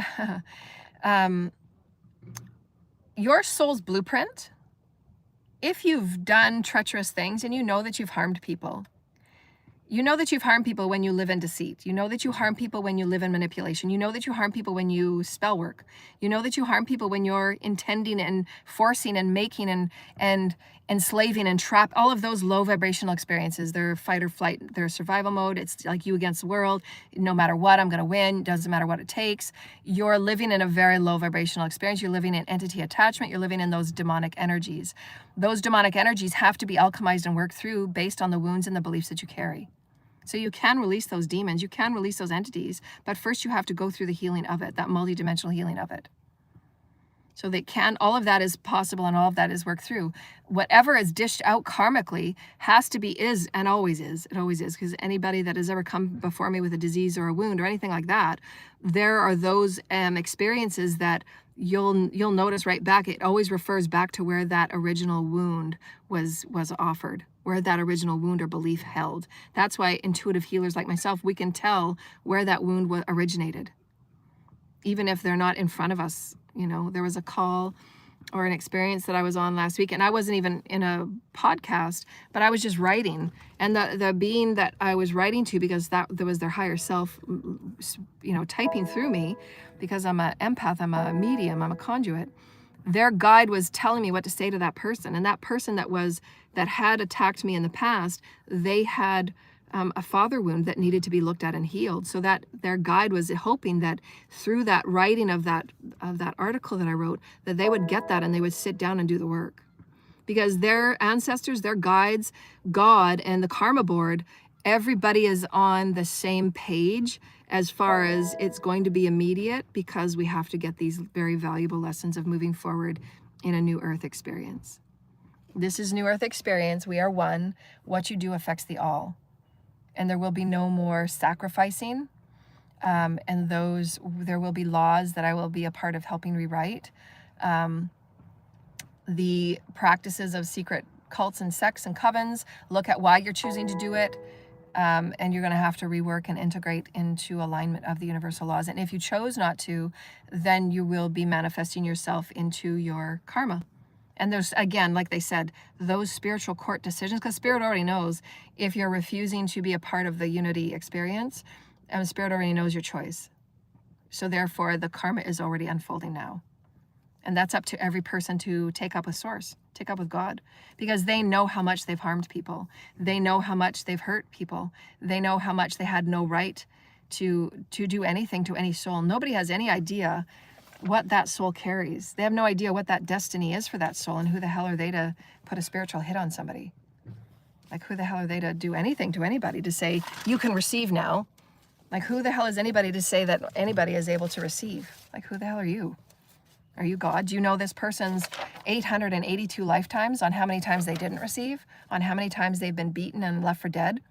Your soul's blueprint, if you've done treacherous things and you know that you've harmed people, you know that you've harmed people when you live in deceit. You know that you harm people when you live in manipulation. You know that you harm people when you spell work. You know that you harm people when you're intending and forcing and making and enslaving and trap. All of those low vibrational experiences. They're fight or flight. They're survival mode. It's like you against the world. No matter what, I'm going to win. Doesn't matter what it takes. You're living in a very low vibrational experience. You're living in entity attachment. You're living in those demonic energies. Those demonic energies have to be alchemized and worked through based on the wounds and the beliefs that you carry. So you can release those demons, you can release those entities, but first you have to go through the healing of it, that multidimensional healing of it. So they can, all of that is possible and all of that is worked through. Whatever is dished out karmically has to be, is, and always is. It always is, because anybody that has ever come before me with a disease or a wound or anything like that, there are those experiences that you'll notice right back. It always refers back to where that original wound was offered, where that original wound or belief held. That's why intuitive healers like myself, we can tell where that wound originated, even if they're not in front of us. You know, there was a call or an experience that I was on last week, and I wasn't even in a podcast, but I was just writing. And the being that I was writing to, because there was their higher self, you know, typing through me, because I'm an empath, I'm a medium, I'm a conduit. Their guide was telling me what to say to that person. And that person that had attacked me in the past, they had a father wound that needed to be looked at and healed. So that their guide was hoping that through that writing of that article that I wrote, that they would get that and they would sit down and do the work. Because their ancestors, their guides, God, and the karma board, everybody is on the same page as far as it's going to be immediate, because we have to get these very valuable lessons of moving forward in a new earth experience. This is new earth experience. We are one. What you do affects the all. And there will be no more sacrificing. And there will be laws that I will be a part of helping rewrite. The practices of secret cults and sects and covens, look at why you're choosing to do it. And you're going to have to rework and integrate into alignment of the universal laws. And if you chose not to, then you will be manifesting yourself into your karma. And there's, again, like they said, those spiritual court decisions, because Spirit already knows if you're refusing to be a part of the unity experience, and Spirit already knows your choice. So therefore, the karma is already unfolding now. And that's up to every person to take up with Source, take up with God, because they know how much they've harmed people. They know how much they've hurt people. They know how much they had no right to do anything to any soul. Nobody has any idea what that soul carries. They have no idea what that destiny is for that soul, and who the hell are they to put a spiritual hit on somebody? Like, who the hell are they to do anything to anybody, to say, you can receive now? Like, who the hell is anybody to say that anybody is able to receive? Like, who the hell are you? Are you God? Do you know this person's 882 lifetimes on how many times they didn't receive? On how many times they've been beaten and left for dead?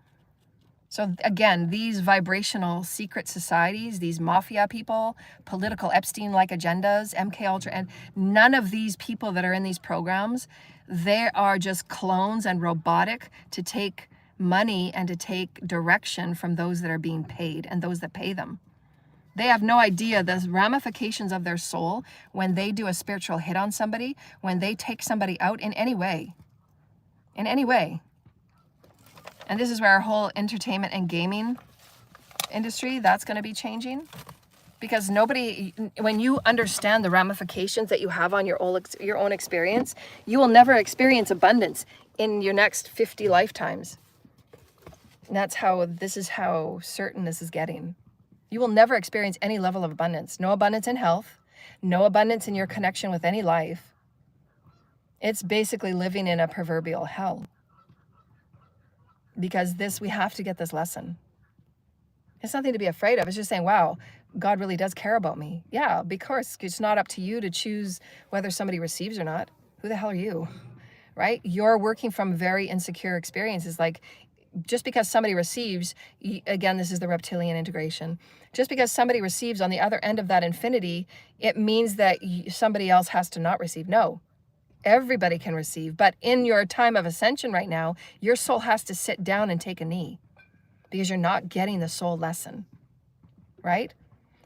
So again, these vibrational secret societies, these mafia people, political Epstein-like agendas, MK Ultra, and none of these people that are in these programs, they are just clones and robotic to take money and to take direction from those that are being paid and those that pay them. They have no idea the ramifications of their soul when they do a spiritual hit on somebody, when they take somebody out in any way. In any way. And this is where our whole entertainment and gaming industry, that's going to be changing. Because nobody, when you understand the ramifications that you have on your own experience, you will never experience abundance in your next 50 lifetimes. And this is how certain this is getting. You will never experience any level of abundance. No abundance in health, no abundance in your connection with any life. It's basically living in a proverbial hell. Because we have to get this lesson. It's nothing to be afraid of. It's just saying, wow, God really does care about me. Yeah, because it's not up to you to choose whether somebody receives or not. Who the hell are you? Right? You're working from very insecure experiences. Like, just because somebody receives, again, this is the reptilian integration, just because somebody receives on the other end of that infinity, it means that somebody else has to not receive. No, everybody can receive. But in your time of ascension right now, your soul has to sit down and take a knee because you're not getting the soul lesson, right?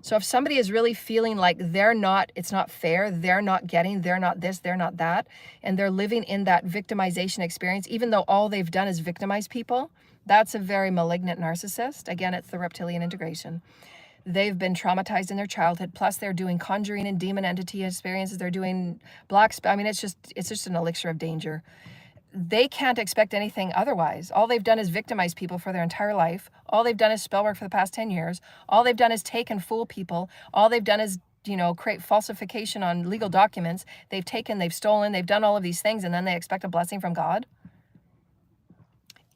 So if somebody is really feeling like it's not fair, they're not getting, they're not this, they're not that, and they're living in that victimization experience, even though all they've done is victimize people, that's a very malignant narcissist. Again, it's the reptilian integration. They've been traumatized in their childhood, plus they're doing conjuring and demon entity experiences, they're doing it's just an elixir of danger. They can't expect anything otherwise. All they've done is victimize people for their entire life. All they've done is spell work for the past 10 years. All they've done is take and fool people. All they've done is, create falsification on legal documents. They've taken, they've stolen, they've done all of these things, and then they expect a blessing from God.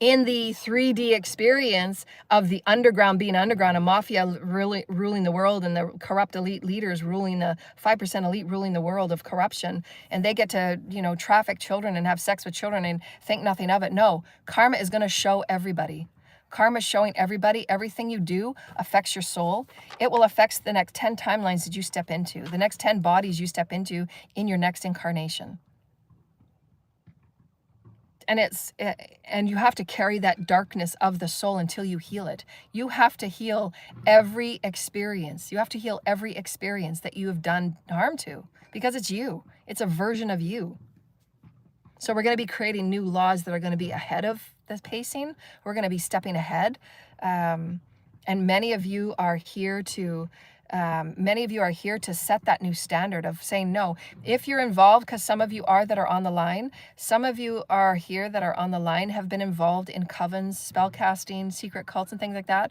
In the 3D experience of the underground being underground, a mafia really ruling the world, and the corrupt elite leaders ruling the 5% elite ruling the world of corruption, and they get to, traffic children and have sex with children and think nothing of it. No, karma is going to show everybody. Karma is showing everybody. Everything you do affects your soul. It will affect the next 10 timelines that you step into, the next 10 bodies you step into in your next incarnation. And you have to carry that darkness of the soul until you heal it. You have to heal every experience. You have to heal every experience that you have done harm to, because it's you. It's a version of you. So we're going to be creating new laws that are going to be ahead of the pacing. We're going to be stepping ahead. And many of you are here to set that new standard of saying no. If you're involved, because some of you are that are on the line, some of you are here that are on the line have been involved in covens, spell casting, secret cults, and things like that.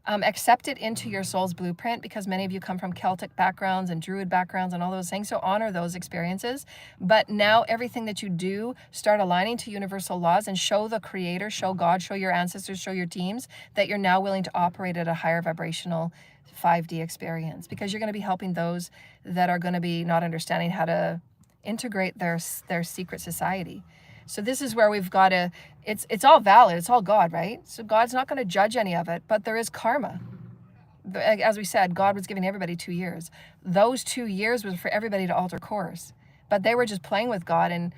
Accept it into your soul's blueprint, because many of you come from Celtic backgrounds and Druid backgrounds and all those things. So honor those experiences. But now everything that you do, start aligning to universal laws and show the Creator, show God, show your ancestors, show your teams that you're now willing to operate at a higher vibrational 5D experience, because you're going to be helping those that are going to be not understanding how to integrate their secret society. So this is where we've got to, it's all valid, it's all God, right? So God's not going to judge any of it, but there is karma. As we said, God was giving everybody 2 years. Those 2 years was for everybody to alter course, but they were just playing with God and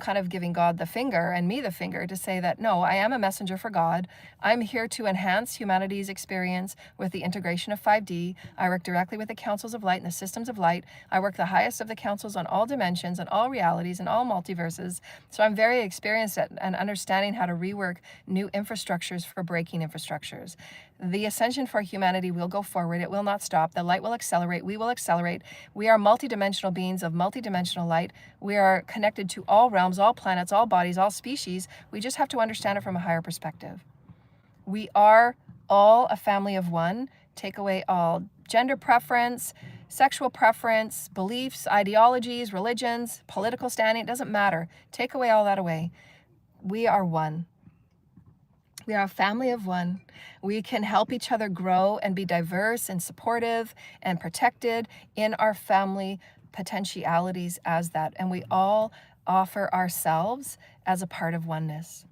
kind of giving God the finger and me the finger to say that, no, I am a messenger for God. I'm here to enhance humanity's experience with the integration of 5D. I work directly with the councils of light and the systems of light. I work the highest of the councils on all dimensions and all realities and all multiverses. So I'm very experienced at and understanding how to rework new infrastructures for breaking infrastructures. The ascension for humanity will go forward. It will not stop. The light will accelerate. We will accelerate. We are multidimensional beings of multidimensional light. We are connected to all realms, all planets, all bodies, all species. We just have to understand it from a higher perspective. We are all a family of one. Take away all gender preference, sexual preference, beliefs, ideologies, religions, political standing. It doesn't matter. Take away all that away. We are one. We are a family of one. We can help each other grow and be diverse and supportive and protected in our family potentialities as that. And we all offer ourselves as a part of oneness.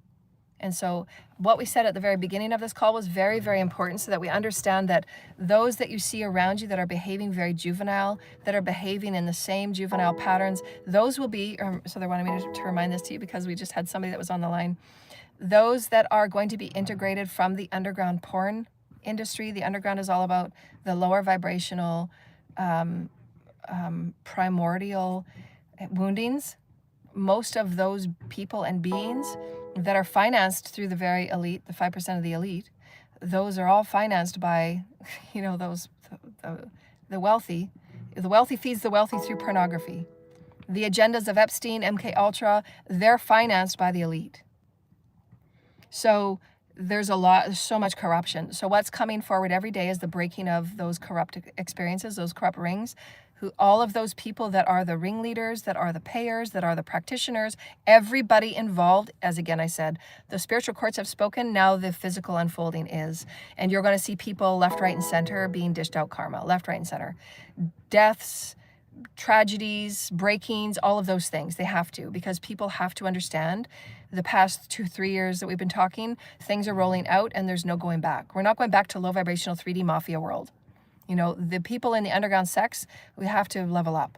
And so what we said at the very beginning of this call was very, very important, so that we understand that those that you see around you that are behaving very juvenile, that are behaving in the same juvenile patterns, those will be, so they wanted me to remind this to you because we just had somebody that was on the line. Those that are going to be integrated from the underground porn industry. The underground is all about the lower vibrational, primordial woundings. Most of those people and beings that are financed through the very elite, the 5% of the elite, those are all financed by, the wealthy. The wealthy feeds the wealthy through pornography. The agendas of Epstein, MK Ultra, they're financed by the elite. So there's so much corruption. So what's coming forward every day is the breaking of those corrupt experiences, those corrupt rings, all of those people that are the ringleaders, that are the payers, that are the practitioners, everybody involved. As again, I said, the spiritual courts have spoken, now the physical unfolding is. And you're going to see people left, right, and center being dished out karma, left, right, and center. Deaths, tragedies, breakings, all of those things, they have to, because people have to understand the past 2-3 years that we've been talking, things are rolling out and there's no going back. We're not going back to low vibrational 3D mafia world. You know, the people in the underground sects, we have to level up,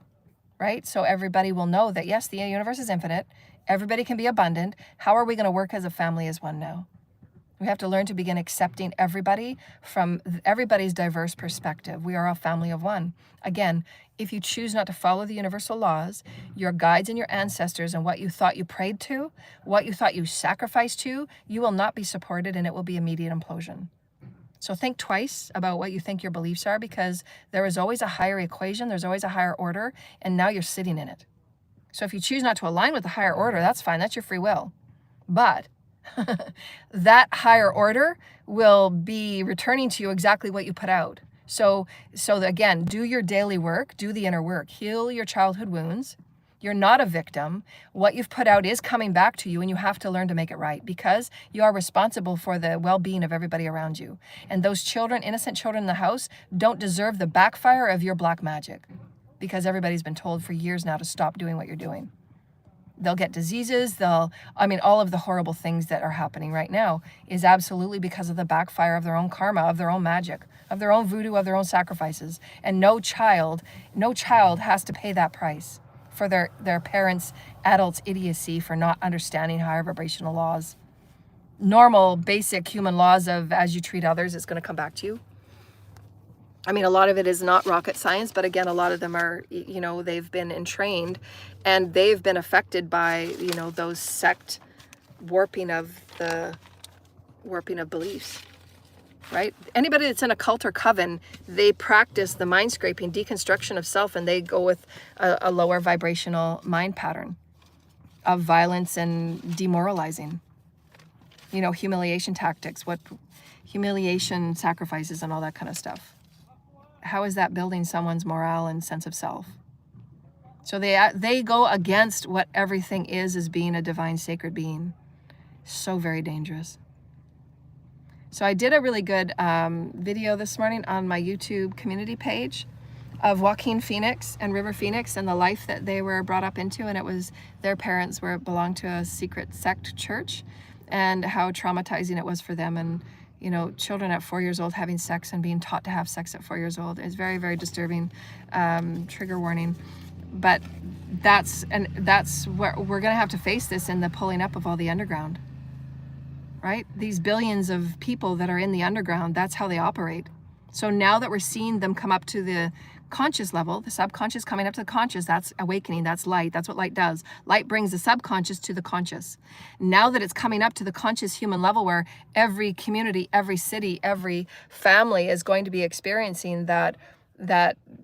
right? So everybody will know that, yes, the universe is infinite. Everybody can be abundant. How are we going to work as a family as one now? We have to learn to begin accepting everybody from everybody's diverse perspective. We are a family of one. Again, if you choose not to follow the universal laws, your guides and your ancestors and what you thought you prayed to, what you thought you sacrificed to, you will not be supported and it will be immediate implosion. So think twice about what you think your beliefs are, because there is always a higher equation, there's always a higher order, and now you're sitting in it. So if you choose not to align with the higher order, that's fine, that's your free will. But that higher order will be returning to you exactly what you put out. So again, do your daily work, do the inner work, heal your childhood wounds. You're not a victim. What you've put out is coming back to you, and you have to learn to make it right, because you are responsible for the well-being of everybody around you. And those children, innocent children in the house, don't deserve the backfire of your black magic, because everybody's been told for years now to stop doing what you're doing. They'll get diseases, all of the horrible things that are happening right now is absolutely because of the backfire of their own karma, of their own magic, of their own voodoo, of their own sacrifices. And no child has to pay that price for their parents' adults' idiocy for not understanding higher vibrational laws. Normal, basic human laws of as you treat others, it's going to come back to you. I mean, a lot of it is not rocket science, but again, a lot of them are, you know, they've been entrained and they've been affected by, you know, those sect warping of beliefs, right? Anybody that's in a cult or coven, they practice the mind scraping, deconstruction of self, and they go with a lower vibrational mind pattern of violence and demoralizing, you know, humiliation tactics, humiliation sacrifices and all that kind of stuff. How is that building someone's morale and sense of self? So they go against what everything is as being a divine sacred being. So very dangerous. So I did a really good video this morning on my YouTube community page of Joaquin Phoenix and River Phoenix and the life that they were brought up into, and it was their parents belonged to a secret sect church, and how traumatizing it was for them. And you know, children at 4 years old having sex and being taught to have sex at 4 years old is very, very disturbing. Trigger warning. But that's where we're going to have to face this in the pulling up of all the underground, right? These billions of people that are in the underground, that's how they operate. So now that we're seeing them come up to the conscious level, the subconscious coming up to the conscious, that's awakening, that's light, that's what light does. Light brings the subconscious to the conscious. Now that it's coming up to the conscious human level, where every community, every city, every family is going to be experiencing that,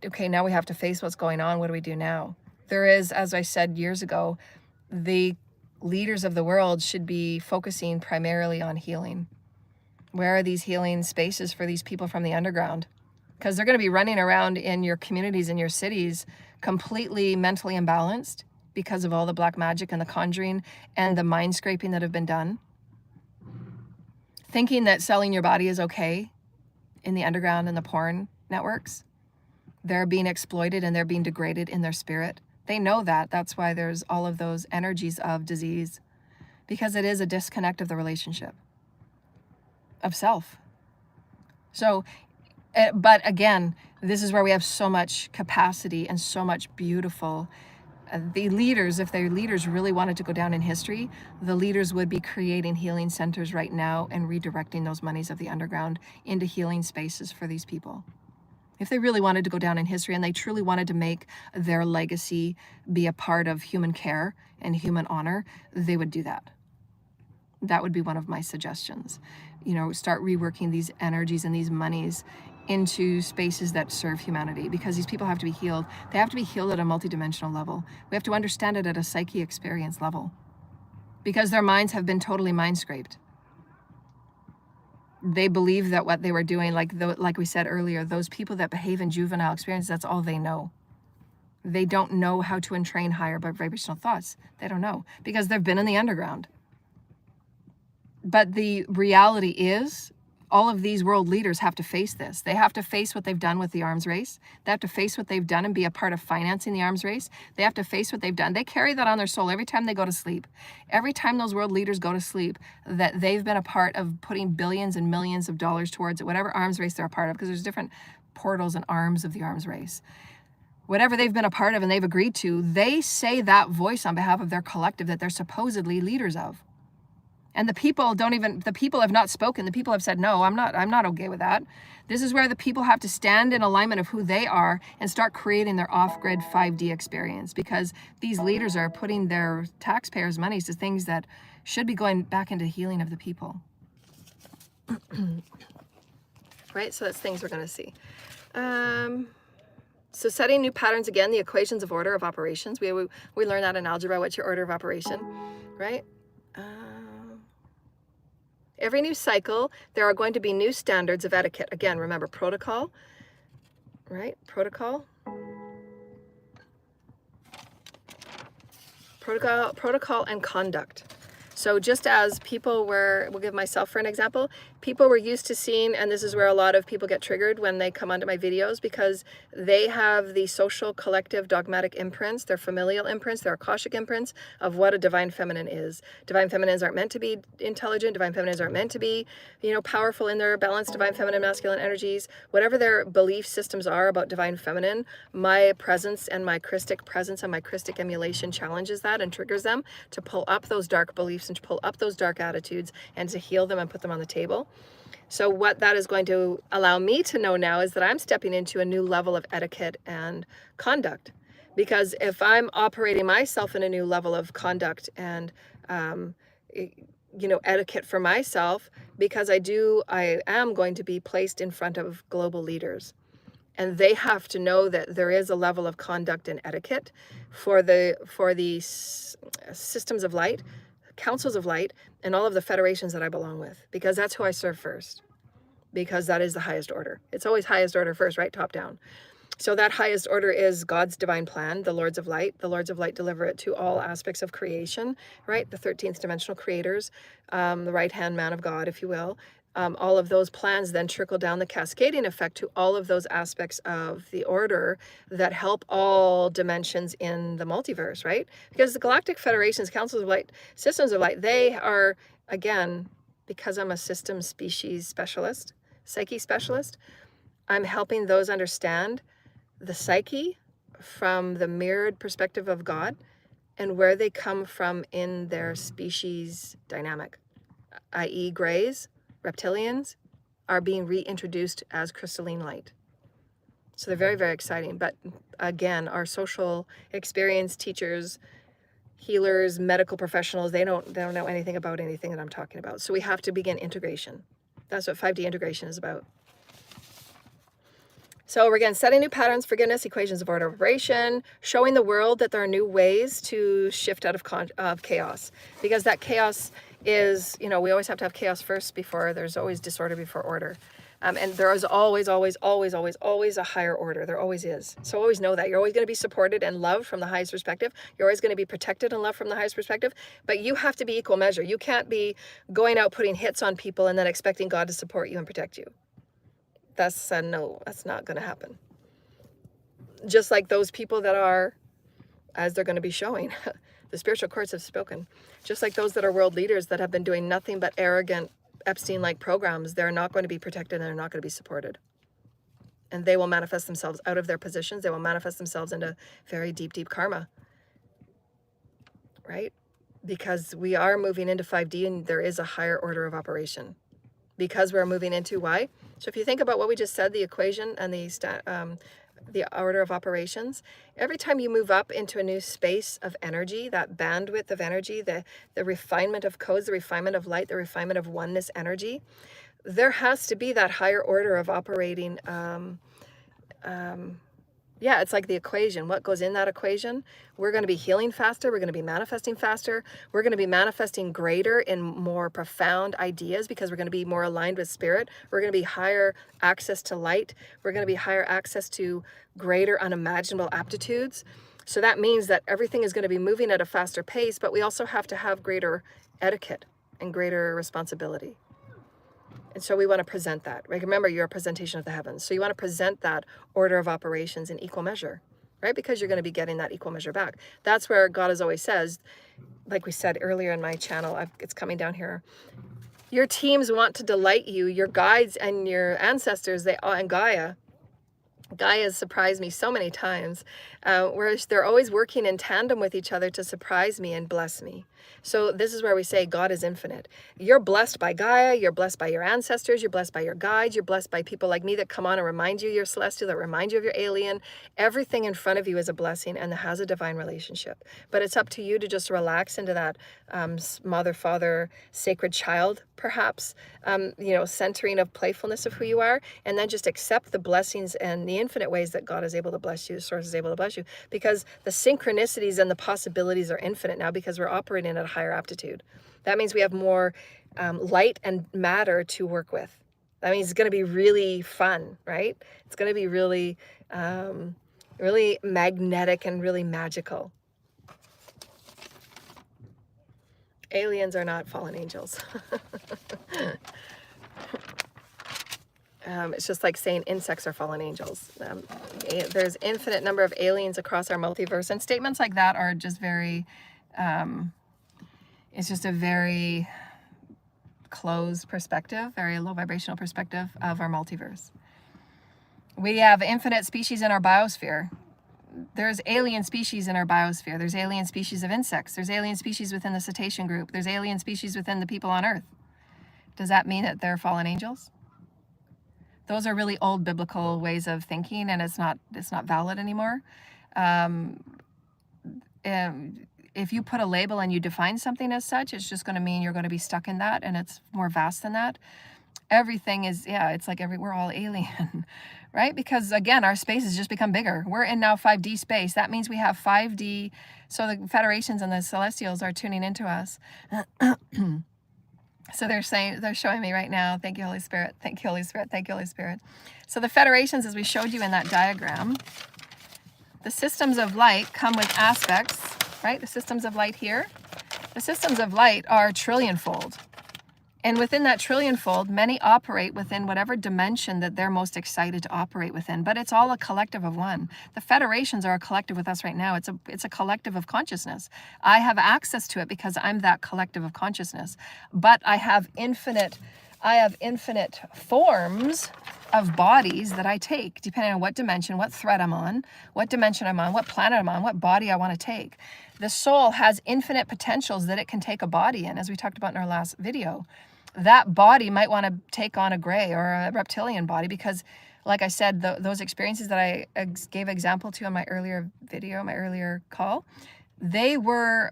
okay, now we have to face what's going on, what do we do now? There is, as I said years ago, the leaders of the world should be focusing primarily on healing. Where are these healing spaces for these people from the underground? Because they're going to be running around in your communities, in your cities, completely mentally imbalanced because of all the black magic and the conjuring and the mind scraping that have been done. Thinking that selling your body is okay in the underground and the porn networks. They're being exploited and they're being degraded in their spirit. They know that. That's why there's all of those energies of disease, because it is a disconnect of the relationship of self. So, but again, this is where we have so much capacity and so much beautiful. The leaders, if their leaders really wanted to go down in history, the leaders would be creating healing centers right now and redirecting those monies of the underground into healing spaces for these people. If they really wanted to go down in history and they truly wanted to make their legacy be a part of human care and human honor, they would do that. That would be one of my suggestions. You know, start reworking these energies and these monies into spaces that serve humanity, because these people have to be healed. They have to be healed at a multidimensional level. We have to understand it at a psyche experience level, because their minds have been totally mind scraped. They believe that what they were doing, like we said earlier, those people that behave in juvenile experience, that's all they know. They don't know how to entrain higher vibrational thoughts. They don't know, because they've been in the underground. But the reality is, all of these world leaders have to face this. They have to face what they've done with the arms race. They have to face what they've done and be a part of financing the arms race. They have to face what they've done. They carry that on their soul every time they go to sleep. Every time those world leaders go to sleep, that they've been a part of putting billions and millions of dollars towards it, whatever arms race they're a part of, because there's different portals and arms of the arms race. Whatever they've been a part of and they've agreed to, they say that voice on behalf of their collective that they're supposedly leaders of. And the people have not spoken. The people have said, no, I'm not okay with that. This is where the people have to stand in alignment of who they are and start creating their off-grid 5D experience, because these leaders are putting their taxpayers' monies to things that should be going back into healing of the people. Right? So that's things we're going to see. So setting new patterns, again, the equations of order of operations. We learn that in algebra. What's your order of operation, right? Every new cycle, there are going to be new standards of etiquette. Again, remember protocol, right? Protocol and conduct. So just as people were, we'll give myself for an example, people were used to seeing, and this is where a lot of people get triggered when they come onto my videos, because they have the social, collective, dogmatic imprints, their familial imprints, their Akashic imprints of what a divine feminine is. Divine feminines aren't meant to be intelligent. Divine feminines aren't meant to be, powerful in their balanced divine feminine, masculine energies. Whatever their belief systems are about divine feminine, my presence and my Christic presence and my Christic emulation challenges that and triggers them to pull up those dark beliefs and to pull up those dark attitudes and to heal them and put them on the table. So what that is going to allow me to know now is that I'm stepping into a new level of etiquette and conduct. Because if I'm operating myself in a new level of conduct and, etiquette for myself, because I am going to be placed in front of global leaders. And they have to know that there is a level of conduct and etiquette for the systems of light, councils of light, and all of the federations that I belong with, because that's who I serve first, because that is the highest order. It's always highest order first, right? Top down. So that highest order is God's divine plan, the Lords of Light. The Lords of Light deliver it to all aspects of creation, right? The 13th dimensional creators, the right-hand man of God, if you will. All of those plans then trickle down the cascading effect to all of those aspects of the order that help all dimensions in the multiverse, right? Because the galactic federations, councils of light, systems of light, they are, again, because I'm a system species specialist, psyche specialist, I'm helping those understand the psyche from the mirrored perspective of God and where they come from in their species dynamic, i.e. grays, reptilians are being reintroduced as crystalline light. So they're very, very exciting. But again, our social experience teachers, healers, medical professionals, they don't know anything about anything that I'm talking about. So we have to begin integration. That's what 5D integration is about. So we're again setting new patterns, forgiveness, equations of order of operation, showing the world that there are new ways to shift out of chaos, because that chaos is, we always have to have chaos first before there's always disorder before order. And there is always a higher order. There always is. So always know that. You're always going to be supported and loved from the highest perspective. You're always going to be protected and loved from the highest perspective. But you have to be equal measure. You can't be going out putting hits on people and then expecting God to support you and protect you. That's no, that's not going to happen. Just like those people that are, as they're going to be showing, the spiritual courts have spoken. Just like those that are world leaders that have been doing nothing but arrogant Epstein-like programs, they're not going to be protected and they're not going to be supported. And they will manifest themselves out of their positions. They will manifest themselves into very deep, deep karma. Right? Because we are moving into 5D and there is a higher order of operation. Because we're moving into why? So if you think about what we just said, the equation and the order of operations, every time you move up into a new space of energy, that bandwidth of energy, the refinement of codes, the refinement of light, the refinement of oneness energy, there has to be that higher order of operating. It's like the equation. What goes in that equation? We're going to be healing faster. We're going to be manifesting faster. We're going to be manifesting greater in more profound ideas because we're going to be more aligned with spirit. We're going to be higher access to light. We're going to be higher access to greater unimaginable aptitudes. So that means that everything is going to be moving at a faster pace, but we also have to have greater etiquette and greater responsibility. And so we want to present that, right? Remember, you're a presentation of the heavens. So you want to present that order of operations in equal measure, right? Because you're going to be getting that equal measure back. That's where God has always says, like we said earlier in my channel, it's coming down here. Your teams want to delight you, your guides and your ancestors, and Gaia has surprised me so many times, where they're always working in tandem with each other to surprise me and bless me. So this is where we say God is infinite. You're blessed by Gaia, you're blessed by your ancestors, you're blessed by your guides, you're blessed by people like me that come on and remind you you're celestial, that remind you of your alien. Everything in front of you is a blessing and has a divine relationship. But it's up to you to just relax into that mother, father, sacred child, perhaps, centering of playfulness of who you are, and then just accept the blessings and the infinite ways that God is able to bless you, the source is able to bless you, because the synchronicities and the possibilities are infinite now because we're operating at a higher aptitude. That means we have more light and matter to work with. That means it's going to be really fun, right? It's going to be really, really magnetic and really magical. Aliens are not fallen angels. It's just like saying insects are fallen angels. There's infinite number of aliens across our multiverse, and statements like that are just very, it's just a very closed perspective, very low vibrational perspective of our multiverse. We have infinite species in our biosphere. There's alien species in our biosphere. There's alien species of insects. There's alien species within the cetacean group. There's alien species within the people on Earth. Does that mean that they're fallen angels? Those are really old biblical ways of thinking, and it's not valid anymore. If you put a label and you define something as such, it's just going to mean you're going to be stuck in that, and it's more vast than that. Everything is, it's like we're all alien, right? Because again, our space has just become bigger. We're in now 5D space. That means we have 5D. So the federations and the celestials are tuning into us. So they're showing me right now, thank you, Holy Spirit, thank you, Holy Spirit, thank you, Holy Spirit. So the federations, as we showed you in that diagram, the systems of light come with aspects, right? The systems of light here. The systems of light are trillion-fold. And within that trillion-fold, many operate within whatever dimension that they're most excited to operate within. But it's all a collective of one. The federations are a collective with us right now. It's a collective of consciousness. I have access to it because I'm that collective of consciousness. But I have infinite forms of bodies that I take, depending on what dimension, what thread I'm on, what dimension I'm on, what planet I'm on, what body I want to take. The soul has infinite potentials that it can take a body in, as we talked about in our last video. That body might want to take on a gray or a reptilian body because, like I said, those experiences that I gave example to in my earlier video, my earlier call, they were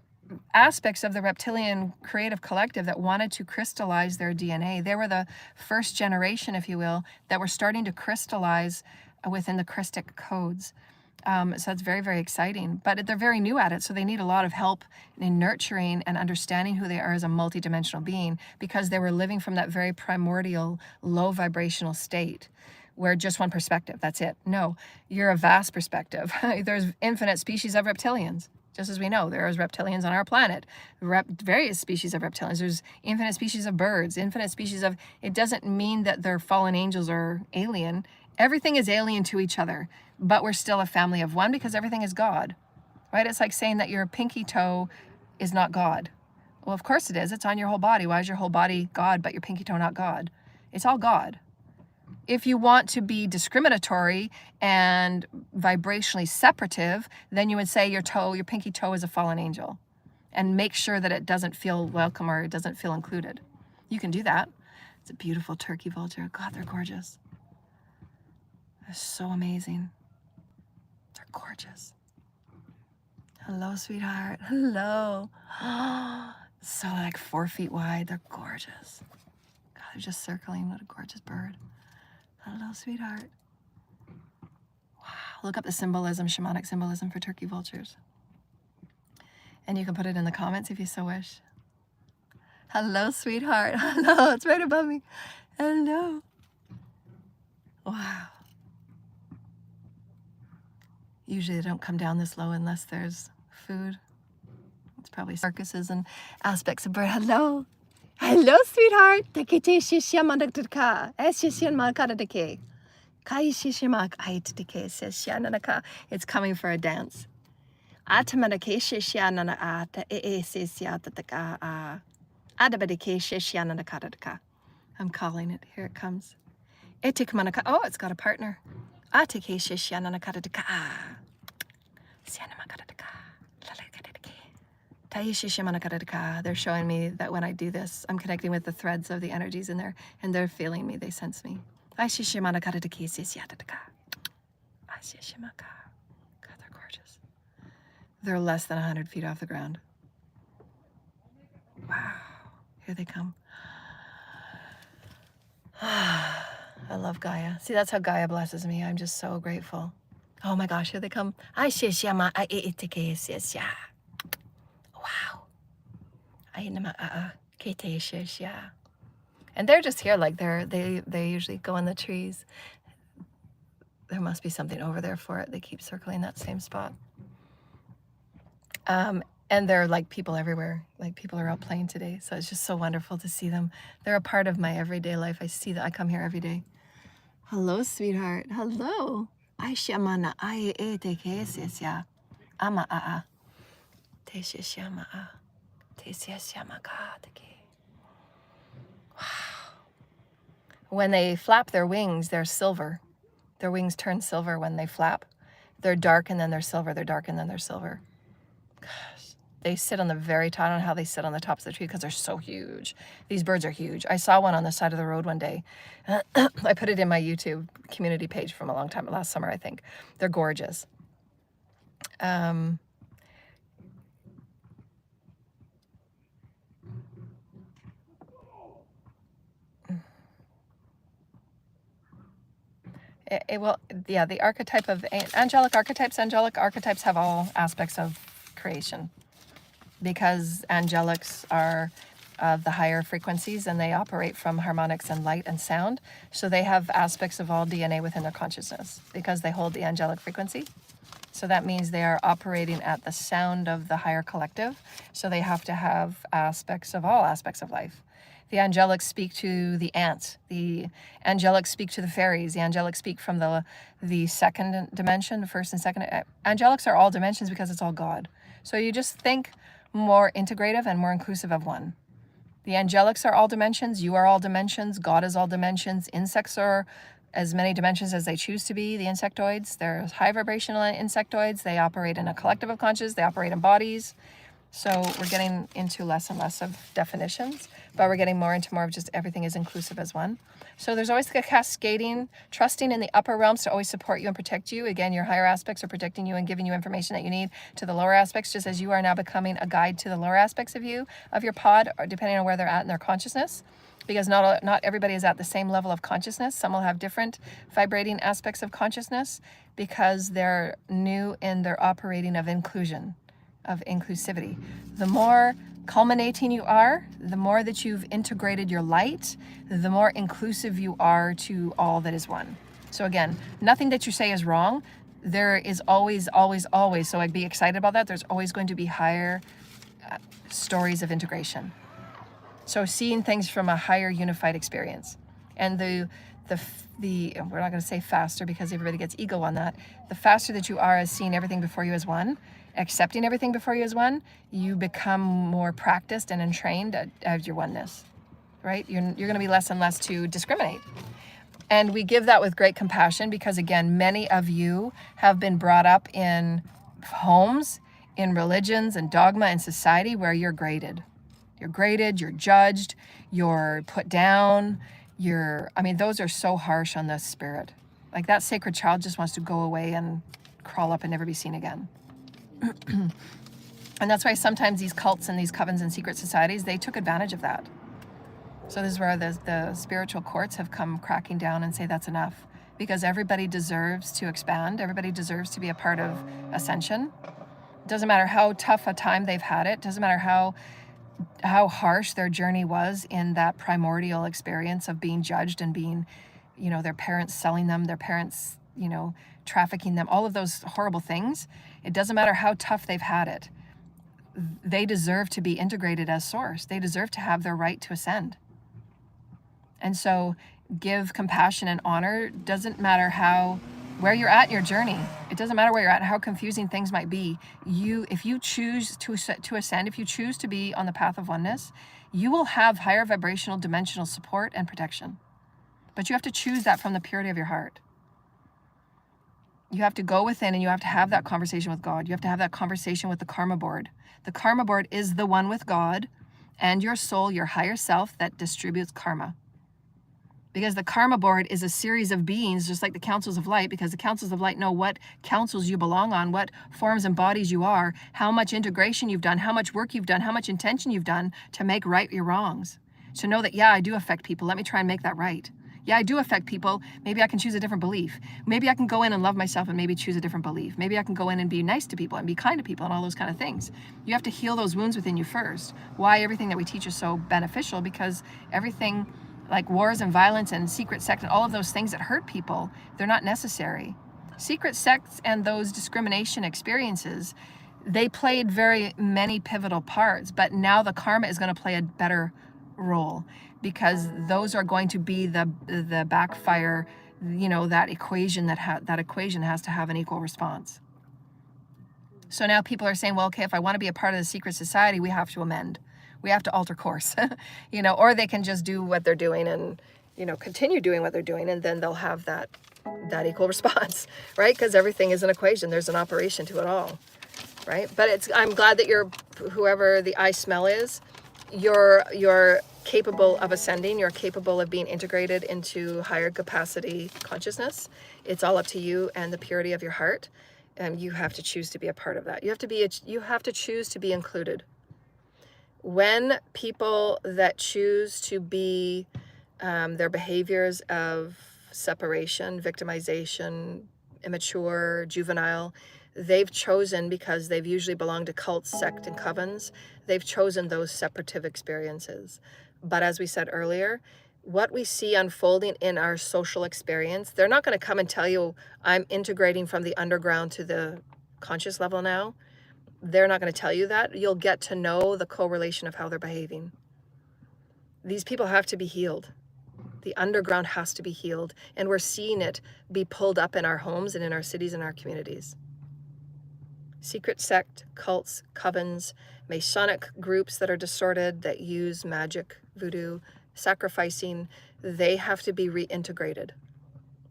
aspects of the reptilian creative collective that wanted to crystallize their DNA. They were the first generation, if you will, that were starting to crystallize within the Christic codes. So it's very, very exciting, but they're very new at it. So they need a lot of help in nurturing and understanding who they are as a multidimensional being, because they were living from that very primordial, low vibrational state where just one perspective, that's it. No, you're a vast perspective. There's infinite species of reptilians. Just as we know, there is reptilians on our planet, various species of reptilians. There's infinite species of birds, infinite species of, it doesn't mean that they're fallen angels or alien. Everything is alien to each other, but we're still a family of one because everything is God, right? It's like saying that your pinky toe is not God. Well, of course it is. It's on your whole body. Why is your whole body God, but your pinky toe not God? It's all God. If you want to be discriminatory and vibrationally separative, then you would say your pinky toe is a fallen angel, and make sure that it doesn't feel welcome or it doesn't feel included. You can do that. It's a beautiful turkey vulture. God, they're gorgeous. They're so amazing. They're gorgeous. Hello, sweetheart. Hello. So like 4 feet wide. They're gorgeous. God, they're just circling. What a gorgeous bird. Hello, sweetheart. Wow. Look up the symbolism, shamanic symbolism for turkey vultures. And you can put it in the comments if you so wish. Hello, sweetheart. Hello. It's right above me. Hello. Wow. Usually they don't come down this low unless there's food. It's probably circuses and aspects of bird. Hello. Hello, sweetheart. Tekete shishiamadaka. Eshishiamakadake. Kai shishimak aitike shishianaka. It's coming for a dance. Atamadake shishianana ata sisiatataka. Adabadake shishianakadaka. I'm calling it. Here it comes. Etikmanaka. Oh, it's got a partner. Atike shishianakadaka. Sianamakadaka. They're showing me that when I do this, I'm connecting with the threads of the energies in there, and they're feeling me. They sense me. God, they're gorgeous. They're less than 100 feet off the ground. Wow. Here they come. I love Gaia. See, that's how Gaia blesses me. I'm just so grateful. Oh my gosh, here they come. Wow. And they're just here, like they usually go in the trees. There must be something over there for it. They keep circling that same spot. And they're like people everywhere. Like people are out playing today. So it's just so wonderful to see them. They're a part of my everyday life. I see that. I come here every day. Hello, sweetheart. Hello. Aishamana ai e te kesia. Ama a. Te shishama a. Wow. When they flap their wings, they're silver. Their wings turn silver when they flap. They're dark and then they're silver. They're dark and then they're silver. Gosh. They sit on the very top. I don't know how they sit on the tops of the tree because they're so huge. These birds are huge. I saw one on the side of the road one day. I put it in my YouTube community page from a long time, last summer, I think. They're gorgeous. The archetype of angelic archetypes have all aspects of creation, because angelics are of the higher frequencies and they operate from harmonics and light and sound. So they have aspects of all DNA within their consciousness because they hold the angelic frequency. So that means they are operating at the sound of the higher collective. So they have to have aspects of all aspects of life. The angelics speak to the ants. The angelics speak to the fairies. The angelics speak from the second dimension, the first and second. Angelics are all dimensions because it's all God. So you just think more integrative and more inclusive of one. The angelics are all dimensions. You are all dimensions. God is all dimensions. Insects are as many dimensions as they choose to be. The insectoids, there's high vibrational insectoids. They operate in a collective of conscious. They operate in bodies. So we're getting into less and less of definitions, but we're getting more into more of just everything is inclusive as one. So there's always the cascading, trusting in the upper realms to always support you and protect you. Again, your higher aspects are protecting you and giving you information that you need to the lower aspects, just as you are now becoming a guide to the lower aspects of you, of your pod, or depending on where they're at in their consciousness. Because not everybody is at the same level of consciousness. Some will have different vibrating aspects of consciousness because they're new in their operating of inclusion, of inclusivity. The more culminating you are, the more that you've integrated your light, the more inclusive you are to all that is one. So again, nothing that you say is wrong. There is always, so I'd be excited about that. There's always going to be higher stories of integration. So seeing things from a higher unified experience. And the we're not going to say faster because everybody gets ego on that. The faster that you are as seeing everything before you as one, accepting everything before you as one, you become more practiced and entrained at your oneness, right? You're going to be less and less to discriminate. And we give that with great compassion because, again, many of you have been brought up in homes, in religions and dogma and society where you're graded. You're graded, you're judged, you're put down, those are so harsh on the spirit. Like that sacred child just wants to go away and crawl up and never be seen again. And that's why sometimes these cults and these covens and secret societies, they took advantage of that. So this is where the spiritual courts have come cracking down and say that's enough. Because everybody deserves to expand. Everybody deserves to be a part of Ascension. It doesn't matter how tough a time they've had it. It doesn't matter how harsh their journey was in that primordial experience of being judged and being, their parents selling them, their parents, trafficking them, all of those horrible things. It doesn't matter how tough they've had it. they deserve to be integrated as source. They deserve to have their right to ascend. And so give compassion and honor. Doesn't matter where you're at in your journey. It doesn't matter where you're at, how confusing things might be. If you choose to ascend, if you choose to be on the path of oneness, you will have higher vibrational dimensional support and protection. But you have to choose that from the purity of your heart. You have to go within and you have to have that conversation with God. You have to have that conversation with the karma board. The karma board is the one with God and your soul, your higher self, that distributes karma. Because the karma board is a series of beings, just like the councils of light, because the councils of light know what councils you belong on, what forms and bodies you are, how much integration you've done, how much work you've done, how much intention you've done to make right your wrongs. To know that, yeah, I do affect people. Let me try and make that right. Yeah, I do affect people. Maybe I can choose a different belief. Maybe I can go in and love myself and maybe choose a different belief. Maybe I can go in and be nice to people and be kind to people and all those kind of things. You have to heal those wounds within you first. Why everything that we teach is so beneficial? Because everything like wars and violence and secret sects and all of those things that hurt people, they're not necessary. Secret sects and those discrimination experiences, they played very many pivotal parts, but now the karma is going to play a better role, because those are going to be the backfire, that equation that equation has to have an equal response. So now people are saying, well, okay, if I want to be a part of the secret society, we have to amend. We have to alter course, or they can just do what they're doing and, continue doing what they're doing, and then they'll have that equal response, right? Because everything is an equation. There's an operation to it all, right? But I'm glad that whoever the I smell is, you're capable of ascending. You're capable of being integrated into higher capacity consciousness. It's all up to you and the purity of your heart, and you have to choose to be a part of that. You have to choose to be included. When people that choose to be their behaviors of separation, victimization, immature, juvenile, they've chosen, because they've usually belonged to cults, sect, and covens, they've chosen those separative experiences. But as we said earlier, what we see unfolding in our social experience, they're not going to come and tell you, I'm integrating from the underground to the conscious level now. They're not going to tell you that. You'll get to know the correlation of how they're behaving. These people have to be healed. The underground has to be healed. And we're seeing it be pulled up in our homes and in our cities and our communities. Secret sect, cults, covens, Masonic groups that are distorted, that use magic, voodoo, sacrificing, they have to be reintegrated.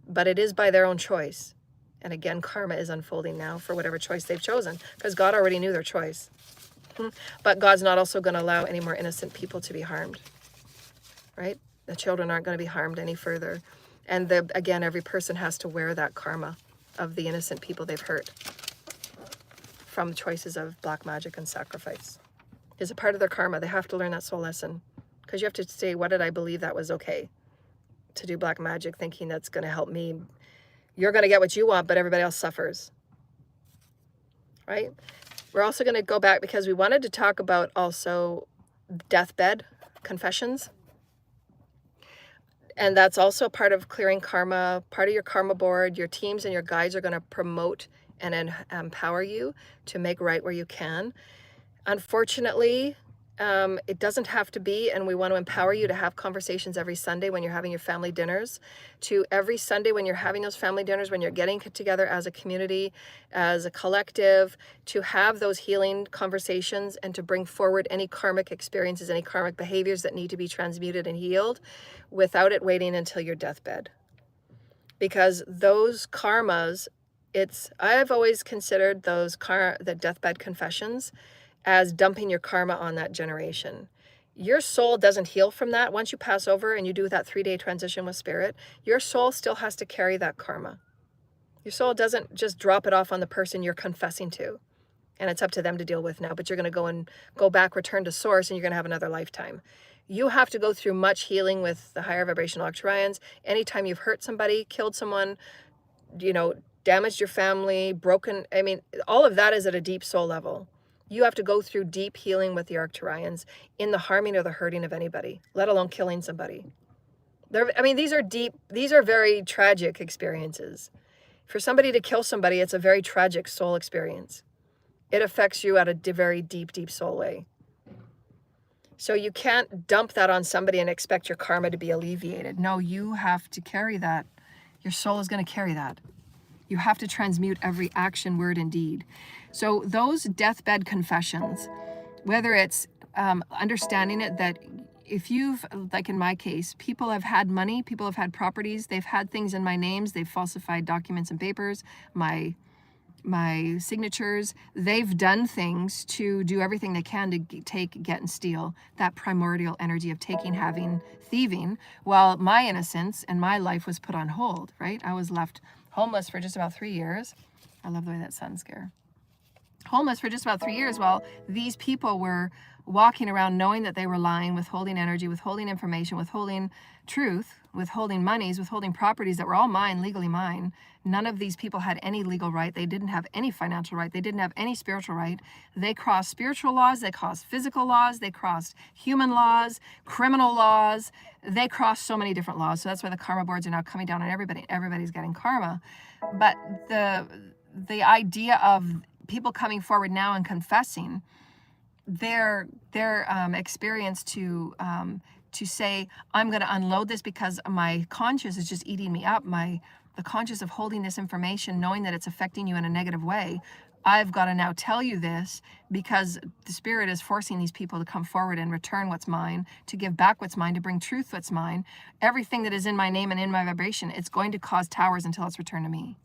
But it is by their own choice. And again, karma is unfolding now for whatever choice they've chosen, because God already knew their choice. But God's not also going to allow any more innocent people to be harmed, right? The children aren't going to be harmed any further. And again, every person has to wear that karma of the innocent people they've hurt from choices of black magic and sacrifice. It's a part of their karma. They have to learn that soul lesson, because you have to say, what did I believe that was okay to do black magic, thinking that's going to help me? You're going to get what you want, but everybody else suffers, right? We're also going to go back, because we wanted to talk about also deathbed confessions. And that's also part of clearing karma, part of your karma board. Your teams and your guides are going to promote and empower you to make right where you can. Unfortunately, it doesn't have to be, and we want to empower you to have conversations every Sunday when you're having your family dinners, to every Sunday when you're having those family dinners, when you're getting together as a community, as a collective, to have those healing conversations and to bring forward any karmic experiences, any karmic behaviors that need to be transmuted and healed without it waiting until your deathbed. Because those karmas, I've always considered the deathbed confessions as dumping your karma on that generation. Your soul doesn't heal from that. Once you pass over and you do that 3-day transition with spirit, your soul still has to carry that karma. Your soul doesn't just drop it off on the person you're confessing to, and it's up to them to deal with now, but you're going to go back, return to source, and you're going to have another lifetime. You have to go through much healing with the higher vibrational Arcturians. Anytime you've hurt somebody, killed someone, damaged your family, all of that is at a deep soul level. You have to go through deep healing with the Arcturians in the harming or the hurting of anybody, let alone killing somebody. These are deep, these are very tragic experiences. For somebody to kill somebody, it's a very tragic soul experience. It affects you at a very deep, deep soul way. So you can't dump that on somebody and expect your karma to be alleviated. No, you have to carry that. Your soul is going to carry that. You have to transmute every action, word, and deed. So those deathbed confessions, whether it's understanding it that if you've, like in my case, people have had money, people have had properties, they've had things in my names, they've falsified documents and papers, my signatures, they've done things to do everything they can to take, get, and steal, that primordial energy of taking, having, thieving, while my innocence and my life was put on hold, right? I was left homeless for just about 3 years. I love the way that sounds scare. Homeless for just about 3 years while these people were walking around knowing that they were lying, withholding energy, withholding information, withholding truth, withholding monies, withholding properties that were all mine, legally mine. None of these people had any legal right. They didn't have any financial right. They didn't have any spiritual right. They crossed spiritual laws. They crossed physical laws. They crossed human laws, criminal laws. They crossed so many different laws. So that's why the karma boards are now coming down on everybody. Everybody's getting karma. But the idea of people coming forward now and confessing their experience to say, I'm going to unload this because my conscience is just eating me up. The conscience of holding this information, knowing that it's affecting you in a negative way. I've got to now tell you this because the spirit is forcing these people to come forward and return what's mine, to give back what's mine, to bring truth what's mine. Everything that is in my name and in my vibration, it's going to cause towers until it's returned to me.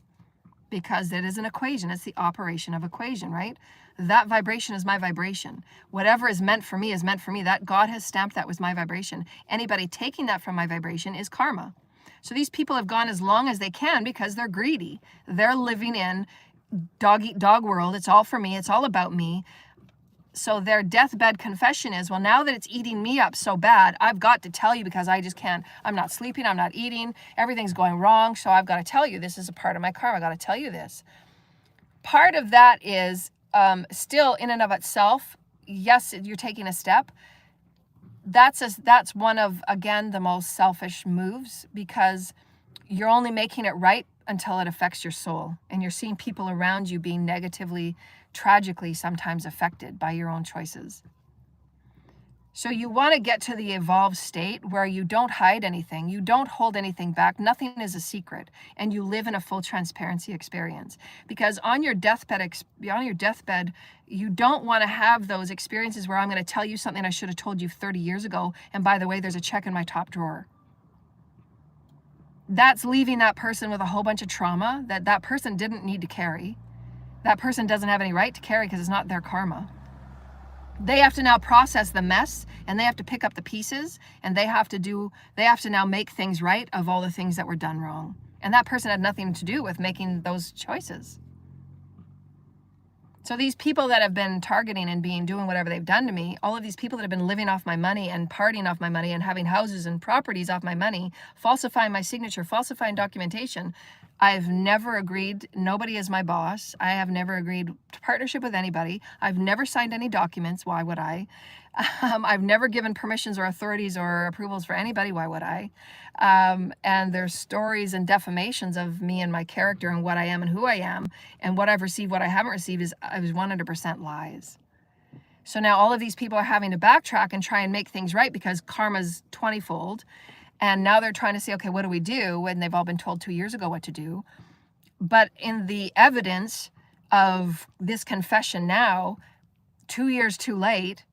Because it is an equation. It's the operation of equation, right? That vibration is my vibration. Whatever is meant for me is meant for me. That God has stamped that was my vibration. Anybody taking that from my vibration is karma. So these people have gone as long as they can because they're greedy. They're living in dog eat dog world. It's all for me. It's all about me. So their deathbed confession is, well, now that it's eating me up so bad, I've got to tell you because I just can't. I'm not sleeping. I'm not eating. Everything's going wrong. So I've got to tell you. This is a part of my karma. I've got to tell you this. Part of that is still in and of itself. Yes, you're taking a step. That's one of, again, the most selfish moves because you're only making it right until it affects your soul. And you're seeing people around you being negatively, tragically sometimes affected by your own choices. So you want to get to the evolved state where you don't hide anything, you don't hold anything back, nothing is a secret, and you live in a full transparency experience. Because on your deathbed, you don't want to have those experiences where I'm going to tell you something I should have told you 30 years ago, and by the way, there's a check in my top drawer. That's leaving that person with a whole bunch of trauma that person didn't need to carry. That person doesn't have any right to carry because it's not their karma. They have to now process the mess and they have to pick up the pieces and they have to now make things right of all the things that were done wrong. And that person had nothing to do with making those choices. So these people that have been targeting and doing whatever they've done to me, all of these people that have been living off my money and partying off my money and having houses and properties off my money, falsifying my signature, falsifying documentation, I've never agreed. Nobody is my boss. I have never agreed to partnership with anybody. I've never signed any documents. Why would I? I've never given permissions or authorities or approvals for anybody. Why would I? And there's stories and defamations of me and my character and what I am and who I am. And what I've received, what I haven't received is 100% lies. So now all of these people are having to backtrack and try and make things right because karma's 20-fold. And now they're trying to say, okay, what do we do? When they've all been told 2 years ago what to do. But in the evidence of this confession now, 2 years too late,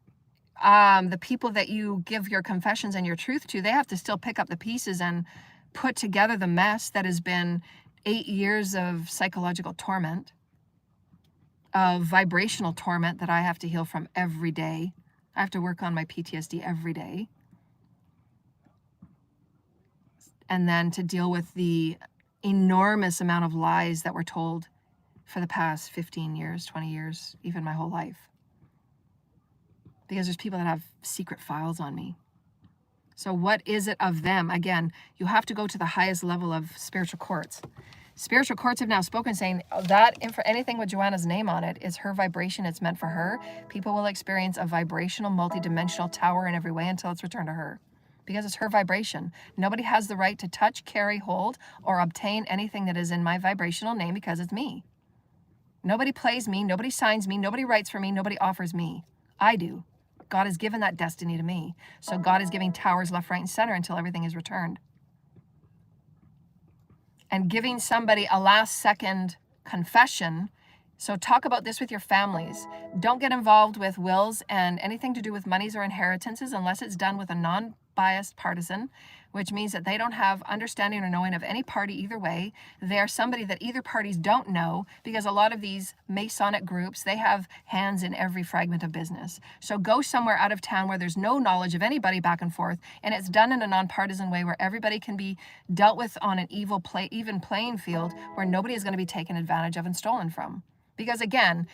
the people that you give your confessions and your truth to, they have to still pick up the pieces and put together the mess that has been 8 years of psychological torment, of vibrational torment that I have to heal from every day. I have to work on my PTSD every day. And then to deal with the enormous amount of lies that were told for the past 15 years, 20 years, even my whole life. Because there's people that have secret files on me. So what is it of them? Again, you have to go to the highest level of spiritual courts. Spiritual courts have now spoken saying that anything with Joanna's name on it is her vibration. It's meant for her. People will experience a vibrational, multidimensional tower in every way until it's returned to her. Because it's her vibration. Nobody has the right to touch, carry, hold, or obtain anything that is in my vibrational name because it's me. Nobody plays me. Nobody signs me. Nobody writes for me. Nobody offers me. I do. God has given that destiny to me. So God is giving towers left, right, and center until everything is returned. And giving somebody a last second confession. So talk about this with your families. Don't get involved with wills and anything to do with monies or inheritances unless it's done with a non-biased partisan, which means that they don't have understanding or knowing of any party either way. They're somebody that either parties don't know, because a lot of these Masonic groups, they have hands in every fragment of business. So go somewhere out of town where there's no knowledge of anybody back and forth, and it's done in a non-partisan way where everybody can be dealt with on an even playing field where nobody is going to be taken advantage of and stolen from. Because again,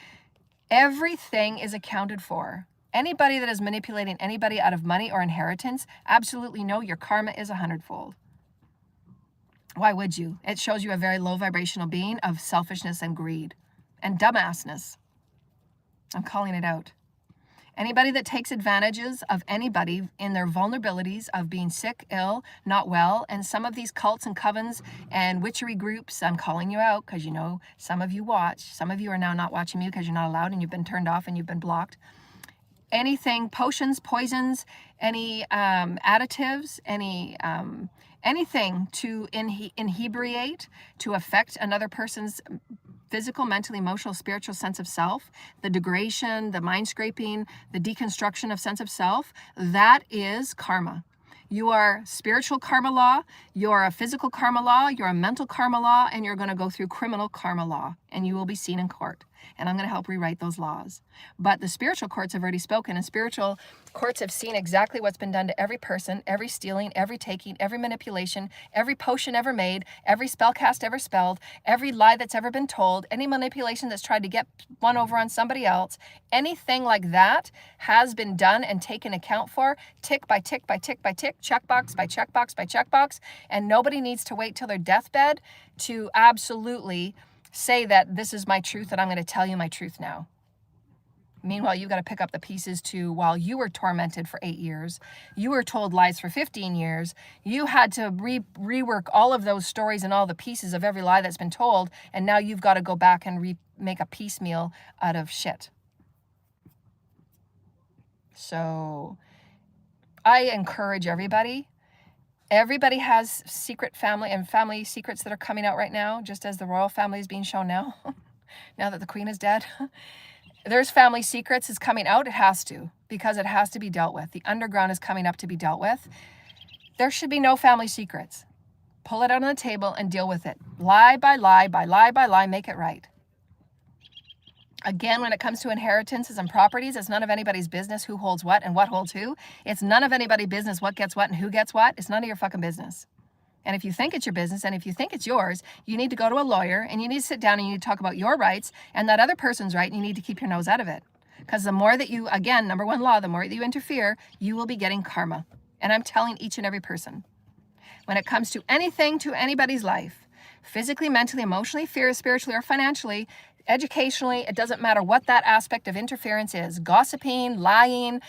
everything is accounted for. Anybody that is manipulating anybody out of money or inheritance, absolutely know your karma is 100-fold. Why would you? It shows you a very low vibrational being of selfishness and greed and dumbassness. I'm calling it out. Anybody that takes advantages of anybody in their vulnerabilities of being sick, ill, not well, and some of these cults and covens and witchery groups, I'm calling you out because you know some of you watch. Some of you are now not watching me because you're not allowed and you've been turned off and you've been blocked. Anything, potions, poisons, any additives, anything to inebriate, to affect another person's physical, mental, emotional, spiritual sense of self, the degradation, the mind scraping, the deconstruction of sense of self, that is karma. You are spiritual karma law, you're a physical karma law, you're a mental karma law, and you're going to go through criminal karma law, and you will be seen in court. And I'm going to help rewrite those laws. But the spiritual courts have already spoken, and spiritual courts have seen exactly what's been done to every person, every stealing, every taking, every manipulation, every potion ever made, every spell cast ever spelled, every lie that's ever been told, any manipulation that's tried to get one over on somebody else, anything like that has been done and taken account for, tick by tick by tick by tick, checkbox by checkbox by checkbox, and nobody needs to wait till their deathbed to absolutely say that this is my truth and I'm going to tell you my truth now. Meanwhile, you've got to pick up the pieces to while you were tormented for 8 years, you were told lies for 15 years, you had to rework all of those stories and all the pieces of every lie that's been told, and now you've got to go back and make a piecemeal out of shit. So I encourage everybody. Everybody has secret family and family secrets that are coming out right now, just as the royal family is being shown now, now that the queen is dead. There's family secrets is coming out. It has to, because it has to be dealt with. The underground is coming up to be dealt with. There should be no family secrets. Pull it out on the table and deal with it. Lie by lie, by lie by lie, make it right. Again, when it comes to inheritances and properties, it's none of anybody's business who holds what and what holds who. It's none of anybody's business what gets what and who gets what. It's none of your fucking business. And if you think it's your business and if you think it's yours, you need to go to a lawyer and you need to sit down and you need to talk about your rights and that other person's right, and you need to keep your nose out of it. Because the more that you, again, number one law, the more that you interfere, you will be getting karma. And I'm telling each and every person. When it comes to anything to anybody's life, physically, mentally, emotionally, spiritually, or financially, educationally, it doesn't matter what that aspect of interference is. Gossiping, lying,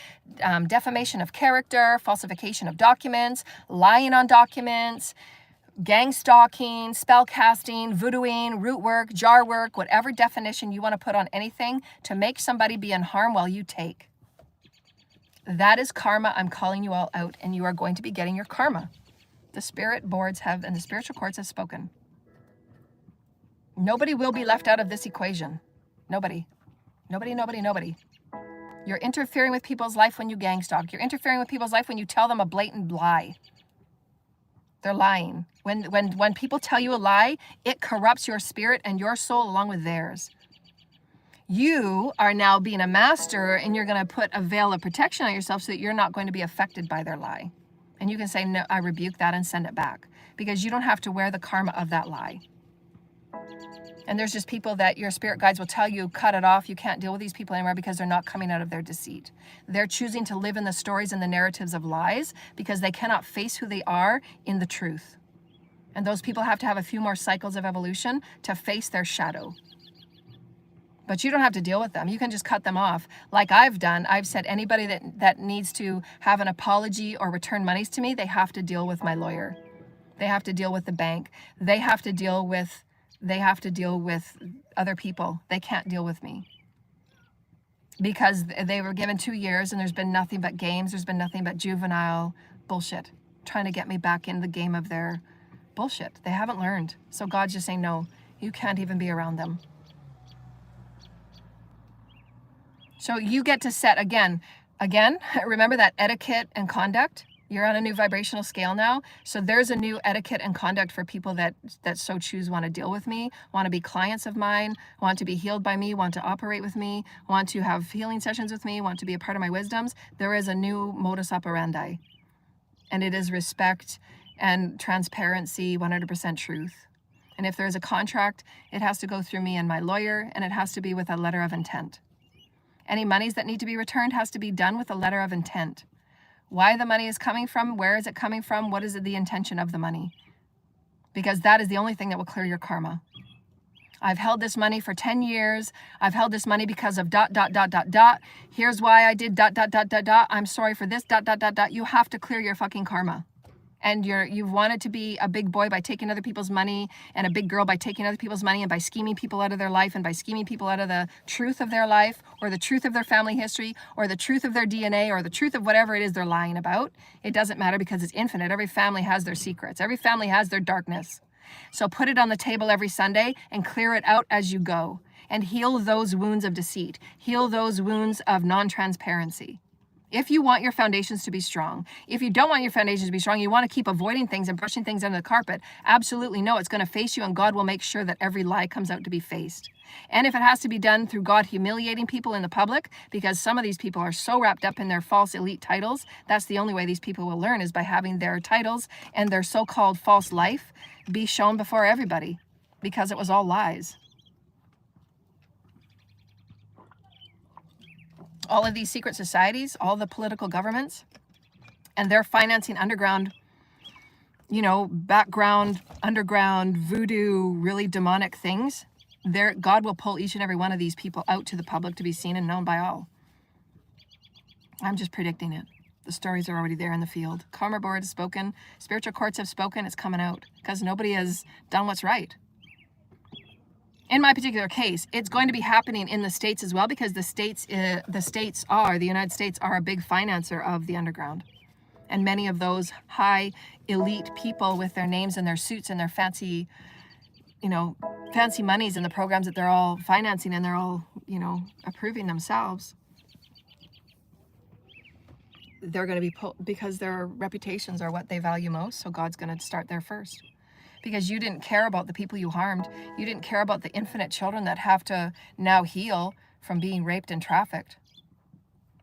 defamation of character, falsification of documents, lying on documents, gang stalking, spell casting, voodooing, root work, jar work, whatever definition you want to put on anything to make somebody be in harm while you take. That is karma. I'm calling you all out, and you are going to be getting your karma. The spirit boards have, and the spiritual courts have spoken. Nobody will be left out of this equation. Nobody. Nobody, nobody, nobody. You're interfering with people's life when you gang stalk. You're interfering with people's life when you tell them a blatant lie. They're lying. When people tell you a lie, it corrupts your spirit and your soul along with theirs. You are now being a master, and you're going to put a veil of protection on yourself so that you're not going to be affected by their lie. And you can say, no, I rebuke that and send it back, because you don't have to wear the karma of that lie. And there's just people that your spirit guides will tell you, cut it off. You can't deal with these people anymore because they're not coming out of their deceit. They're choosing to live in the stories and the narratives of lies because they cannot face who they are in the truth. And those people have to have a few more cycles of evolution to face their shadow. But you don't have to deal with them. You can just cut them off. Like I've done, I've said anybody that needs to have an apology or return monies to me, they have to deal with my lawyer. They have to deal with the bank. They have to deal with other people. They can't deal with me. Because they were given 2 years and there's been nothing but games. There's been nothing but juvenile bullshit. Trying to get me back in the game of their bullshit. They haven't learned. So God's just saying, no, you can't even be around them. So you get to set, again, remember that etiquette and conduct? You're on a new vibrational scale now. So there's a new etiquette and conduct for people that so choose, want to deal with me, want to be clients of mine, want to be healed by me, want to operate with me, want to have healing sessions with me, want to be a part of my wisdoms. There is a new modus operandi. And it is respect and transparency, 100% truth. And if there's a contract, it has to go through me and my lawyer, and it has to be with a letter of intent. Any monies that need to be returned has to be done with a letter of intent. Why the money is coming from, where is it coming from, what is the intention of the money? Because that is the only thing that will clear your karma. I've held this money for 10 years. I've held this money because of ... Here's why I did ... I'm sorry for this ... You have to clear your fucking karma. And you've wanted to be a big boy by taking other people's money, and a big girl by taking other people's money, and by scheming people out of their life, and by scheming people out of the truth of their life, or the truth of their family history, or the truth of their DNA, or the truth of whatever it is they're lying about. It doesn't matter, because it's infinite. Every family has their secrets. Every family has their darkness. So put it on the table every Sunday and clear it out as you go, and heal those wounds of deceit. Heal those wounds of non-transparency. If you want your foundations to be strong, if you don't want your foundations to be strong, you want to keep avoiding things and brushing things under the carpet, absolutely no, it's going to face you, and God will make sure that every lie comes out to be faced. And if it has to be done through God humiliating people in the public, because some of these people are so wrapped up in their false elite titles, that's the only way these people will learn, is by having their titles and their so-called false life be shown before everybody, because it was all lies. All of these secret societies, all the political governments, and they're financing underground, background, underground, voodoo, really demonic things. God will pull each and every one of these people out to the public to be seen and known by all. I'm just predicting it. The stories are already there in the field. Karma board has spoken. Spiritual courts have spoken. It's coming out because nobody has done what's right. In my particular case, it's going to be happening in the States as well, because the United States are a big financer of the underground. And many of those high elite people with their names and their suits and their fancy monies and the programs that they're all financing and they're all, approving themselves, they're going to be because their reputations are what they value most. So God's going to start there first. Because you didn't care about the people you harmed. You didn't care about the infinite children that have to now heal from being raped and trafficked.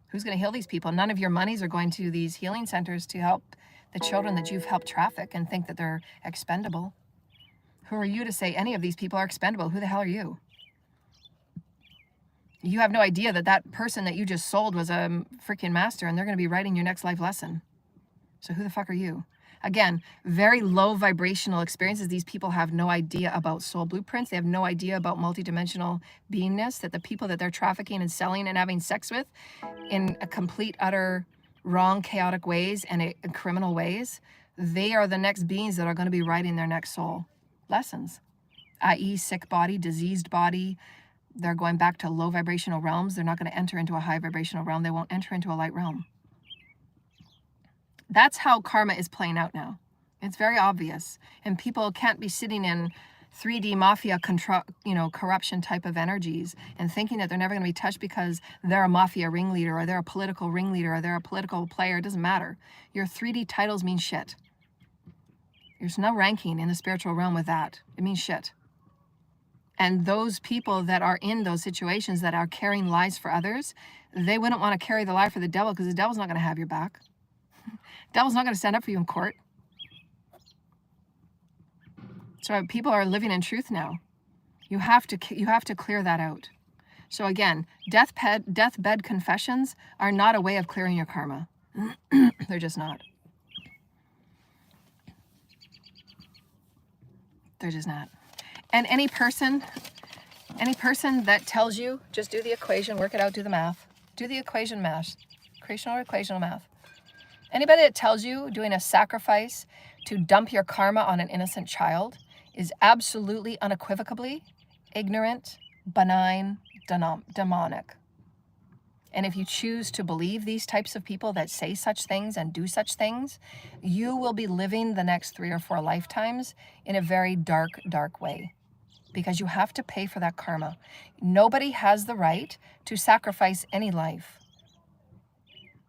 Who's going to heal these people? None of your monies are going to these healing centers to help the children that you've helped traffic and think that they're expendable. Who are you to say any of these people are expendable? Who the hell are you? You have no idea that person that you just sold was a freaking master, and they're going to be writing your next life lesson. So who the fuck are you? Again, very low vibrational experiences. These people have no idea about soul blueprints. They have no idea about multidimensional beingness, that the people that they're trafficking and selling and having sex with in a complete, utter, wrong, chaotic ways and criminal ways, they are the next beings that are going to be writing their next soul lessons, i.e. sick body, diseased body. They're going back to low vibrational realms. They're not going to enter into a high vibrational realm. They won't enter into a light realm. That's how karma is playing out now. It's very obvious. And people can't be sitting in 3D mafia corruption type of energies and thinking that they're never going to be touched because they're a mafia ringleader, or they're a political ringleader, or they're a political player. It doesn't matter. Your 3D titles mean shit. There's no ranking in the spiritual realm with that. It means shit. And those people that are in those situations that are carrying lies for others, they wouldn't want to carry the lie for the devil, because the devil's not going to have your back. Devil's not going to stand up for you in court. So people are living in truth now. You have to clear that out. So again, deathbed confessions are not a way of clearing your karma. They're just not. They're just not. And any person that tells you, just do the equation, work it out, do the math. Do the equation math. Creational or equational math. Anybody that tells you doing a sacrifice to dump your karma on an innocent child is absolutely, unequivocally ignorant, benign, demonic. And if you choose to believe these types of people that say such things and do such things, you will be living the next 3 or 4 lifetimes in a very dark, dark way, because you have to pay for that karma. Nobody has the right to sacrifice any life.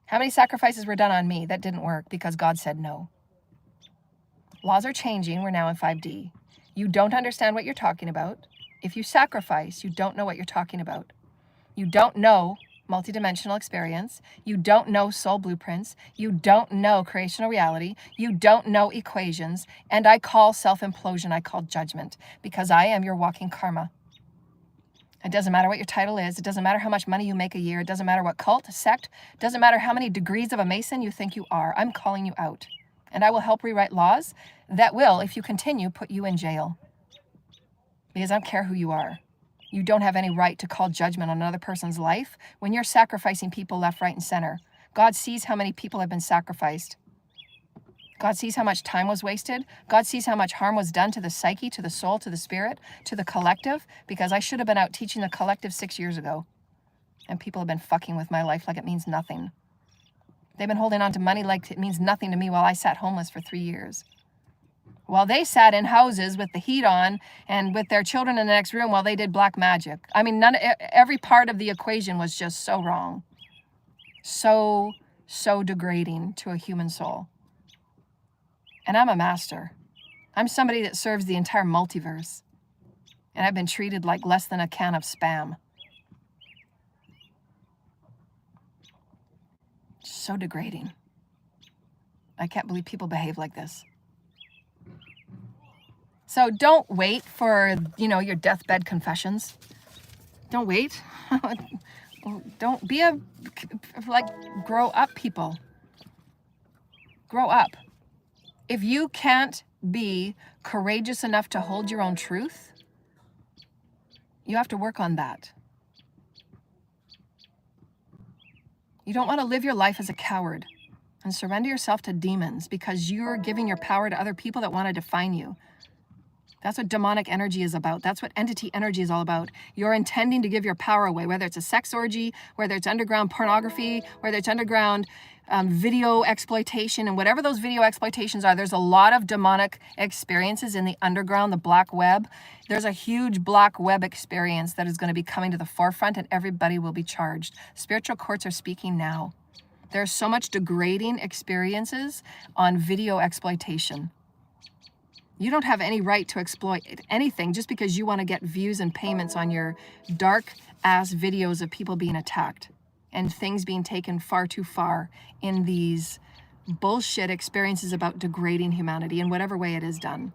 How many sacrifices were done on me that didn't work because God said no? Laws are changing. We're now in 5D. You don't understand what you're talking about. If you sacrifice, you don't know what you're talking about. You don't know multidimensional experience. You don't know soul blueprints. You don't know creational reality. You don't know equations. And I call self-implosion, I call judgment, because I am your walking karma. It doesn't matter what your title is. It doesn't matter how much money you make a year. It doesn't matter what cult, sect. It doesn't matter how many degrees of a Mason you think you are. I'm calling you out. And I will help rewrite laws that will, if you continue, put you in jail. Because I don't care who you are. You don't have any right to call judgment on another person's life when you're sacrificing people left, right, and center. God sees how many people have been sacrificed. God sees how much time was wasted. God sees how much harm was done to the psyche, to the soul, to the spirit, to the collective, because I should have been out teaching the collective 6 years ago. And people have been fucking with my life like it means nothing. They've been holding on to money like it means nothing to me while I sat homeless for 3 years. While they sat in houses with the heat on and with their children in the next room while they did black magic. I mean, every part of the equation was just so wrong. So degrading to a human soul. And I'm a master. I'm somebody that serves the entire multiverse. And I've been treated like less than a can of spam. So degrading. I can't believe people behave like this. So don't wait for, your deathbed confessions. Don't wait. Don't be grow up, people. Grow up. If you can't be courageous enough to hold your own truth, you have to work on that. You don't want to live your life as a coward and surrender yourself to demons because you're giving your power to other people that want to define you. That's what demonic energy is about. That's what entity energy is all about. You're intending to give your power away, whether it's a sex orgy, whether it's underground pornography, whether it's underground video exploitation, and whatever those video exploitations are. There's a lot of demonic experiences in the underground, the black web. There's a huge black web experience that is going to be coming to the forefront, and everybody will be charged. Spiritual courts are speaking now. There's so much degrading experiences on video exploitation. You don't have any right to exploit anything just because you want to get views and payments on your dark-ass videos of people being attacked and things being taken far too far in these bullshit experiences about degrading humanity in whatever way it is done.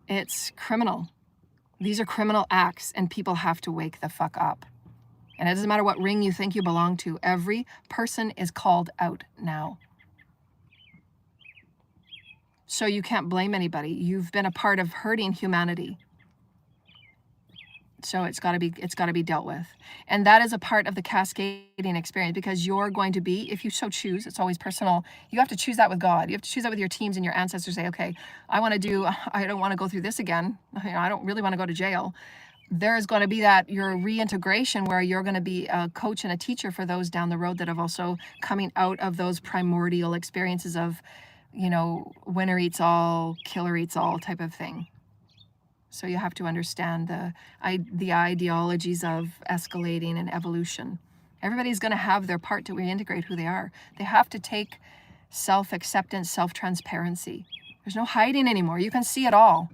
It's criminal. These are criminal acts, and people have to wake the fuck up. And it doesn't matter what ring you think you belong to. Every person is called out now. So you can't blame anybody. You've been a part of hurting humanity. So it's got to be dealt with. And that is a part of the cascading experience, because you're going to be, if you so choose, it's always personal. You have to choose that with God. You have to choose that with your teams and your ancestors. Say, okay, I don't want to go through this again. I don't really want to go to jail. There is going to be that your reintegration where you're going to be a coach and a teacher for those down the road that have also coming out of those primordial experiences of, winner eats all, killer eats all type of thing. So you have to understand the ideologies of escalating and evolution. Everybody's going to have their part to reintegrate who they are. They have to take self-acceptance, self-transparency. There's no hiding anymore. You can see it all.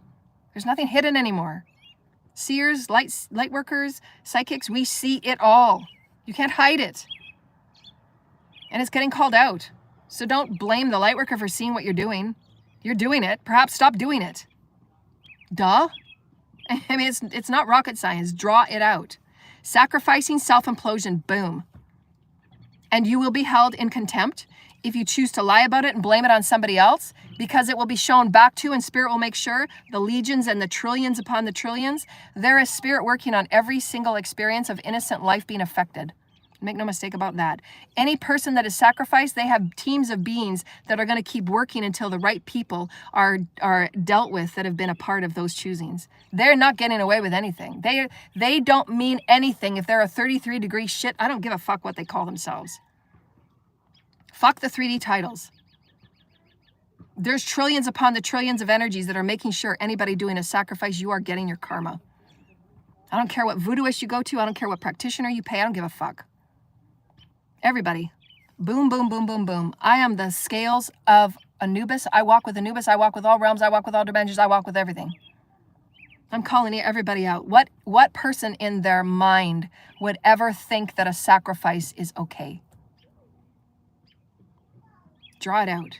There's nothing hidden anymore. Seers, light workers, psychics, we see it all. You can't hide it. And it's getting called out. So don't blame the light worker for seeing what you're doing. You're doing it. Perhaps stop doing it. Duh. I mean, it's not rocket science. Draw it out. Sacrificing self-implosion, boom. And you will be held in contempt if you choose to lie about it and blame it on somebody else, because it will be shown back to, and spirit will make sure, the legions and the trillions upon the trillions, there is spirit working on every single experience of innocent life being affected. Make no mistake about that. Any person that is sacrificed, they have teams of beings that are going to keep working until the right people are dealt with that have been a part of those choosings. They're not getting away with anything. They don't mean anything. If they're a 33-degree shit, I don't give a fuck what they call themselves. Fuck the 3D titles. There's trillions upon the trillions of energies that are making sure anybody doing a sacrifice, you are getting your karma. I don't care what voodooist you go to. I don't care what practitioner you pay. I don't give a fuck. Everybody. Boom, boom, boom, boom, boom. I am the scales of Anubis. I walk with Anubis. I walk with all realms. I walk with all dimensions. I walk with everything. I'm calling everybody out. What person in their mind would ever think that a sacrifice is okay? Draw it out.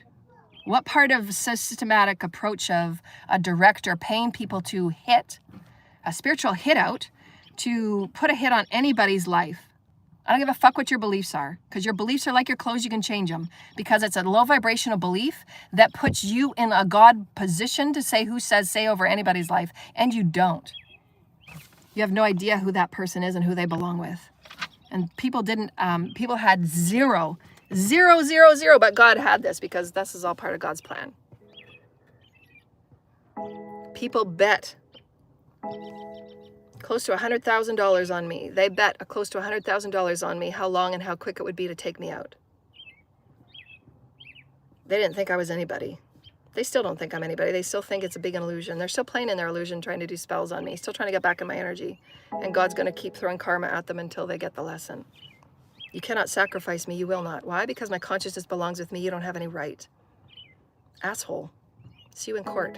What part of systematic approach of a director paying people to hit, a spiritual hit out, to put a hit on anybody's life? I don't give a fuck what your beliefs are, because your beliefs are like your clothes, you can change them, because it's a low vibrational belief that puts you in a God position to say who says say over anybody's life, and you don't. You have no idea who that person is and who they belong with. And people didn't, people had zero, but God had this, because this is all part of God's plan. People bet close to $100,000 on me. They bet close to $100,000 on me how long and how quick it would be to take me out. They didn't think I was anybody. They still don't think I'm anybody. They still think it's a big illusion. They're still playing in their illusion, trying to do spells on me, still trying to get back in my energy. And God's going to keep throwing karma at them until they get the lesson. You cannot sacrifice me. You will not. Why? Because my consciousness belongs with me. You don't have any right. Asshole. See you in court.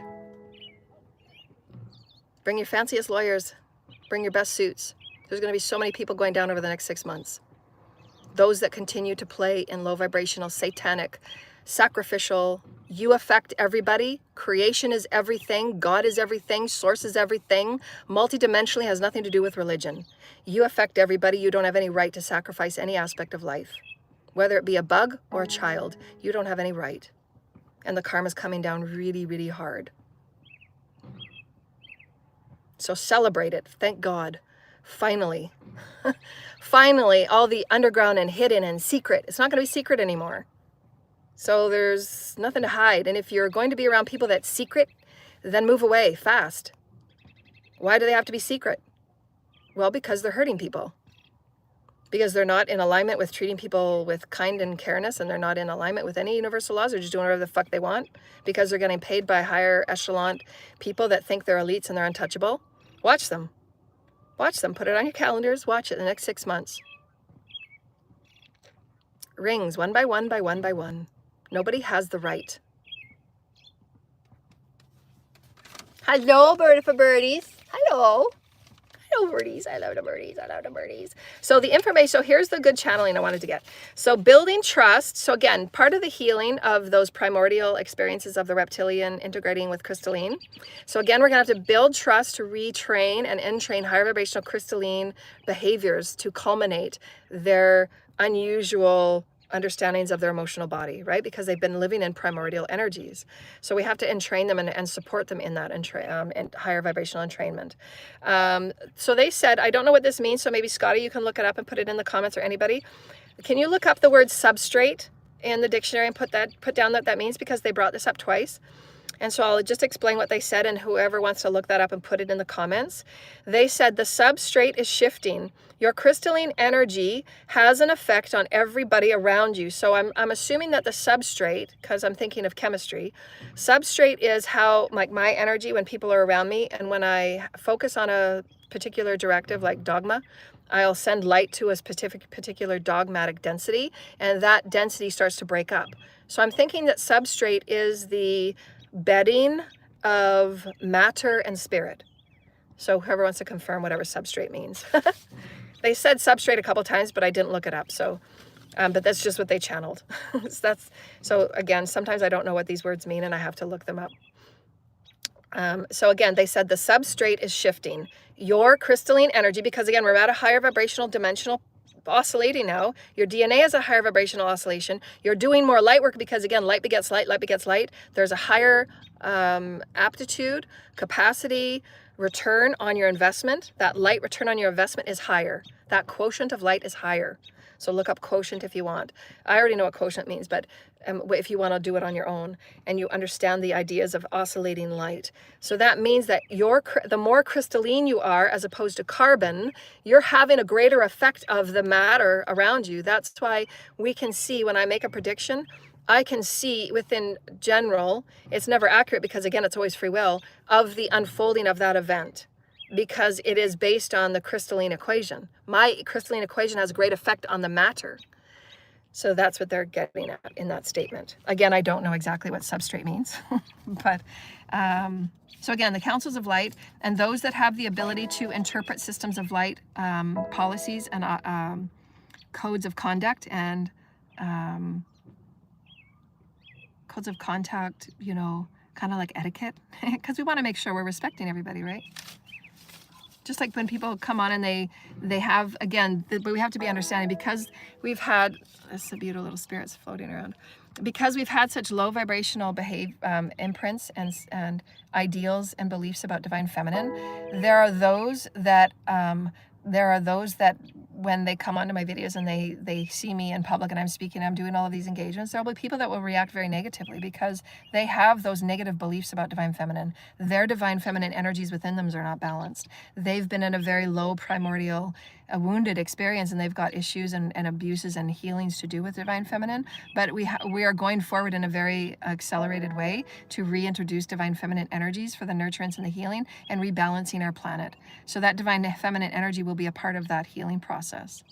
Bring your fanciest lawyers. Bring your best suits. There's going to be so many people going down over the next 6 months. Those that continue to play in low vibrational, satanic, sacrificial, you affect everybody. Creation is everything. God is everything. Source is everything. Multidimensionally has nothing to do with religion. You affect everybody. You don't have any right to sacrifice any aspect of life. Whether it be a bug or a child, you don't have any right. And the karma's coming down really, really hard. So celebrate it. Thank God. Finally. Finally, all the underground and hidden and secret. It's not going to be secret anymore. So there's nothing to hide. And if you're going to be around people that's secret, then move away fast. Why do they have to be secret? Well, because they're hurting people. Because they're not in alignment with treating people with kind and careness, and they're not in alignment with any universal laws. They're just doing whatever the fuck they want because they're getting paid by higher echelon people that think they're elites and they're untouchable. Watch them. Watch them. Put it on your calendars. Watch it the next 6 months. Rings one by one by one by one. Nobody has the right. Hello, bird for birdies. Hello. Hello, birdies. I love the birdies. I love the birdies. So the information, so here's the good channeling I wanted to get. So building trust. So again, part of the healing of those primordial experiences of the reptilian integrating with crystalline. So again, we're going to have to build trust to retrain and entrain higher vibrational crystalline behaviors to culminate their unusual understandings of their emotional body, right? Because they've been living in primordial energies. So we have to entrain them and support them in that and higher vibrational entrainment. So they said, I don't know what this means, so maybe Scotty, you can look it up and put it in the comments, or anybody. Can you look up the word substrate in the dictionary and put down what that means, because they brought this up twice. And so I'll just explain what they said, and whoever wants to look that up and put it in the comments. They said the substrate is shifting. Your crystalline energy has an effect on everybody around you. So I'm assuming that the substrate, because I'm thinking of chemistry, substrate is how, like, my energy when people are around me, and when I focus on a particular directive like dogma, I'll send light to a particular dogmatic density, and that density starts to break up. So I'm thinking that substrate is the bedding of matter and spirit. So whoever wants to confirm whatever substrate means. They said substrate a couple times, but I didn't look it up. So, but that's just what they channeled. So again, sometimes I don't know what these words mean and I have to look them up. So again, they said the substrate is shifting. Your crystalline energy, because again, we're at a higher vibrational dimensional oscillating now. Your DNA is a higher vibrational oscillation. You're doing more light work because, again, light begets light, light begets light. There's a higher aptitude, capacity, return on your investment. That light return on your investment is higher. That quotient of light is higher. So look up quotient if you want. I already know what quotient means, but if you want to do it on your own and you understand the ideas of oscillating light. So that means that the more crystalline you are as opposed to carbon, you're having a greater effect of the matter around you. That's why we can see when I make a prediction, I can see within general, it's never accurate because again, it's always free will, of the unfolding of that event, because it is based on the crystalline equation. My crystalline equation has a great effect on the matter. So that's what they're getting at in that statement. Again, I don't know exactly what substrate means, but so again, the councils of light and those that have the ability to interpret systems of light, policies and codes of conduct and codes of contact, you know, kind of like etiquette, because we want to make sure we're respecting everybody, right? Just like when people come on and they have, again, but we have to be understanding because we've had, this is a beautiful little spirits floating around, because we've had such low vibrational imprints and ideals and beliefs about divine feminine. There are those that when they come onto my videos and they see me in public and I'm speaking, I'm doing all of these engagements, there'll be people that will react very negatively because they have those negative beliefs about divine feminine. Their divine feminine energies within them are not balanced. They've been in a very low primordial, wounded experience, and they've got issues and abuses and healings to do with divine feminine. But we are going forward in a very accelerated way to reintroduce divine feminine energies for the nurturance and the healing and rebalancing our planet. So that divine feminine energy will be a part of that healing process.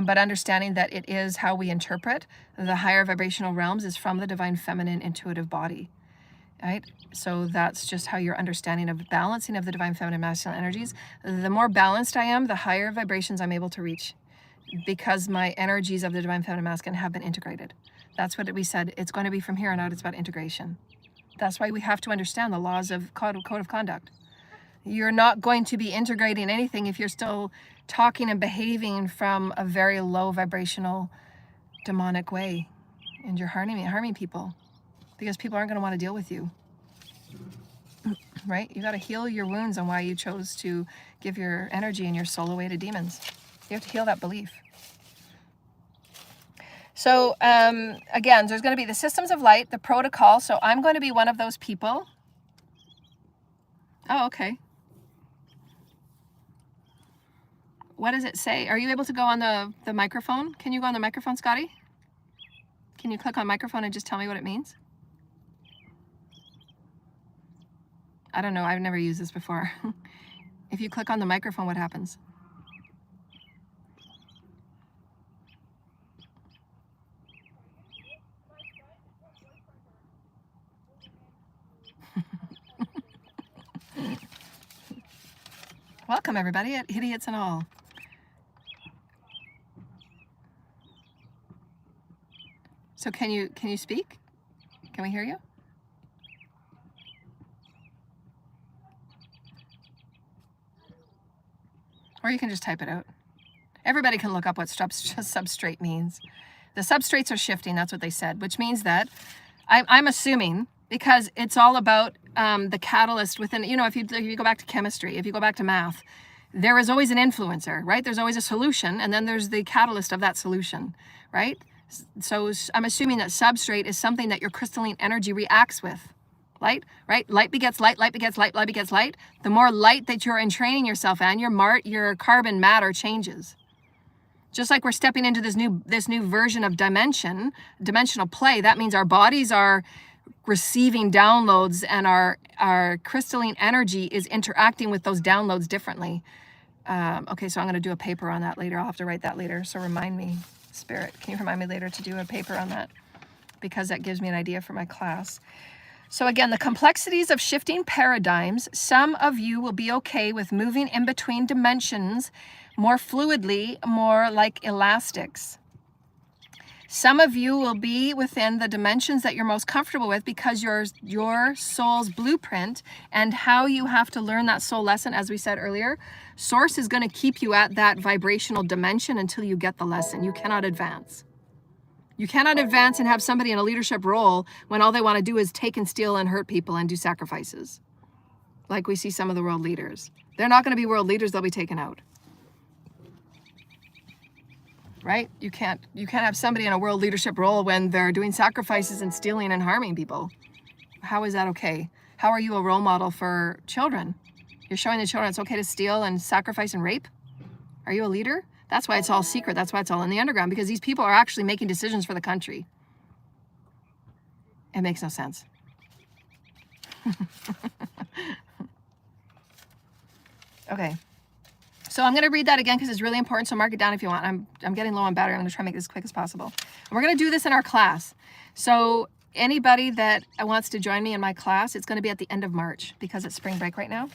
But understanding that it is how we interpret the higher vibrational realms is from the divine feminine intuitive body. Right? So that's just how your understanding of balancing of the divine feminine masculine energies. The more balanced I am, the higher vibrations I'm able to reach because my energies of the divine feminine masculine have been integrated. That's what we said. It's going to be from here on out. It's about integration. That's why we have to understand the laws of code of conduct. You're not going to be integrating anything if you're still talking and behaving from a very low vibrational demonic way and you're harming people. Because people aren't going to want to deal with you, right? You got to heal your wounds on why you chose to give your energy and your soul away to demons. You have to heal that belief. So again, there's going to be the systems of light, the protocol. So I'm going to be one of those people. Oh, okay. What does it say? Are you able to go on the microphone? Can you go on the microphone, Scotty? Can you click on microphone and just tell me what it means? I don't know. I've never used this before. If you click on the microphone, what happens? Welcome, everybody, idiots and all. So can you speak? Can we hear you? Or you can just type it out. Everybody can look up what substrate means. The substrates are shifting, that's what they said, which means that I'm assuming, because it's all about the catalyst within, you know, if you go back to chemistry, if you go back to math, there is always an influencer, right? There's always a solution, and then there's the catalyst of that solution, right? So I'm assuming that substrate is something that your crystalline energy reacts with. Light, right? Light begets light, light begets light, light begets light. The more light that you're entraining yourself in, your carbon matter changes. Just like we're stepping into this new version of dimensional play, that means our bodies are receiving downloads and our crystalline energy is interacting with those downloads differently. Okay, so I'm going to do a paper on that later. I'll have to write that later. So remind me, Spirit, can you remind me later to do a paper on that? Because that gives me an idea for my class. So again, the complexities of shifting paradigms. Some of you will be okay with moving in between dimensions more fluidly, more like elastics. Some of you will be within the dimensions that you're most comfortable with because your soul's blueprint and how you have to learn that soul lesson, as we said earlier, Source is going to keep you at that vibrational dimension until you get the lesson. You cannot advance. You cannot advance and have somebody in a leadership role when all they want to do is take and steal and hurt people and do sacrifices. Like we see some of the world leaders. They're not going to be world leaders, they'll be taken out. right? You can't have somebody in a world leadership role when they're doing sacrifices and stealing and harming people. How is that okay? How are you a role model for children? You're showing the children it's okay to steal and sacrifice and rape? Are you a leader? That's why it's all secret. That's why it's all in the underground, because these people are actually making decisions for the country. It makes no sense. Okay. So I'm going to read that again because it's really important. So mark it down if you want. I'm getting low on battery. I'm going to try and make this as quick as possible. And we're going to do this in our class. So anybody that wants to join me in my class, it's going to be at the end of March because it's spring break right now.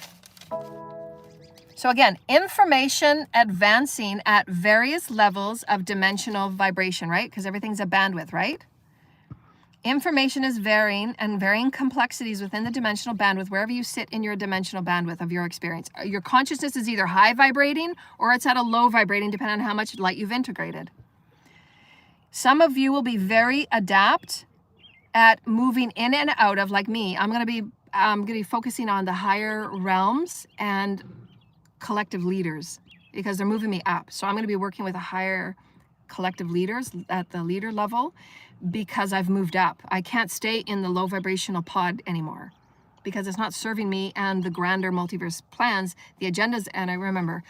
So again, information advancing at various levels of dimensional vibration, right? Because everything's a bandwidth, right? Information is varying and varying complexities within the dimensional bandwidth, wherever you sit in your dimensional bandwidth of your experience. Your consciousness is either high vibrating or it's at a low vibrating, depending on how much light you've integrated. Some of you will be very adept at moving in and out of, like me. I'm going to be focusing on the higher realms and collective leaders because they're moving me up. So I'm going to be working with a higher collective leaders at the leader level because I've moved up. I can't stay in the low vibrational pod anymore because it's not serving me and the grander multiverse plans, the agendas. And I remember,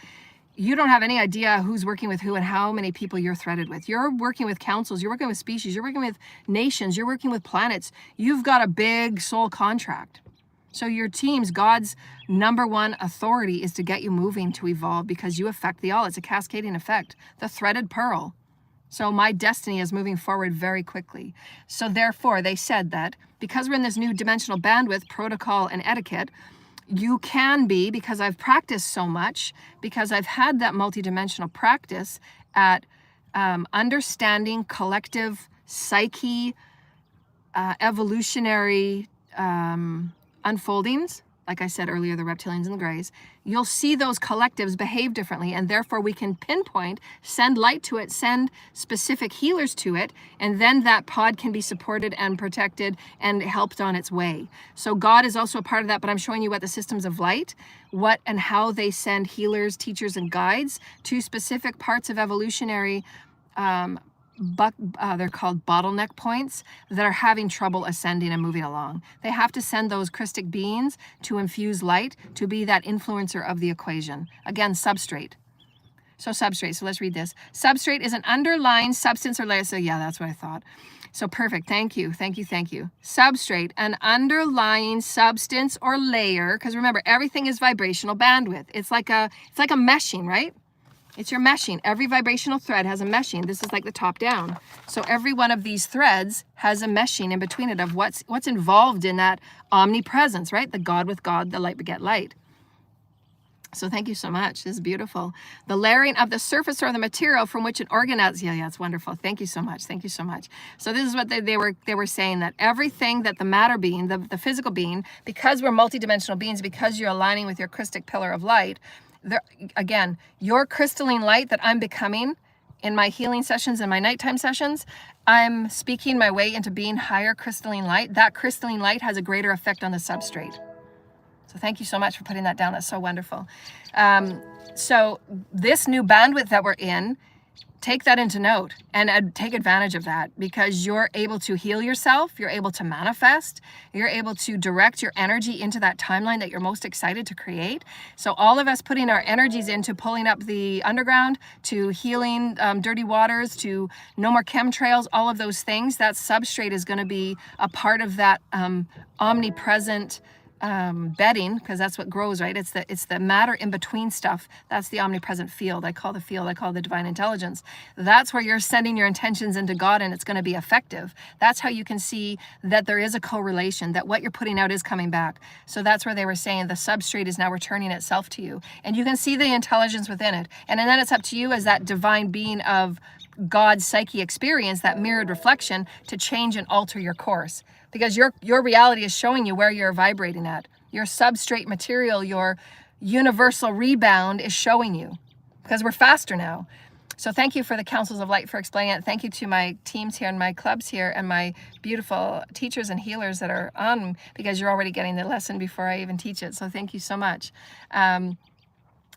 you don't have any idea who's working with who and how many people you're threaded with. You're working with councils, you're working with species, you're working with nations, you're working with planets. You've got a big soul contract. So your team's, God's #1 authority is to get you moving, to evolve, because you affect the all. It's a cascading effect, the threaded pearl. So my destiny is moving forward very quickly. So therefore, they said that because we're in this new dimensional bandwidth, protocol and etiquette, you can be, because I've practiced so much, because I've had that multidimensional practice at understanding collective psyche, evolutionary unfoldings, like I said earlier, the reptilians and the grays, you'll see those collectives behave differently, and therefore we can pinpoint, send light to it, send specific healers to it, and then that pod can be supported and protected and helped on its way. So God is also a part of that, but I'm showing you what the systems of light, what and how they send healers, teachers, and guides to specific parts of evolutionary they're called bottleneck points that are having trouble ascending and moving along. They have to send those Christic beings to infuse light, to be that influencer of the equation. Again, substrate. So substrate, so let's read this. Substrate is an underlying substance or layer. So yeah, that's what I thought. So perfect, thank you. Substrate, an underlying substance or layer, because remember, everything is vibrational bandwidth. It's like a meshing, right? It's your meshing. Every vibrational thread has a meshing. This is like the top down. So every one of these threads has a meshing in between it of what's involved in that omnipresence, right? The God with God, the light beget light. So thank you so much. This is beautiful. The layering of the surface or the material from which an organ has. Yeah, it's wonderful. Thank you so much. So this is what they were saying, that everything that the matter being, the physical being, because we're multidimensional beings, because you're aligning with your Christic pillar of light, again, your crystalline light that I'm becoming in my healing sessions and my nighttime sessions, I'm speaking my way into being higher crystalline light. That crystalline light has a greater effect on the substrate. So thank you so much for putting that down. That's so wonderful. So this new bandwidth that we're in, take that into note and take advantage of that, because you're able to heal yourself, you're able to manifest, you're able to direct your energy into that timeline that you're most excited to create. So all of us putting our energies into pulling up the underground, to healing dirty waters, to no more chemtrails, all of those things, that substrate is going to be a part of that omnipresent bedding, because that's what grows, right? It's the matter in between stuff. That's the omnipresent field. I call the divine intelligence. That's where you're sending your intentions into God, and it's going to be effective. That's how you can see that there is a correlation, that what you're putting out is coming back. So that's where they were saying the substrate is now returning itself to you, and you can see the intelligence within it. And then it's up to you as that divine being of God's psyche experience, that mirrored reflection, to change and alter your course, because your reality is showing you where you're vibrating at. Your substrate material, your universal rebound is showing you, because we're faster now. So thank you for the Councils of Light for explaining it. Thank you to my teams here and my clubs here and my beautiful teachers and healers that are on, because you're already getting the lesson before I even teach it. So thank you so much.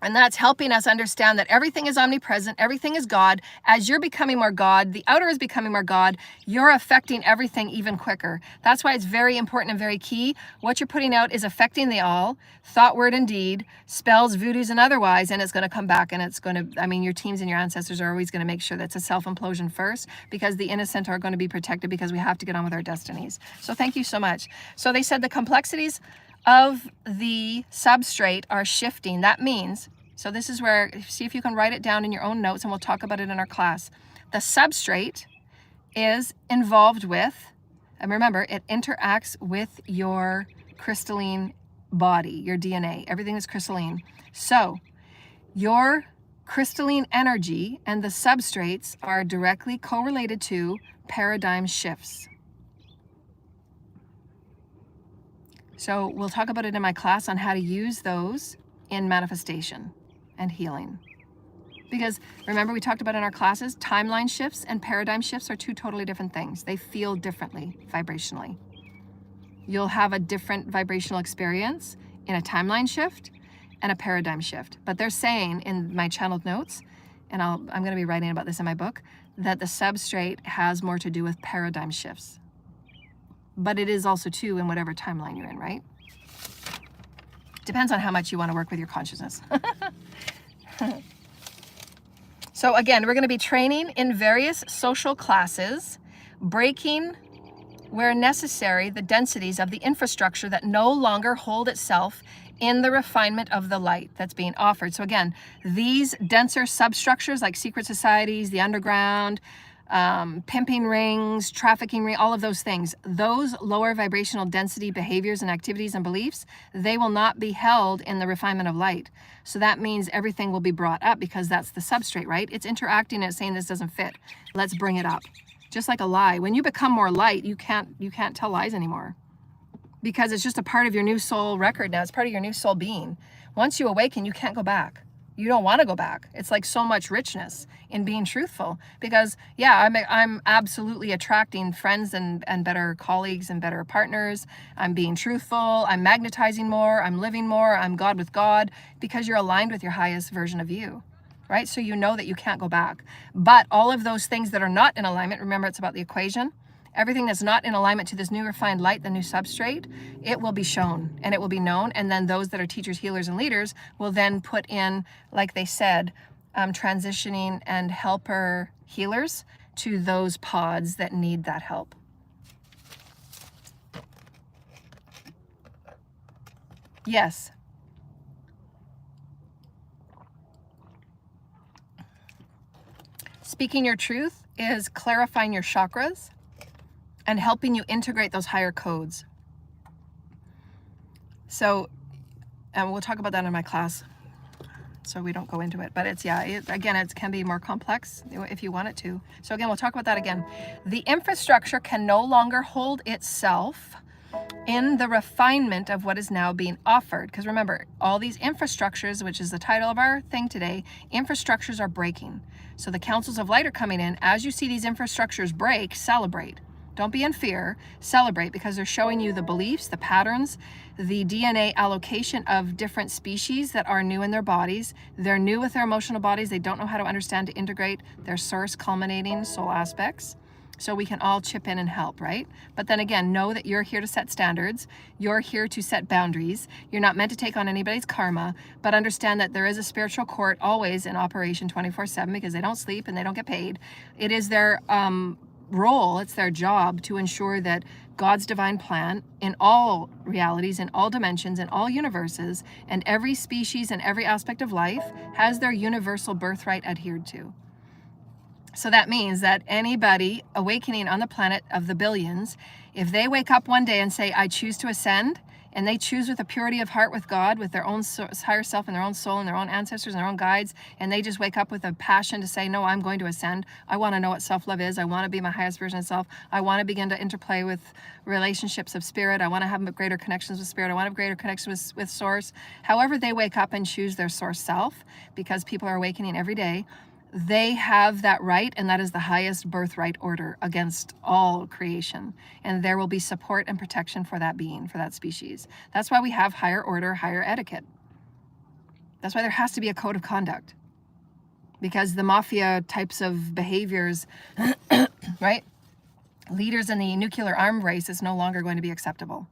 And that's helping us understand that everything is omnipresent, everything is God. As you're becoming more God, the outer is becoming more God, you're affecting everything even quicker. That's why it's very important and very key. What you're putting out is affecting the all, thought, word, and deed, spells, voodoos, and otherwise, and it's going to come back and it's going to, I mean, your teams and your ancestors are always going to make sure that's a self-implosion first, because the innocent are going to be protected, because we have to get on with our destinies. So thank you so much. So they said the complexities of the substrate are shifting. That means, so this is where, see if you can write it down in your own notes, and we'll talk about it in our class. The substrate is involved with, and remember, it interacts with your crystalline body, your DNA. Everything is crystalline. So your crystalline energy and the substrates are directly correlated to paradigm shifts. So we'll talk about it in my class on how to use those in manifestation and healing. Because remember, we talked about in our classes, timeline shifts and paradigm shifts are two totally different things. They feel differently vibrationally. You'll have a different vibrational experience in a timeline shift and a paradigm shift. But they're saying in my channeled notes, and I'm going to be writing about this in my book, that the substrate has more to do with paradigm shifts. But it is also too in whatever timeline you're in, right? Depends on how much you want to work with your consciousness. So again, we're going to be training in various social classes, breaking where necessary the densities of the infrastructure that no longer hold itself in the refinement of the light that's being offered. So again, these denser substructures like secret societies, the underground, pimping rings, trafficking ring, all of those things, those lower vibrational density behaviors and activities and beliefs, they will not be held in the refinement of light. So that means everything will be brought up, because that's the substrate, right? It's interacting and it's saying this doesn't fit. Let's bring it up. Just like a lie. When you become more light, you can't tell lies anymore, because it's just a part of your new soul record now. It's part of your new soul being. Once you awaken, you can't go back. You don't want to go back. It's like so much richness in being truthful, because yeah, I'm absolutely attracting friends and better colleagues and better partners. I'm being truthful. I'm magnetizing more. I'm living more. I'm God with God, because you're aligned with your highest version of you, right? So you know that you can't go back. But all of those things that are not in alignment, remember, it's about the equation. Everything that's not in alignment to this new refined light, the new substrate, it will be shown and it will be known. And then those that are teachers, healers, and leaders will then put in, like they said, transitioning and helper healers to those pods that need that help. Yes. Speaking your truth is clarifying your chakras and helping you integrate those higher codes. So, and we'll talk about that in my class, so we don't go into it. But it's, yeah, again, it can be more complex if you want it to. So again, we'll talk about that again. The infrastructure can no longer hold itself in the refinement of what is now being offered. Because remember, all these infrastructures, which is the title of our thing today, infrastructures are breaking. So the councils of light are coming in. As you see these infrastructures break, celebrate. Don't be in fear, celebrate, because they're showing you the beliefs, the patterns, the DNA allocation of different species that are new in their bodies. They're new with their emotional bodies. They don't know how to understand to integrate their source culminating soul aspects. So we can all chip in and help, right? But then again, know that you're here to set standards. You're here to set boundaries. You're not meant to take on anybody's karma, but understand that there is a spiritual court always in operation 24/7, because they don't sleep and they don't get paid. It is their role, it's their job to ensure that God's divine plan in all realities, in all dimensions, in all universes, and every species and every aspect of life has their universal birthright adhered to. So that means that anybody awakening on the planet of the billions, if they wake up one day and say, I choose to ascend, and they choose with a purity of heart with God, with their own higher self and their own soul and their own ancestors and their own guides, and they just wake up with a passion to say, no, I'm going to ascend. I want to know what self-love is. I want to be my highest version of self. I want to begin to interplay with relationships of spirit. I want to have greater connections with spirit. I want to have greater connections with source. However they wake up and choose their source self, because people are awakening every day, they have that right, and that is the highest birthright order against all creation. And there will be support and protection for that being, for that species. That's why we have higher order, higher etiquette. That's why there has to be a code of conduct, because the mafia types of behaviors, right? Leaders in the nuclear arm race is no longer going to be acceptable.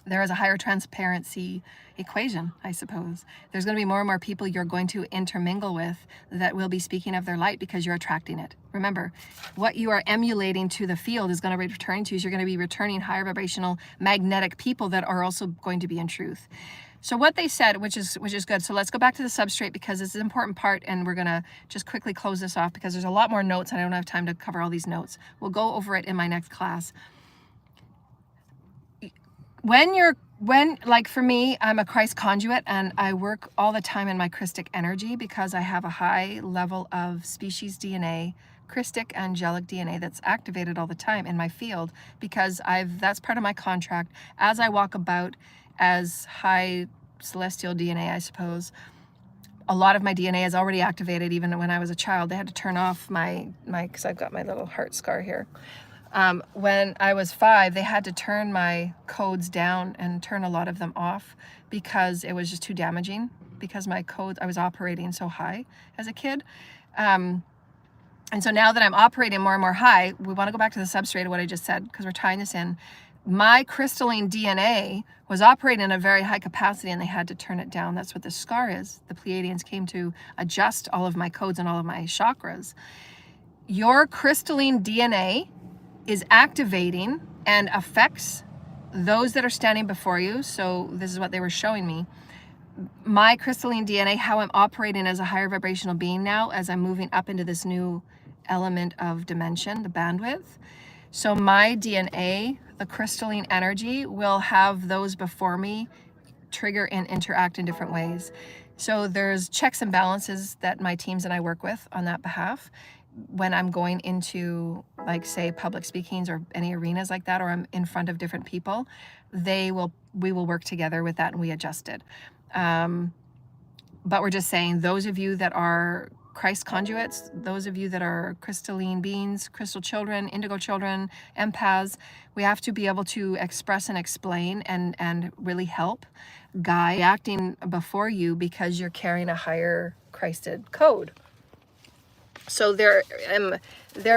There is a higher transparency equation, I suppose. There's going to be more and more people you're going to intermingle with that will be speaking of their light because you're attracting it. Remember, what you are emulating to the field is going to be returning to you. You're going to be returning higher vibrational magnetic people that are also going to be in truth. So what they said, which is good. So let's go back to the substrate, because it's an important part, and we're going to just quickly close this off because there's a lot more notes and I don't have time to cover all these notes. We'll go over it in my next class. Like for me, I'm a Christ conduit, and I work all the time in my Christic energy because I have a high level of species DNA, Christic angelic DNA that's activated all the time in my field, because that's part of my contract as I walk about as high celestial DNA, I suppose. A lot of my DNA is already activated. Even when I was a child, they had to turn off my because I've got my little heart scar here. When I was 5, they had to turn my codes down and turn a lot of them off because it was just too damaging, because my codes, I was operating so high as a kid. And so now that I'm operating more and more high, we want to go back to the substrate of what I just said, because we're tying this in. My crystalline DNA was operating in a very high capacity, and they had to turn it down. That's what the scar is. The Pleiadians came to adjust all of my codes and all of my chakras. Your crystalline DNA is activating and affects those that are standing before you. So this is what they were showing me. My crystalline DNA, how I'm operating as a higher vibrational being now, as I'm moving up into this new element of dimension, the bandwidth. So my DNA, the crystalline energy, will have those before me trigger and interact in different ways. So there's checks and balances that my teams and I work with on that behalf. When I'm going into, like, say, public speakings or any arenas like that, or I'm in front of different people, we will work together with that, and we adjust it. But we're just saying, those of you that are Christ conduits, those of you that are crystalline beings, crystal children, indigo children, empaths, we have to be able to express and explain and really help guide acting before you, because you're carrying a higher Christed code. So their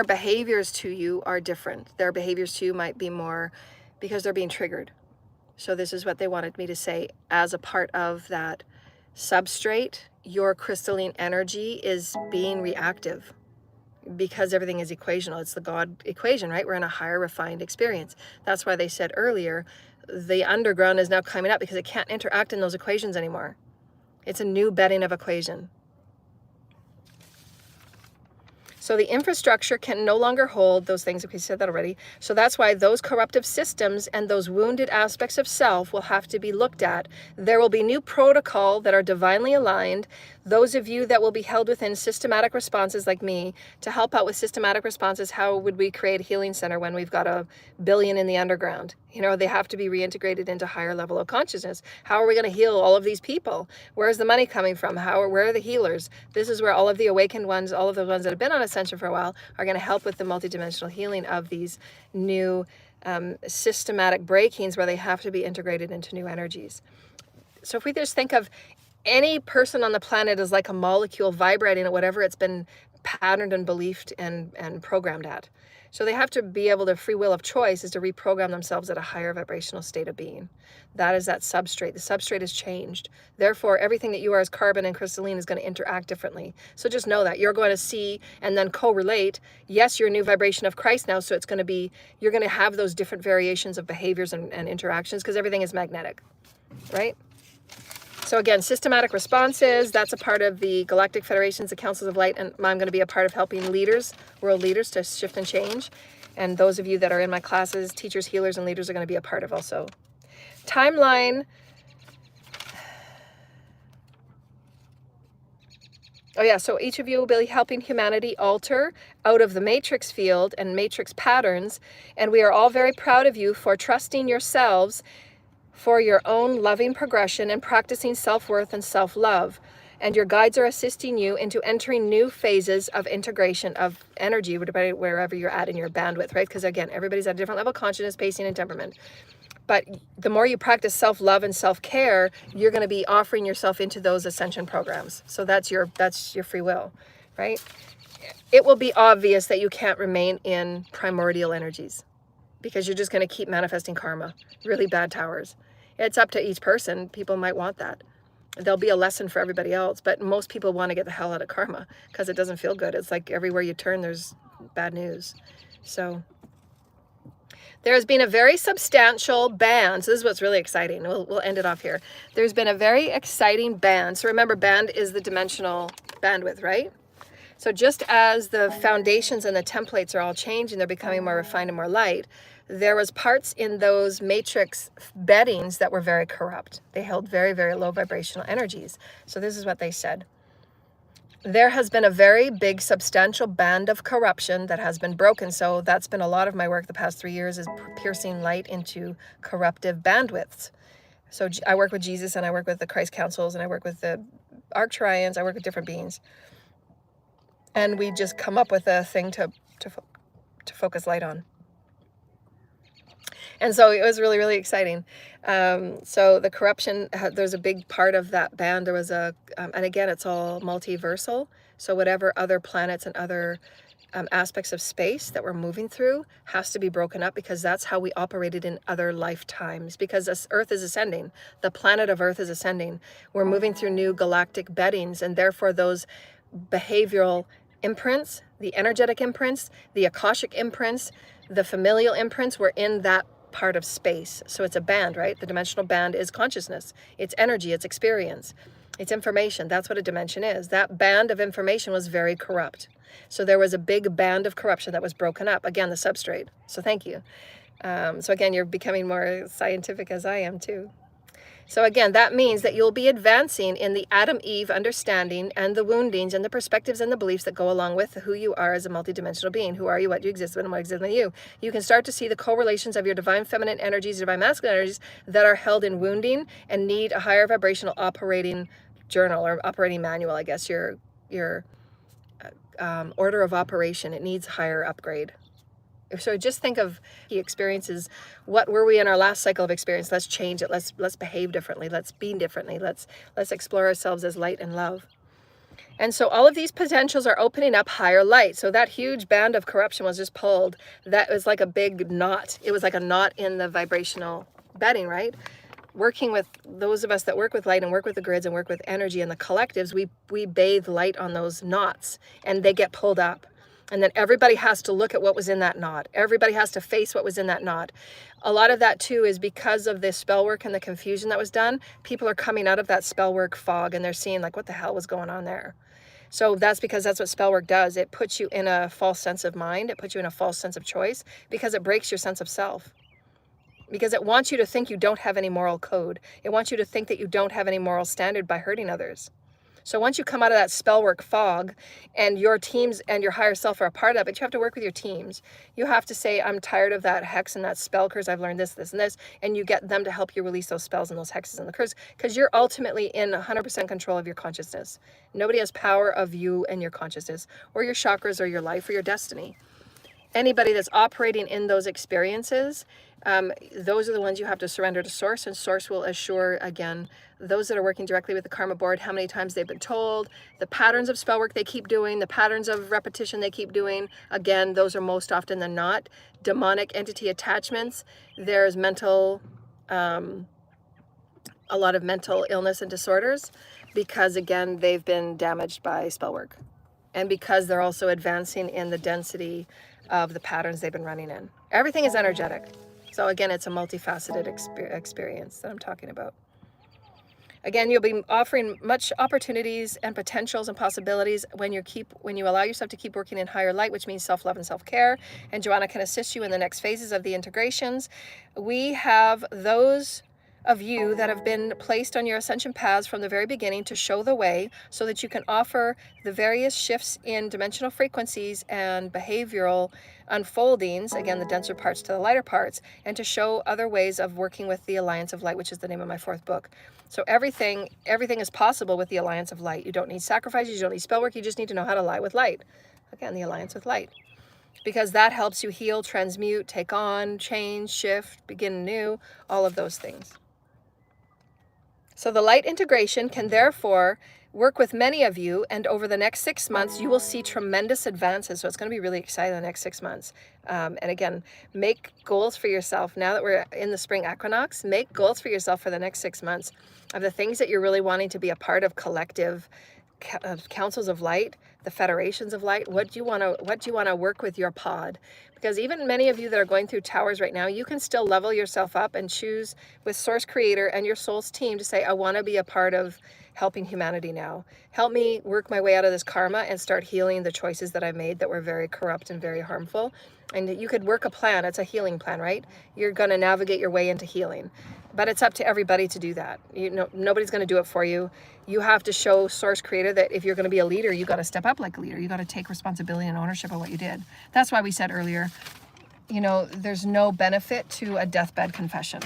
behaviors to you are different. Their behaviors to you might be more because they're being triggered. So this is what they wanted me to say. As a part of that substrate, your crystalline energy is being reactive because everything is equational. It's the God equation, right? We're in a higher refined experience. That's why they said earlier, the underground is now coming up because it can't interact in those equations anymore. It's a new bedding of equation. So the infrastructure can no longer hold those things. We said that already. So that's why those corruptive systems and those wounded aspects of self will have to be looked at. There will be new protocol that are divinely aligned. Those of you that will be held within systematic responses like me, to help out with systematic responses, how would we create a healing center when we've got 1 billion in the underground? You know, they have to be reintegrated into higher level of consciousness. How are we going to heal all of these people? Where's the money coming from? Where are the healers? This is where all of the awakened ones, all of the ones that have been on Ascension for a while, are going to help with the multidimensional healing of these new systematic breakings, where they have to be integrated into new energies. So if we just think of any person on the planet as like a molecule vibrating at whatever it's been patterned and believed and programmed at. So they have to be able to, free will of choice is to reprogram themselves at a higher vibrational state of being. That is that substrate. The substrate has changed. Therefore, everything that you are as carbon and crystalline is going to interact differently. So just know that. You're going to see and then correlate. Yes, you're a new vibration of Christ now, so it's going to be, you're going to have those different variations of behaviors and interactions, because everything is magnetic, right? So again, systematic responses, that's a part of the Galactic Federations, the Councils of Light, and I'm going to be a part of helping leaders, world leaders, to shift and change. And those of you that are in my classes, teachers, healers, and leaders, are going to be a part of also. Timeline. Oh yeah, so each of you will be helping humanity alter out of the matrix field and matrix patterns. And we are all very proud of you for trusting yourselves for your own loving progression and practicing self-worth and self-love. And your guides are assisting you into entering new phases of integration of energy, wherever you're at in your bandwidth, right? Because again, everybody's at a different level of consciousness, pacing, and temperament. But the more you practice self-love and self-care, you're going to be offering yourself into those ascension programs. So that's your free will, right? It will be obvious that you can't remain in primordial energies because you're just going to keep manifesting karma, really bad towers. It's up to each person. People might want that. There'll be a lesson for everybody else, but most people want to get the hell out of karma because it doesn't feel good. It's like everywhere you turn, there's bad news. So there has been a very substantial ban. So this is what's really exciting. We'll end it off here. There's been a very exciting ban. So remember, band is the dimensional bandwidth, right? So just as the foundations and the templates are all changing, they're becoming more refined and more light, there was parts in those matrix beddings that were very corrupt. They held very, very low vibrational energies. So this is what they said. There has been a very big, substantial band of corruption that has been broken. So that's been a lot of my work the past 3 years, is piercing light into corruptive bandwidths. So I work with Jesus, and I work with the Christ Councils, and I work with the Arcturians. I work with different beings. And we just come up with a thing to focus light on. And so it was really, really exciting. So the corruption, there's a big part of that band. There was a, and again, it's all multiversal. So whatever other planets and other aspects of space that we're moving through has to be broken up, because that's how we operated in other lifetimes. Because Earth is ascending. The planet of Earth is ascending. We're moving through new galactic beddings, and therefore those behavioral imprints, the energetic imprints, the Akashic imprints, the familial imprints were in that part of space. So it's a band, right? The dimensional band is consciousness. It's energy, it's experience, it's information. That's what a dimension is. That band of information was very corrupt. So there was a big band of corruption that was broken up. Again, the substrate. So thank you. So again, you're becoming more scientific, as I am too. So again, that means that you'll be advancing in the Adam-Eve understanding and the woundings and the perspectives and the beliefs that go along with who you are as a multidimensional being. Who are you, what you exist in, and what exists in you. You can start to see the correlations of your divine feminine energies, divine masculine energies that are held in wounding and need a higher vibrational operating journal, or operating manual, I guess, your order of operation. It needs higher upgrade. So just think of the experiences. What were we in our last cycle of experience? Let's change it. Let's behave differently. Let's be differently. Let's explore ourselves as light and love. And so all of these potentials are opening up higher light. So that huge band of corruption was just pulled. That was like a big knot. It was like a knot in the vibrational bedding, right? Working with those of us that work with light and work with the grids and work with energy and the collectives, we bathe light on those knots, and they get pulled up. And then everybody has to look at what was in that knot. Everybody has to face what was in that knot. A lot of that too is because of the spell work and the confusion that was done. People are coming out of that spell work fog, and they're seeing like, what the hell was going on there? So that's because that's what spell work does. It puts you in a false sense of mind. It puts you in a false sense of choice, because it breaks your sense of self. Because it wants you to think you don't have any moral code. It wants you to think that you don't have any moral standard by hurting others. So once you come out of that spell work fog, and your teams and your higher self are a part of it, you have to work with your teams. You have to say, I'm tired of that hex and that spell curse. I've learned this, this, and this. And you get them to help you release those spells and those hexes and the curse, because you're ultimately in 100% control of your consciousness. Nobody has power of you and your consciousness, or your chakras, or your life, or your destiny. Anybody that's operating in those experiences, those are the ones you have to surrender to Source, and Source will assure, again, those that are working directly with the karma board, how many times they've been told, the patterns of spell work they keep doing, the patterns of repetition they keep doing. Again, those are most often than not demonic entity attachments. There's mental, a lot of mental illness and disorders, because again, they've been damaged by spell work, and because they're also advancing in the density of the patterns they've been running in. Everything is energetic. So again, it's a multifaceted experience that I'm talking about. Again, you'll be offering much opportunities and potentials and possibilities when you allow yourself to keep working in higher light, which means self-love and self-care. And Joanna can assist you in the next phases of the integrations. We have those of you that have been placed on your ascension paths from the very beginning to show the way, so that you can offer the various shifts in dimensional frequencies and behavioral unfoldings, again, the denser parts to the lighter parts, and to show other ways of working with the Alliance of Light, which is the name of my 4th book. So everything is possible with the Alliance of Light. You don't need sacrifices, you don't need spell work, you just need to know how to lie with light. Again, the Alliance with Light. because that helps you heal, transmute, take on, change, shift, begin new, all of those things. So the light integration can therefore work with many of you, and over the next 6 months, you will see tremendous advances. So it's going to be really exciting the next 6 months. And again, make goals for yourself. Now that we're in the spring equinox, make goals for yourself for the next 6 months of the things that you're really wanting to be a part of collective councils of light, the federations of light. What do you want to work with your pod? Because even many of you that are going through towers right now, you can still level yourself up and choose with Source Creator and your soul's team to say, I want to be a part of helping humanity now. Help me work my way out of this karma and start healing the choices that I made that were very corrupt and very harmful. And you could work a plan. It's a healing plan, right? You're going to navigate your way into healing. But it's up to everybody to do that. Nobody's going to do it for you. You have to show Source Creator that if you're going to be a leader, you got to step up like a leader. You got to take responsibility and ownership of what you did. That's why we said earlier, there's no benefit to a deathbed confession.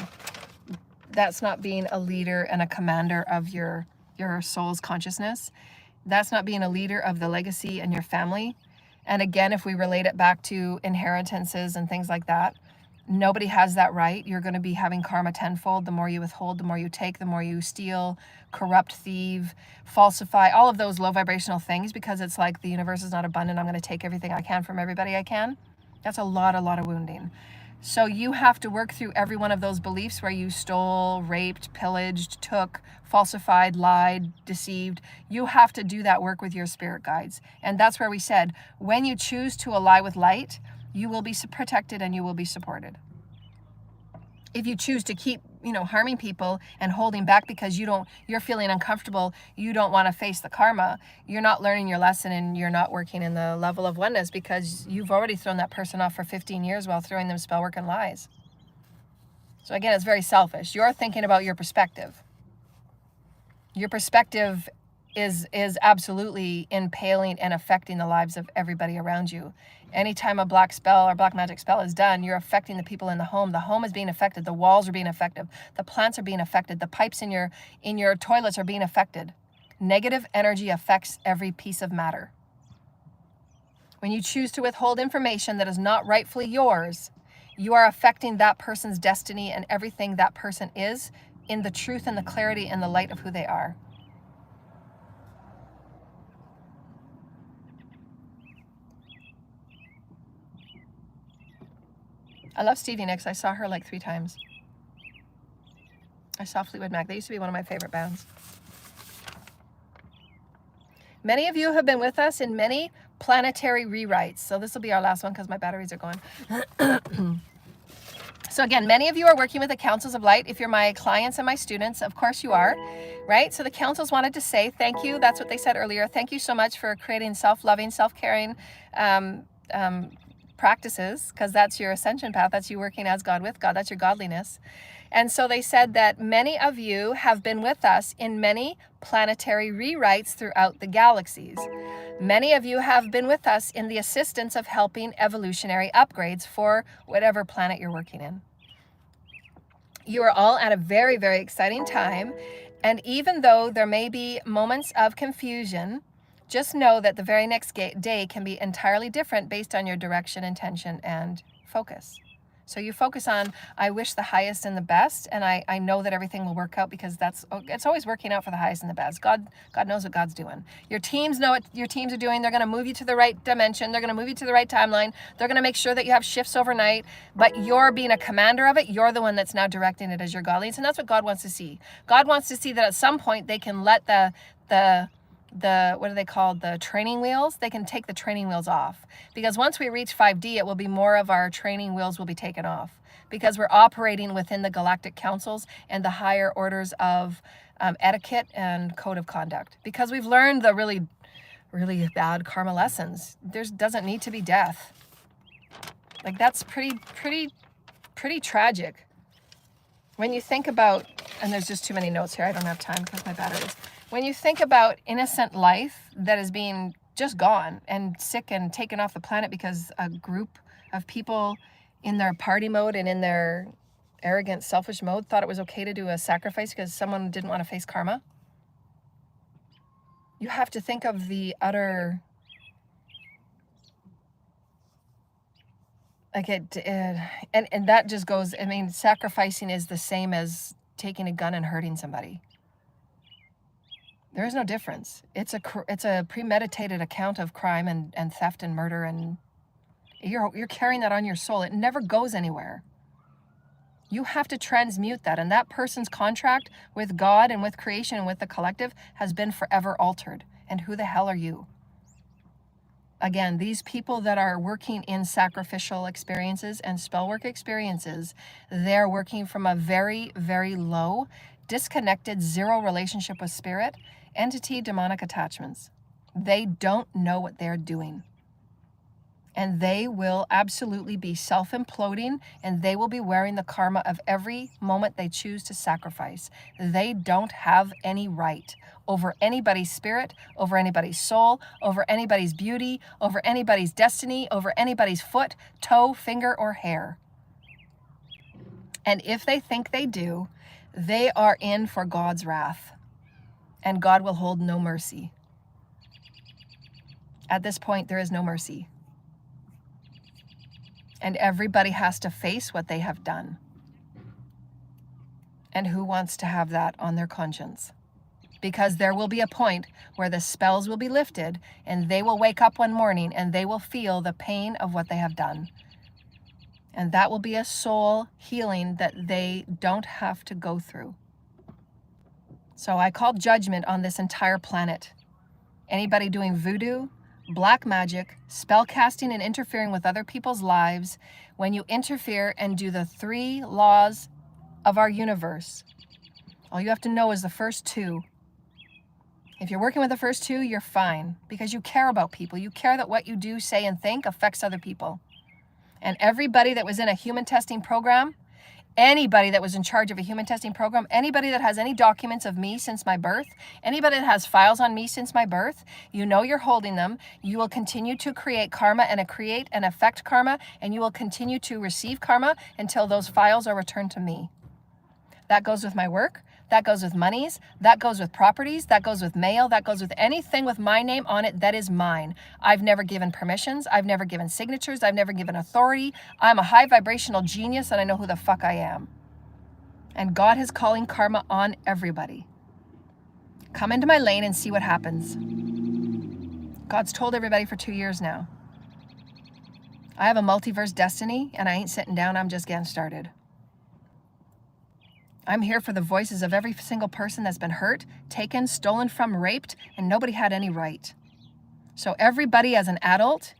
That's not being a leader and a commander of your soul's consciousness. That's not being a leader of the legacy and your family. And again, if we relate it back to inheritances and things like that, nobody has that right. You're going to be having karma tenfold. The more you withhold, the more you take, the more you steal, corrupt, thieve, falsify, all of those low vibrational things, because it's like the universe is not abundant. I'm going to take everything I can from everybody I can. That's a lot of wounding. So you have to work through every one of those beliefs where you stole, raped, pillaged, took, falsified, lied, deceived. You have to do that work with your spirit guides. And that's where we said, when you choose to ally with light, you will be protected and you will be supported. If you choose to keep, harming people and holding back because you're feeling uncomfortable, you don't want to face the karma, you're not learning your lesson and you're not working in the level of oneness, because you've already thrown that person off for 15 years while throwing them spell work and lies. So again, it's very selfish. You're thinking about your perspective. Your perspective is absolutely impaling and affecting the lives of everybody around you. Anytime a black spell or black magic spell is done, you're affecting the people in the home. The home is being affected. The walls are being affected. The plants are being affected. The pipes in your toilets are being affected. Negative energy affects every piece of matter. When you choose to withhold information that is not rightfully yours, you are affecting that person's destiny and everything that person is in the truth and the clarity and the light of who they are. I love Stevie Nicks. I saw her like 3 times. I saw Fleetwood Mac. They used to be one of my favorite bands. Many of you have been with us in many planetary rewrites. So this will be our last one because my batteries are going. So again, many of you are working with the Councils of Light. If you're my clients and my students, of course you are, right? So the councils wanted to say thank you. That's what they said earlier. Thank you so much for creating self-loving, self-caring practices, because that's your ascension path. That's you working as God with God. That's your godliness. And so they said that many of you have been with us in many planetary rewrites throughout the galaxies. Many of you have been with us in the assistance of helping evolutionary upgrades for whatever planet you're working in. You are all at a very, very exciting time. And even though there may be moments of confusion, just know that the very next day can be entirely different based on your direction, intention, and focus. So you focus on, I wish the highest and the best, and I know that everything will work out, because it's always working out for the highest and the best. God knows what God's doing. Your teams know what your teams are doing. They're going to move you to the right dimension. They're going to move you to the right timeline. They're going to make sure that you have shifts overnight, but you're being a commander of it. You're the one that's now directing it as your godliness, and that's what God wants to see. God wants to see that at some point they can let the what are they called? The training wheels. They can take the training wheels off, because once we reach 5D, it will be more of our training wheels will be taken off, because we're operating within the galactic councils and the higher orders of etiquette and code of conduct, because we've learned the really, really bad karma lessons. There doesn't need to be death. Like, that's pretty tragic. When you think about, and there's just too many notes here. I don't have time because my batteries. When you think about innocent life that is being just gone and sick and taken off the planet because a group of people in their party mode and in their arrogant, selfish mode thought it was okay to do a sacrifice because someone didn't want to face karma. You have to think of the utter Like and that just goes, I mean, sacrificing is the same as taking a gun and hurting somebody. There is no difference. It's a premeditated account of crime and theft and murder, and you're carrying that on your soul. It never goes anywhere. You have to transmute that, and that person's contract with God and with creation and with the collective has been forever altered. And who the hell are you? Again, these people that are working in sacrificial experiences and spell work experiences, they're working from a very, very low, disconnected, zero relationship with spirit, entity, demonic attachments. They don't know what they're doing. And they will absolutely be self-imploding, and they will be wearing the karma of every moment they choose to sacrifice. They don't have any right over anybody's spirit, over anybody's soul, over anybody's beauty, over anybody's destiny, over anybody's foot, toe, finger, or hair. And if they think they do, they are in for God's wrath, and God will hold no mercy. At this point, there is no mercy. And everybody has to face what they have done. And who wants to have that on their conscience? Because there will be a point where the spells will be lifted, and they will wake up one morning and they will feel the pain of what they have done. And that will be a soul healing that they don't have to go through. So I call judgment on this entire planet. Anybody doing voodoo, black magic, spell casting, and interfering with other people's lives, when you interfere and do the 3 laws of our universe, all you have to know is the first 2. If you're working with the first 2, you're fine, because you care about people. You care that what you do, say, and think affects other people. And everybody that was in a human testing program, anybody that was in charge of a human testing program, anybody that has any documents of me since my birth, anybody that has files on me since my birth, you know you're holding them. You will continue to create karma and create and affect karma, and you will continue to receive karma until those files are returned to me. That goes with my work. That goes with monies. That goes with properties. That goes with mail. That goes with anything with my name on it that is mine. I've never given permissions. I've never given signatures. I've never given authority. I'm a high vibrational genius, and I know who the fuck I am. And God is calling karma on everybody. Come into my lane and see what happens. God's told everybody for 2 years now. I have a multiverse destiny, and I ain't sitting down. I'm just getting started. I'm here for the voices of every single person that's been hurt, taken, stolen from, raped, and nobody had any right. So everybody as an adult,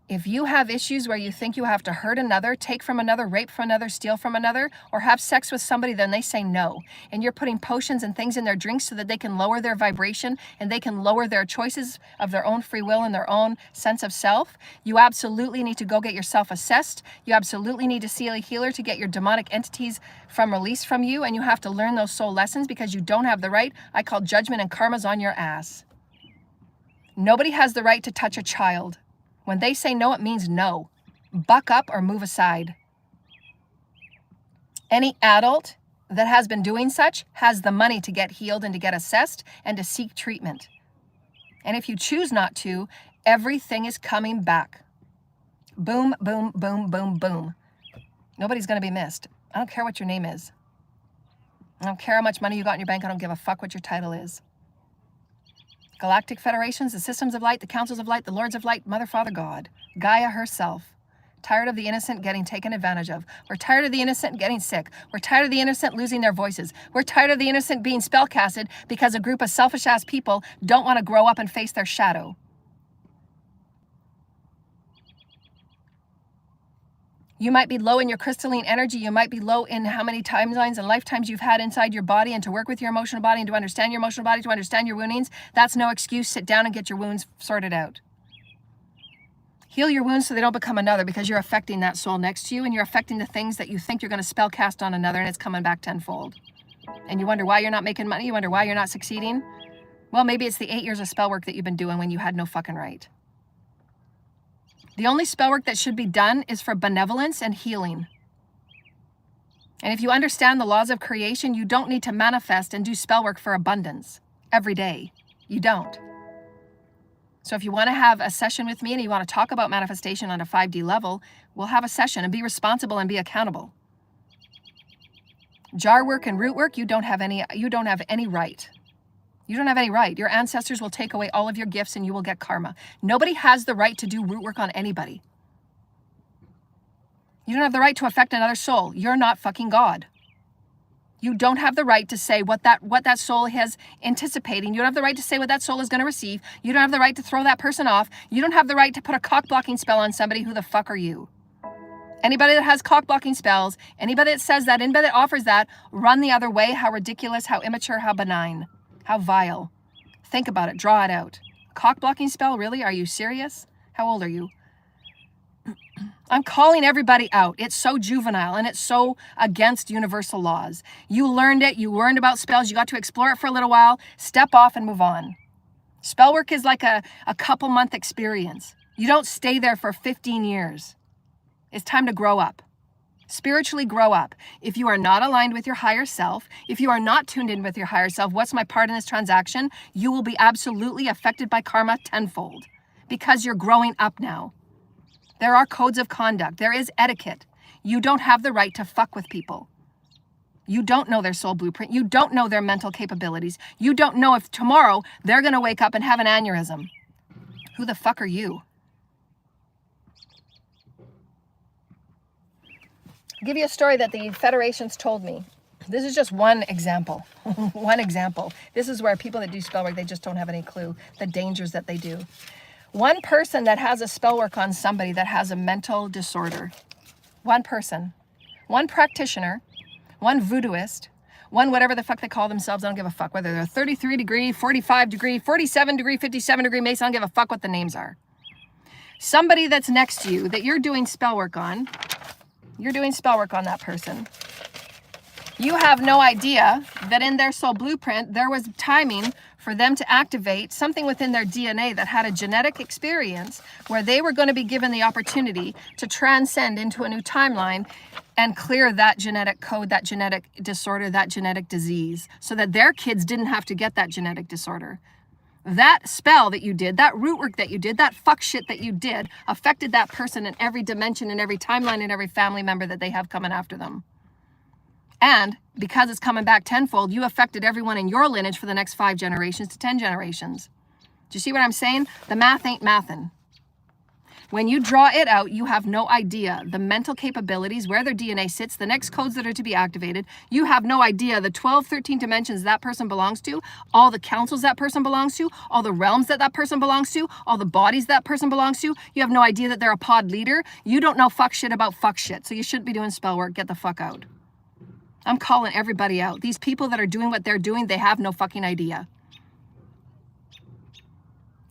if you have issues where you think you have to hurt another, take from another, rape from another, steal from another, or have sex with somebody, then they say no. And you're putting potions and things in their drinks so that they can lower their vibration and they can lower their choices of their own free will and their own sense of self. You absolutely need to go get yourself assessed. You absolutely need to see a healer to get your demonic entities from release from you. And you have to learn those soul lessons because you don't have the right. I call judgment and karma's on your ass. Nobody has the right to touch a child. When they say no, it means no. Buck up or move aside. Any adult that has been doing such has the money to get healed and to get assessed and to seek treatment. And if you choose not to, everything is coming back. Boom, boom, boom, boom, boom. Nobody's going to be missed. I don't care what your name is. I don't care how much money you got in your bank. I don't give a fuck what your title is. Galactic federations, the systems of light, the councils of light, the lords of light, Mother, Father, God, Gaia herself. Tired of the innocent getting taken advantage of. We're tired of the innocent getting sick. We're tired of the innocent losing their voices. We're tired of the innocent being spellcasted because a group of selfish-ass people don't want to grow up and face their shadow. You might be low in your crystalline energy. You might be low in how many timelines and lifetimes you've had inside your body, and to work with your emotional body and to understand your emotional body, to understand your woundings. That's no excuse. Sit down and get your wounds sorted out. Heal your wounds so they don't become another, because you're affecting that soul next to you, and you're affecting the things that you think you're going to spell cast on another, and it's coming back tenfold. And you wonder why you're not making money. You wonder why you're not succeeding. Well, maybe it's the 8 years of spell work that you've been doing when you had no fucking right. The only spell work that should be done is for benevolence and healing. And if you understand the laws of creation, you don't need to manifest and do spell work for abundance every day. You don't. So if you want to have a session with me and you want to talk about manifestation on a 5D level, we'll have a session, and be responsible and be accountable. Jar work and root work, you don't have any right. You don't have any right. Your ancestors will take away all of your gifts and you will get karma. Nobody has the right to do root work on anybody. You don't have the right to affect another soul. You're not fucking God. You don't have the right to say what that soul is anticipating. You don't have the right to say what that soul is going to receive. You don't have the right to throw that person off. You don't have the right to put a cock-blocking spell on somebody. Who the fuck are you? Anybody that has cock-blocking spells, anybody that says that, anybody that offers that, run the other way. How ridiculous, how immature, how benign, how vile. Think about it. Draw it out. Cock-blocking spell? Really? Are you serious? How old are you? I'm calling everybody out. It's so juvenile and it's so against universal laws. You learned it. You learned about spells. You got to explore it for a little while. Step off and move on. Spell work is like a couple month experience. You don't stay there for 15 years. It's time to grow up. Spiritually grow up. If you are not aligned with your higher self, if you are not tuned in with your higher self, what's my part in this transaction? You will be absolutely affected by karma tenfold because you're growing up now. There are codes of conduct. There is etiquette. You don't have the right to fuck with people. You don't know their soul blueprint. You don't know their mental capabilities. You don't know if tomorrow they're going to wake up and have an aneurysm. Who the fuck are you? I'll give you a story that the federations told me. This is just one example. One example. This is where people that do spell work, they just don't have any clue the dangers that they do. One person that has a spell work on somebody that has a mental disorder. One person. One practitioner. One voodooist. One whatever the fuck they call themselves. I don't give a fuck. Whether they're 33 degree, 45 degree, 47 degree, 57 degree Mason. I don't give a fuck what the names are. Somebody that's next to you that you're doing spell work on. You're doing spell work on that person. You have no idea that in their soul blueprint, there was timing for them to activate something within their DNA that had a genetic experience where they were going to be given the opportunity to transcend into a new timeline and clear that genetic code, that genetic disorder, that genetic disease, so that their kids didn't have to get that genetic disorder. That spell that you did, that root work that you did, that fuck shit that you did affected that person in every dimension, in every timeline, and every family member that they have coming after them. And because it's coming back tenfold, you affected everyone in your lineage for the next 5 generations to 10 generations. Do you see what I'm saying? The math ain't mathin'. When you draw it out, you have no idea the mental capabilities, where their DNA sits, the next codes that are to be activated. You have no idea the 12, 13 dimensions that person belongs to, all the councils that person belongs to, all the realms that that person belongs to, all the bodies that person belongs to. You have no idea that they're a pod leader. You don't know fuck shit about fuck shit. So you shouldn't be doing spell work. Get the fuck out. I'm calling everybody out. These people that are doing what they're doing, they have no fucking idea.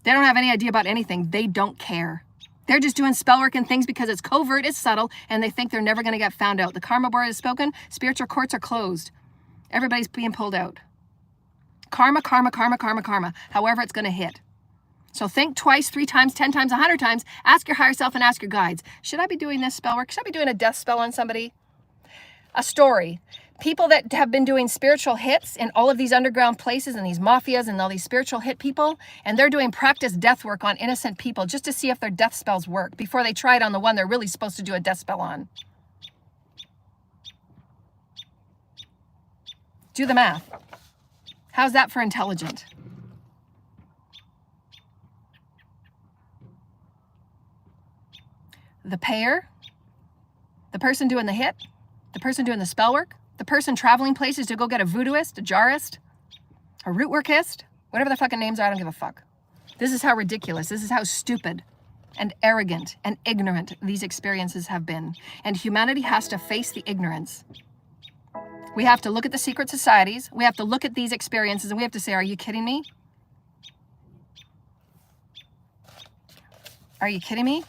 They don't have any idea about anything. They don't care. They're just doing spell work and things because it's covert, it's subtle, and they think they're never going to get found out. The karma board has spoken. Spiritual courts are closed. Everybody's being pulled out. Karma, karma, karma, karma, karma. However it's going to hit. So think twice, 3 times, 10 times, 100 times. Ask your higher self and ask your guides. Should I be doing this spell work? Should I be doing a death spell on somebody? A story. People that have been doing spiritual hits in all of these underground places and these mafias and all these spiritual hit people, and they're doing practice death work on innocent people just to see if their death spells work before they try it on the one they're really supposed to do a death spell on. Do the math. How's that for intelligent? The payer, the person doing the hit, the person doing the spell work, the person traveling places to go get a voodooist, a jarist, a root workist, whatever the fucking names are, I don't give a fuck. This is how ridiculous, this is how stupid and arrogant and ignorant these experiences have been. And humanity has to face the ignorance. We have to look at the secret societies, we have to look at these experiences, and we have to say, are you kidding me? Are you kidding me?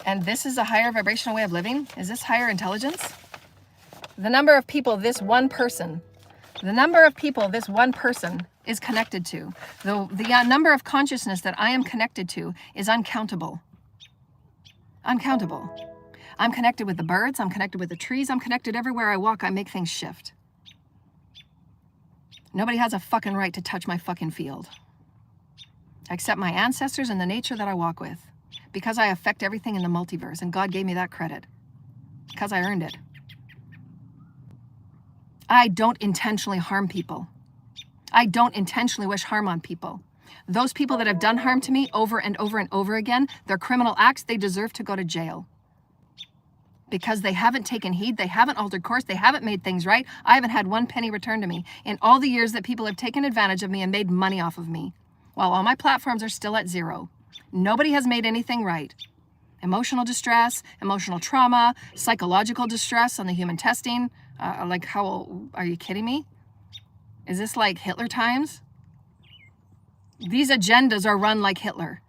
And this is a higher vibrational way of living? Is this higher intelligence? The number of people this one person is connected to, the number of consciousness that I am connected to is uncountable. Uncountable. I'm connected with the birds, I'm connected with the trees, I'm connected everywhere I walk, I make things shift. Nobody has a fucking right to touch my fucking field. I accept my ancestors and the nature that I walk with, because I affect everything in the multiverse, and God gave me that credit because I earned it. I don't intentionally harm people. I don't intentionally wish harm on people. Those people that have done harm to me over and over and over again, their criminal acts, they deserve to go to jail. Because they haven't taken heed, they haven't altered course, they haven't made things right. I haven't had one penny returned to me in all the years that people have taken advantage of me and made money off of me, while all my platforms are still at zero. Nobody has made anything right. Emotional distress, emotional trauma, psychological distress on the human testing. Like, how, are you kidding me? Is this like Hitler times? These agendas are run like Hitler.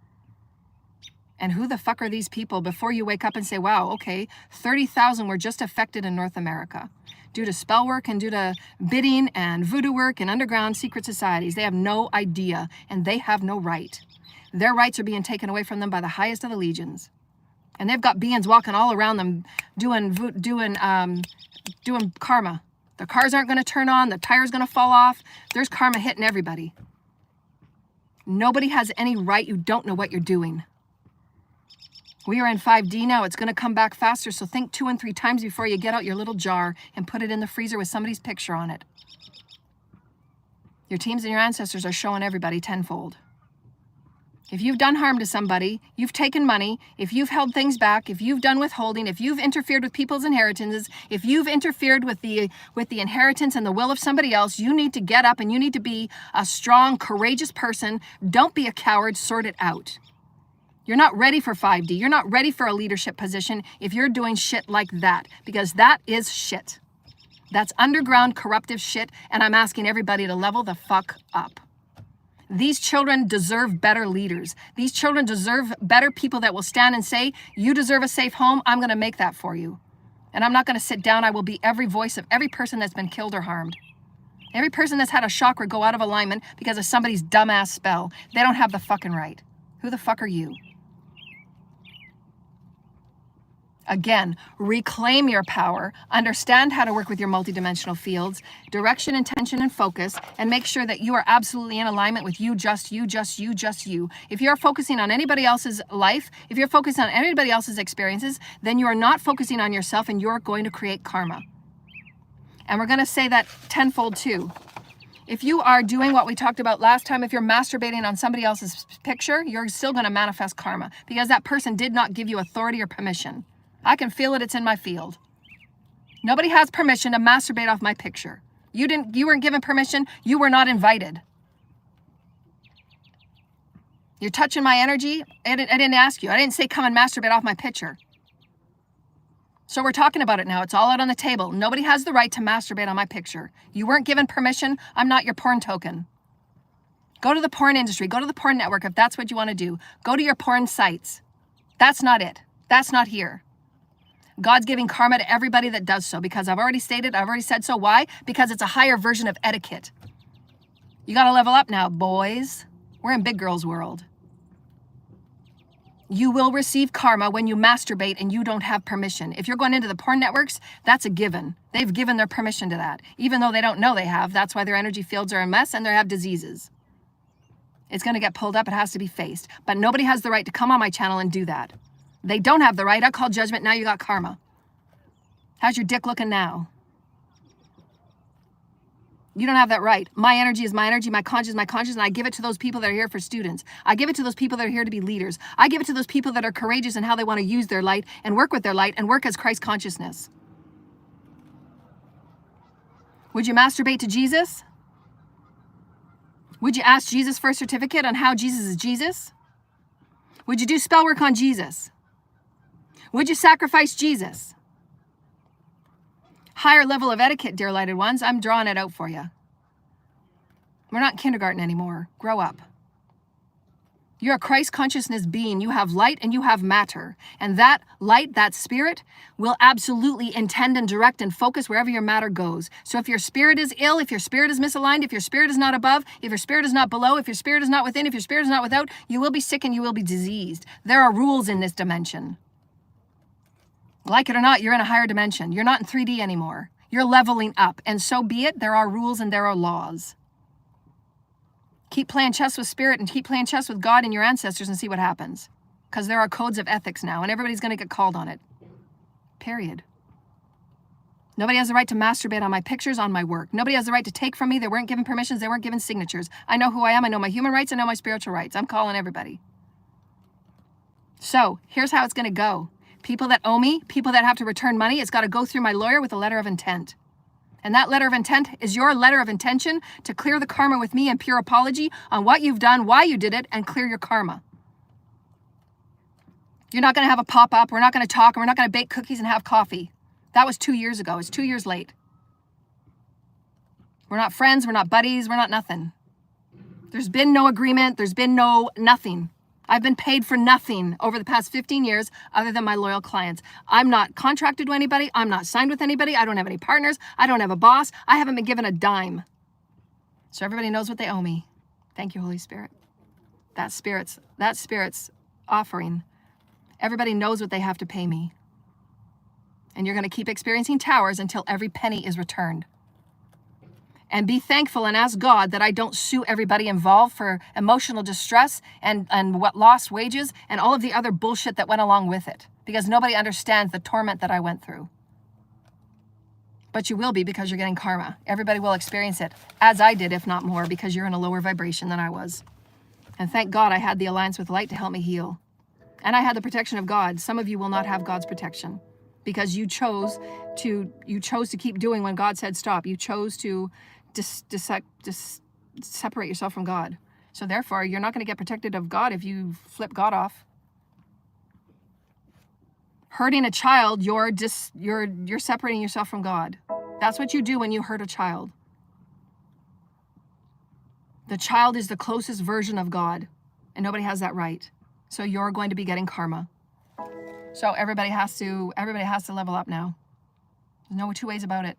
And who the fuck are these people before you wake up and say, wow, okay, 30,000 were just affected in North America due to spell work and due to bidding and voodoo work and underground secret societies. They have no idea and they have no right. Their rights are being taken away from them by the highest of the legions. And they've got beings walking all around them doing karma. The cars aren't going to turn on. The tire's going to fall off. There's karma hitting everybody. Nobody has any right. You don't know what you're doing. We are in 5D now. It's going to come back faster. So think 2 and 3 times before you get out your little jar and put it in the freezer with somebody's picture on it. Your teams and your ancestors are showing everybody tenfold. If you've done harm to somebody, you've taken money, if you've held things back, if you've done withholding, if you've interfered with people's inheritances, if you've interfered with the inheritance and the will of somebody else, you need to get up and you need to be a strong, courageous person. Don't be a coward. Sort it out. You're not ready for 5D. You're not ready for a leadership position if you're doing shit like that, because that is shit. That's underground corruptive shit, and I'm asking everybody to level the fuck up. These children deserve better leaders. These children deserve better people that will stand and say, you deserve a safe home. I'm going to make that for you. And I'm not going to sit down. I will be every voice of every person that's been killed or harmed. Every person that's had a chakra go out of alignment because of somebody's dumbass spell. They don't have the fucking right. Who the fuck are you? Again, reclaim your power, understand how to work with your multidimensional fields, direction, intention, and focus, and make sure that you are absolutely in alignment with you, just you, just you, just you. If you're focusing on anybody else's life, if you're focusing on anybody else's experiences, then you are not focusing on yourself and you're going to create karma. And we're going to say that tenfold too. If you are doing what we talked about last time, if you're masturbating on somebody else's picture, you're still going to manifest karma because that person did not give you authority or permission. I can feel it. It's in my field. Nobody has permission to masturbate off my picture. You weren't given permission. You were not invited. You're touching my energy. I didn't ask you. I didn't say come and masturbate off my picture. So we're talking about it now. It's all out on the table. Nobody has the right to masturbate on my picture. You weren't given permission. I'm not your porn token. Go to the porn industry. Go to the porn network if that's what you want to do. Go to your porn sites. That's not it. That's not here. God's giving karma to everybody that does so because I've already stated, I've already said so. Why? Because it's a higher version of etiquette. You got to level up now, boys. We're in big girls world. You will receive karma when you masturbate and you don't have permission. If you're going into the porn networks, that's a given. They've given their permission to that. Even though they don't know they have, that's why their energy fields are a mess and they have diseases. It's going to get pulled up. It has to be faced. But nobody has the right to come on my channel and do that. They don't have the right. I call judgment. Now you got karma. How's your dick looking now? You don't have that right. My energy is my energy. My conscience is my conscience. And I give it to those people that are here for students. I give it to those people that are here to be leaders. I give it to those people that are courageous in how they want to use their light and work with their light and work as Christ consciousness. Would you masturbate to Jesus? Would you ask Jesus for a certificate on how Jesus is Jesus? Would you do spell work on Jesus? Would you sacrifice Jesus? Higher level of etiquette, dear lighted ones. I'm drawing it out for you. We're not in kindergarten anymore. Grow up. You're a Christ consciousness being. You have light and you have matter. And that light, that spirit, will absolutely intend and direct and focus wherever your matter goes. So if your spirit is ill, if your spirit is misaligned, if your spirit is not above, if your spirit is not below, if your spirit is not within, if your spirit is not without, you will be sick and you will be diseased. There are rules in this dimension. Like it or not, you're in a higher dimension. You're not in 3D anymore. You're leveling up. And so be it. There are rules and there are laws. Keep playing chess with spirit and keep playing chess with God and your ancestors and see what happens. Because there are codes of ethics now and everybody's going to get called on it. Period. Nobody has the right to masturbate on my pictures, on my work. Nobody has the right to take from me. They weren't given permissions. They weren't given signatures. I know who I am. I know my human rights. I know my spiritual rights. I'm calling everybody. So here's how it's going to go. People that owe me, people that have to return money, it's got to go through my lawyer with a letter of intent. And that letter of intent is your letter of intention to clear the karma with me and pure apology on what you've done, why you did it, and clear your karma. You're not going to have a pop-up. We're not going to talk. And we're not going to bake cookies and have coffee. That was 2 years ago. It's 2 years late. We're not friends. We're not buddies. We're not nothing. There's been no agreement. There's been no nothing. I've been paid for nothing over the past 15 years other than my loyal clients. I'm not contracted to anybody. I'm not signed with anybody. I don't have any partners. I don't have a boss. I haven't been given a dime. So everybody knows what they owe me. Thank you, Holy Spirit. That spirit's offering. Everybody knows what they have to pay me. And you're going to keep experiencing towers until every penny is returned. And be thankful and ask God that I don't sue everybody involved for emotional distress and what lost wages and all of the other bullshit that went along with it. Because nobody understands the torment that I went through. But you will be because you're getting karma. Everybody will experience it, as I did, if not more, because you're in a lower vibration than I was. And thank God I had the alliance with light to help me heal. And I had the protection of God. Some of you will not have God's protection because you chose to keep doing when God said stop. You chose to separate yourself from God. So therefore, you're not going to get protected of God if you flip God off. Hurting a child, you're separating yourself from God. That's what you do when you hurt a child. The child is the closest version of God, and nobody has that right. So you're going to be getting karma. So everybody has to level up now. There's no two ways about it.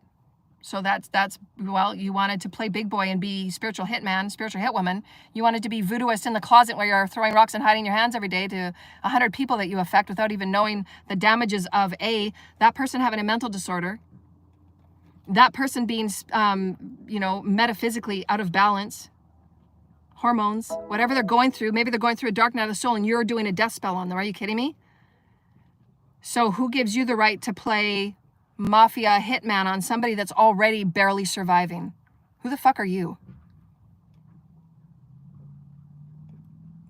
So well, you wanted to play big boy and be spiritual hitman, spiritual hitwoman. You wanted to be voodooist in the closet where you're throwing rocks and hiding your hands every day to 100 people that you affect without even knowing the damages of that person having a mental disorder, that person being, metaphysically out of balance, hormones, whatever they're going through. Maybe they're going through a dark night of the soul and you're doing a death spell on them. Are you kidding me? So who gives you the right to play mafia hitman on somebody that's already barely surviving? Who the fuck are you?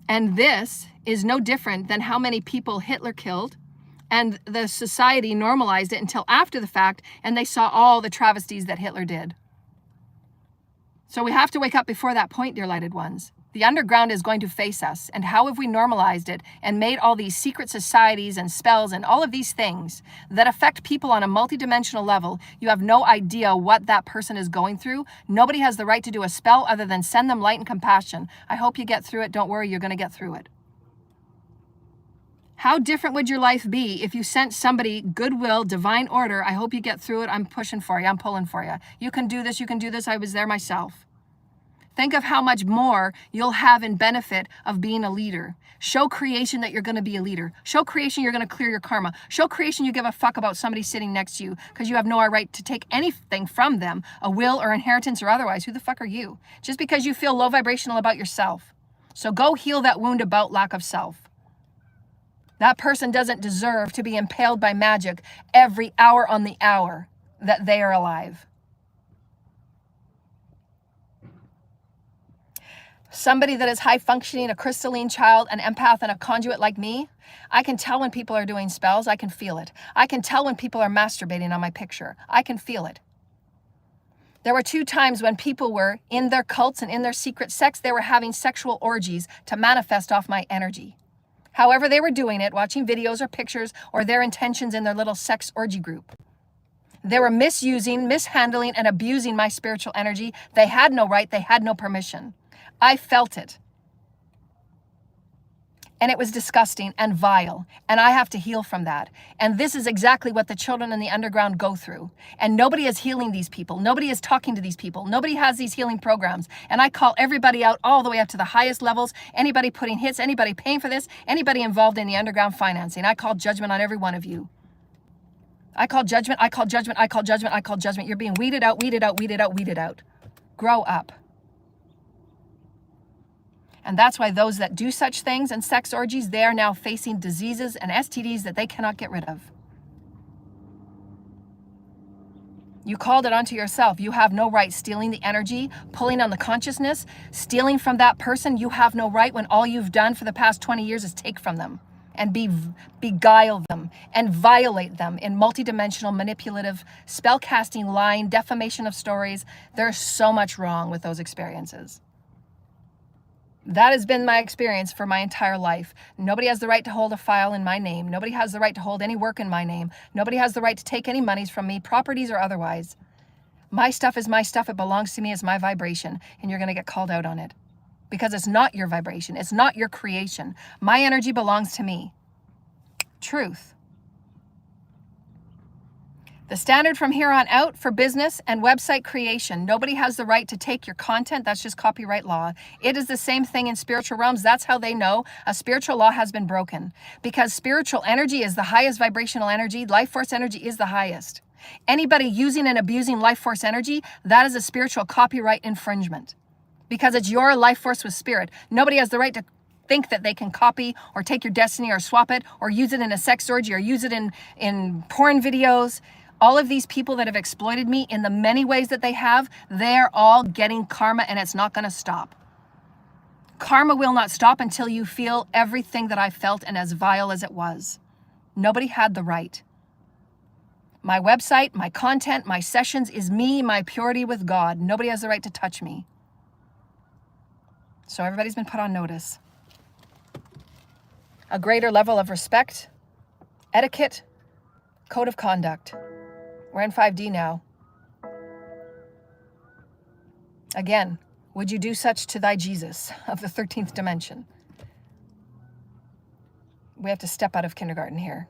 And this is no different than how many people Hitler killed, and the society normalized it until after the fact, and they saw all the travesties that Hitler did. So we have to wake up before that point, dear lighted ones. The underground is going to face us. And how have we normalized it and made all these secret societies and spells and all of these things that affect people on a multidimensional level? You have no idea what that person is going through. Nobody has the right to do a spell other than send them light and compassion. I hope you get through it. Don't worry, you're going to get through it. How different would your life be if you sent somebody goodwill, divine order? I hope you get through it. I'm pushing for you. I'm pulling for you. You can do this. You can do this. I was there myself. Think of how much more you'll have in benefit of being a leader. Show creation that you're going to be a leader. Show creation you're going to clear your karma. Show creation you give a fuck about somebody sitting next to you because you have no right to take anything from them, a will or inheritance or otherwise. Who the fuck are you? Just because you feel low vibrational about yourself. So go heal that wound about lack of self. That person doesn't deserve to be impaled by magic every hour on the hour that they are alive. Somebody that is high functioning, a crystalline child, an empath, and a conduit like me, I can tell when people are doing spells. I can feel it. I can tell when people are masturbating on my picture. I can feel it. There were 2 times when people were in their cults and in their secret sex, they were having sexual orgies to manifest off my energy. However they were doing it, watching videos or pictures or their intentions in their little sex orgy group. They were misusing, mishandling, and abusing my spiritual energy. They had no right. They had no permission. I felt it. And it was disgusting and vile. And I have to heal from that. And this is exactly what the children in the underground go through. And nobody is healing these people. Nobody is talking to these people. Nobody has these healing programs. And I call everybody out all the way up to the highest levels. Anybody putting hits, anybody paying for this, anybody involved in the underground financing. I call judgment on every one of you. I call judgment, I call judgment, I call judgment, I call judgment. You're being weeded out, weeded out, weeded out, weeded out. Grow up. And that's why those that do such things and sex orgies, they are now facing diseases and STDs that they cannot get rid of. You called it onto yourself. You have no right stealing the energy, pulling on the consciousness, stealing from that person. You have no right when all you've done for the past 20 years is take from them and beguile them and violate them in multidimensional, manipulative, spell-casting, lying, defamation of stories. There's so much wrong with those experiences. That has been my experience for my entire life. Nobody has the right to hold a file in my name. Nobody has the right to hold any work in my name. Nobody has the right to take any monies from me, properties or otherwise. My stuff is my stuff. It belongs to me. It's my vibration. And you're going to get called out on it because it's not your vibration. It's not your creation. My energy belongs to me. Truth. The standard from here on out for business and website creation. Nobody has the right to take your content. That's just copyright law. It is the same thing in spiritual realms. That's how they know a spiritual law has been broken. Because spiritual energy is the highest vibrational energy. Life force energy is the highest. Anybody using and abusing life force energy, that is a spiritual copyright infringement. Because it's your life force with spirit. Nobody has the right to think that they can copy or take your destiny or swap it or use it in a sex orgy or use it in porn videos. All of these people that have exploited me in the many ways that they have, they're all getting karma, and it's not going to stop. Karma will not stop until you feel everything that I felt and as vile as it was. Nobody had the right. My website, my content, my sessions is me, my purity with God. Nobody has the right to touch me. So everybody's been put on notice. A greater level of respect, etiquette, code of conduct. We're in 5D now. Again, would you do such to thy Jesus of the 13th dimension? We have to step out of kindergarten here.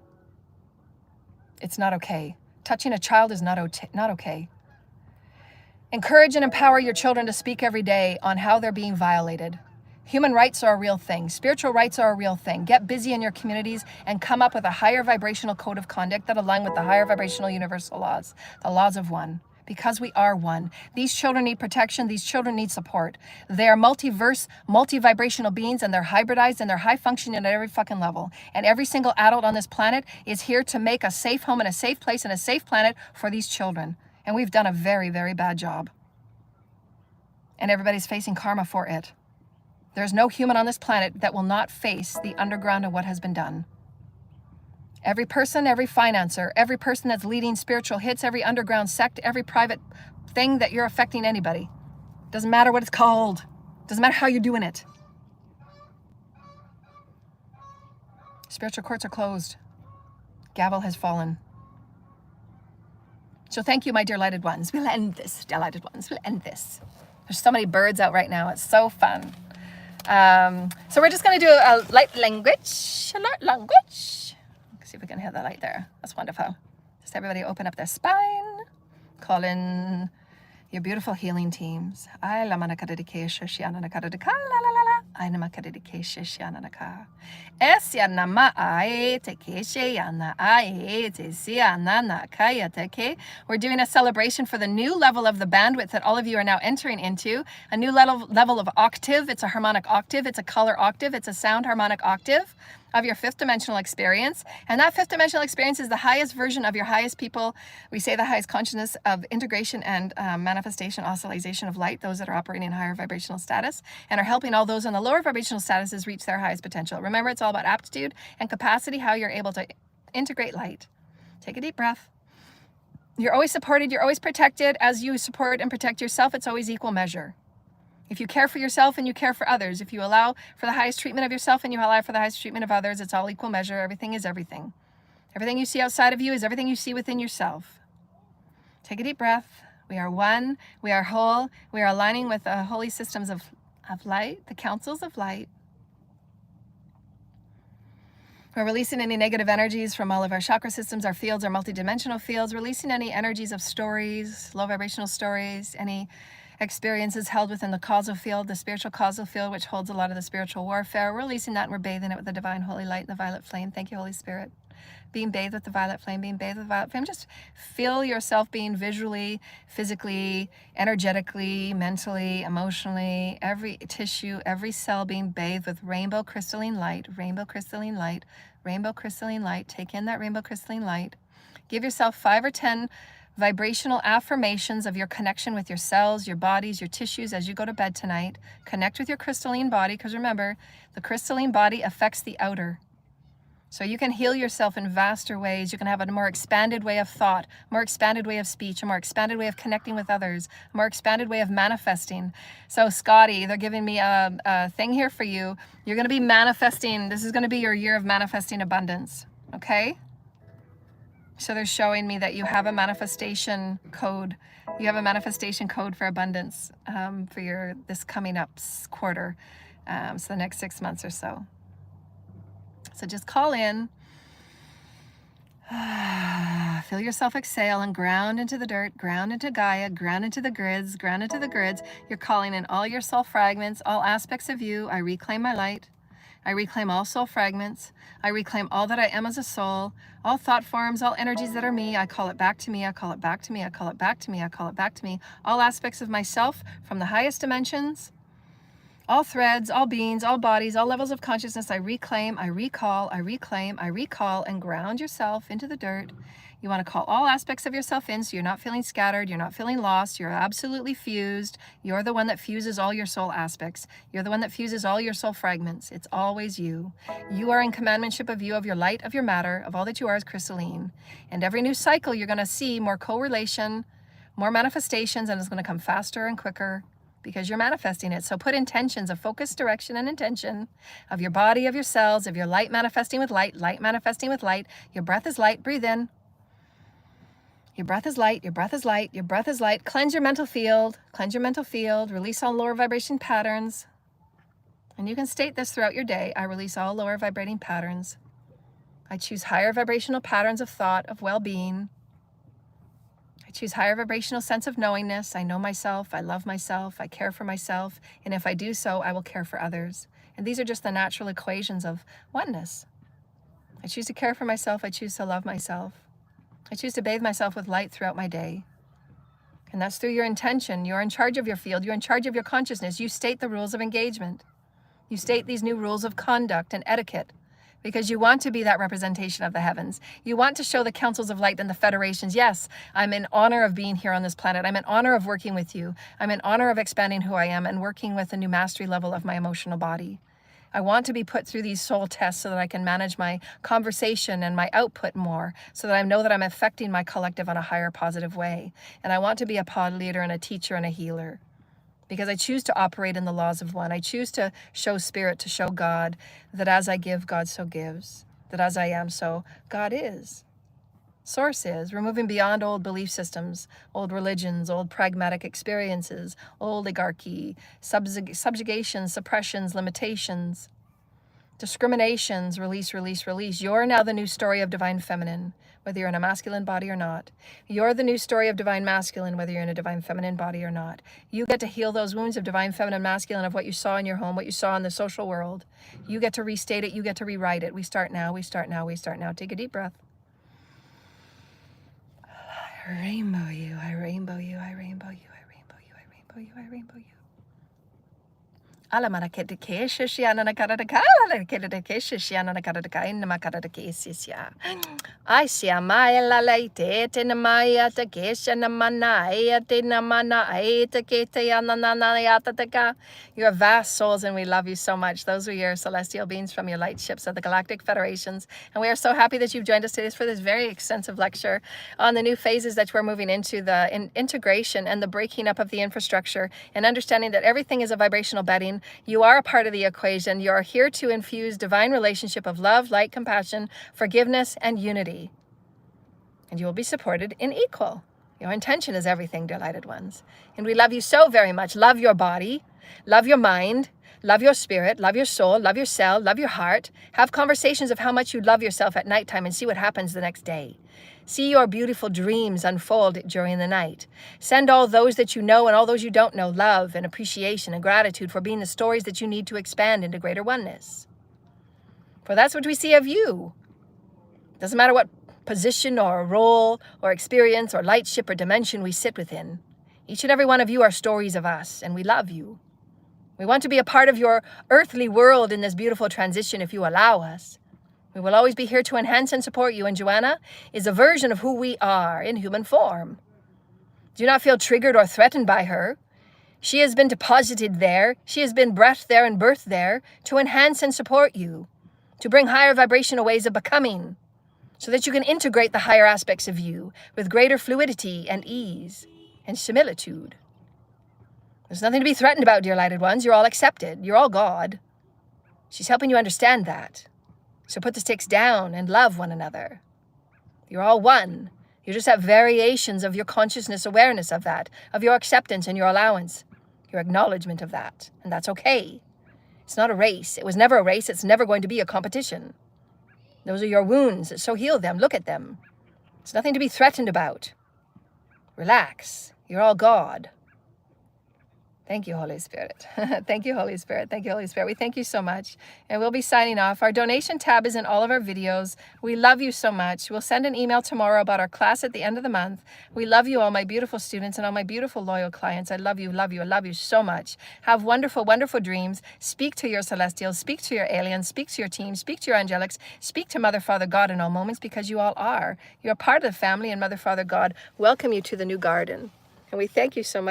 It's not okay. Touching a child is not okay. Encourage and empower your children to speak every day on how they're being violated. Human rights are a real thing. Spiritual rights are a real thing. Get busy in your communities and come up with a higher vibrational code of conduct that align with the higher vibrational universal laws, the laws of one. Because we are one. These children need protection. These children need support. They are multiverse, multi-vibrational beings, and they're hybridized and they're high functioning at every fucking level. And every single adult on this planet is here to make a safe home and a safe place and a safe planet for these children. And we've done a very, very bad job. And everybody's facing karma for it. There's no human on this planet that will not face the underground of what has been done. Every person, every financer, every person that's leading spiritual hits, every underground sect, every private thing that you're affecting anybody. Doesn't matter what it's called. Doesn't matter how you're doing it. Spiritual courts are closed. Gavel has fallen. So thank you, my dear lighted ones. We'll end this, dear lighted ones. We'll end this. There's so many birds out right now. It's so fun. So we're just going to do a light language. A light language. Let's see if we can hit the light there. That's wonderful. Just everybody open up their spine. Call in your beautiful healing teams. I la manakadidikesha shiananakadidika la la la la. I namakadidikesha shiananaka. Esyanama ae tekeshe yana ae tesiana nakaya teke. We're doing a celebration for the new level of the bandwidth that all of you are now entering into. A new level of octave. It's a harmonic octave. It's a color octave. It's a sound harmonic octave of your fifth dimensional experience. And that fifth dimensional experience is the highest version of your highest people. We say the highest consciousness of integration and manifestation, oscillation of light, those that are operating in higher vibrational status and are helping all those in the lower vibrational statuses reach their highest potential. Remember, it's all about aptitude and capacity, how you're able to integrate light. Take a deep breath. You're always supported, you're always protected. As you support and protect yourself, it's always equal measure. If you care for yourself and you care for others, if you allow for the highest treatment of yourself and you allow for the highest treatment of others, it's all equal measure. Everything is everything. Everything you see outside of you is everything you see within yourself. Take a deep breath. We are one. We are whole. We are aligning with the holy systems of light, the councils of light. We're releasing any negative energies from all of our chakra systems, our fields, our multidimensional fields, releasing any energies of stories, low vibrational stories, any experiences held within the causal field, the spiritual causal field, which holds a lot of the spiritual warfare. We're releasing that and we're bathing it with the divine holy light and the violet flame. Thank you, Holy Spirit. being bathed with the violet flame, being bathed with the violet flame. Just feel yourself being visually, physically, energetically, mentally, emotionally, every tissue, every cell being bathed with rainbow crystalline light, rainbow crystalline light, rainbow crystalline light. Take in that rainbow crystalline light. Give yourself 5 or 10 vibrational affirmations of your connection with your cells, your bodies, your tissues as you go to bed tonight. Connect with your crystalline body, because remember, the crystalline body affects the outer. So you can heal yourself in vaster ways. You can have a more expanded way of thought, more expanded way of speech, a more expanded way of connecting with others, a more expanded way of manifesting. So Scotty, they're giving me a thing here for you. You're going to be manifesting. This is going to be your year of manifesting abundance. Okay? So they're showing me that you have a manifestation code. You have a manifestation code for abundance for this coming up quarter. So the next 6 months or so. So just call in, feel yourself exhale and ground into the dirt, ground into Gaia, ground into the grids, ground into the grids. You're calling in all your soul fragments, all aspects of you. I reclaim my light. I reclaim all soul fragments. I reclaim all that I am as a soul, all thought forms, all energies that are me. I call it back to me. I call it back to me. I call it back to me. I call it back to me. All aspects of myself from the highest dimensions, all threads, all beings, all bodies, all levels of consciousness, I reclaim, I recall, I reclaim, I recall, and ground yourself into the dirt. You want to call all aspects of yourself in so you're not feeling scattered, you're not feeling lost, you're absolutely fused. You're the one that fuses all your soul aspects. You're the one that fuses all your soul fragments. It's always you. You are in commandmentship of you, of your light, of your matter, of all that you are as crystalline. And every new cycle, you're going to see more correlation, more manifestations, and it's going to come faster and quicker, because you're manifesting it. So put intentions of focus, direction, and intention of your body, of your cells, of your light manifesting with light, light manifesting with light. Your breath is light. Breathe in. Your breath is light. Your breath is light. Your breath is light. Cleanse your mental field. Cleanse your mental field. Release all lower vibration patterns. And you can state this throughout your day. I release all lower vibrating patterns. I choose higher vibrational patterns of thought, of well-being. Choose higher vibrational sense of knowingness. I know myself, I love myself, I care for myself, and if I do so, I will care for others. And these are just the natural equations of oneness. I choose to care for myself, I choose to love myself. I choose to bathe myself with light throughout my day. And that's through your intention. You're in charge of your field, you're in charge of your consciousness. You state the rules of engagement. You state these new rules of conduct and etiquette, because you want to be that representation of the heavens. You want to show the councils of light and the federations, yes, I'm in honor of being here on this planet. I'm in honor of working with you. I'm in honor of expanding who I am and working with a new mastery level of my emotional body. I want to be put through these soul tests so that I can manage my conversation and my output more, so that I know that I'm affecting my collective in a higher positive way. And I want to be a pod leader and a teacher and a healer, because I choose to operate in the laws of one. I choose to show spirit, to show God, that as I give, God so gives. That as I am, so God is. Source is. We're moving beyond old belief systems, old religions, old pragmatic experiences, oligarchy, subjugation, suppressions, limitations, discriminations. Release, release, release. You're now the new story of divine feminine, whether you're in a masculine body or not. You're the new story of divine masculine, whether you're in a divine feminine body or not. You get to heal those wounds of divine feminine masculine, of what you saw in your home, what you saw in the social world. You get to restate it. You get to rewrite it. We start now. We start now. We start now. Take a deep breath. I rainbow you. I rainbow you. I rainbow you. I rainbow you. I rainbow you. I rainbow you. Alamara kete kesha shiana na karada kala kete de kesha shiana na karada kaina makarada kesisia. I see a maya la laite te na maya te kesha na mana te na mana te kete yana na na yata te ka. You are vast souls and we love you so much. Those are your celestial beings from your light ships of the Galactic Federations. And we are so happy that you've joined us today for this very extensive lecture on the new phases that we're moving into, the integration and the breaking up of the infrastructure, and understanding that everything is a vibrational bedding. You are a part of the equation. You are here to infuse divine relationship of love, light, compassion, forgiveness, and unity. And you will be supported in equal. Your intention is everything, delighted ones. And we love you so very much. Love your body, love your mind, love your spirit, love your soul, love your cell, love your heart. Have conversations of how much you love yourself at nighttime and see what happens the next day. See your beautiful dreams unfold during the night. Send all those that you know and all those you don't know love and appreciation and gratitude for being the stories that you need to expand into greater oneness. For that's what we see of you. Doesn't matter what position or role or experience or lightship or dimension we sit within. Each and every one of you are stories of us, and we love you. We want to be a part of your earthly world in this beautiful transition if you allow us. We will always be here to enhance and support you, and Joanna is a version of who we are in human form. Do not feel triggered or threatened by her. She has been deposited there. She has been breathed there and birthed there to enhance and support you, to bring higher vibrational ways of becoming, so that you can integrate the higher aspects of you with greater fluidity and ease and similitude. There's nothing to be threatened about, dear lighted ones. You're all accepted. You're all God. She's helping you understand that. So put the sticks down and love one another. You're all one. You just have variations of your consciousness awareness of that, of your acceptance and your allowance, your acknowledgement of that. And that's okay. It's not a race. It was never a race. It's never going to be a competition. Those are your wounds, so heal them. Look at them. It's nothing to be threatened about. Relax. You're all God. Thank you, Holy Spirit. Thank you, Holy Spirit. Thank you, Holy Spirit. We thank you so much. And we'll be signing off. Our donation tab is in all of our videos. We love you so much. We'll send an email tomorrow about our class at the end of the month. We love you all, my beautiful students and all my beautiful loyal clients. I love you, love you, I love you so much. Have wonderful, wonderful dreams. Speak to your celestials. Speak to your aliens. Speak to your team. Speak to your angelics. Speak to Mother, Father, God in all moments, because you all are. You're part of the family, and Mother, Father, God welcome you to the new garden. And we thank you so much.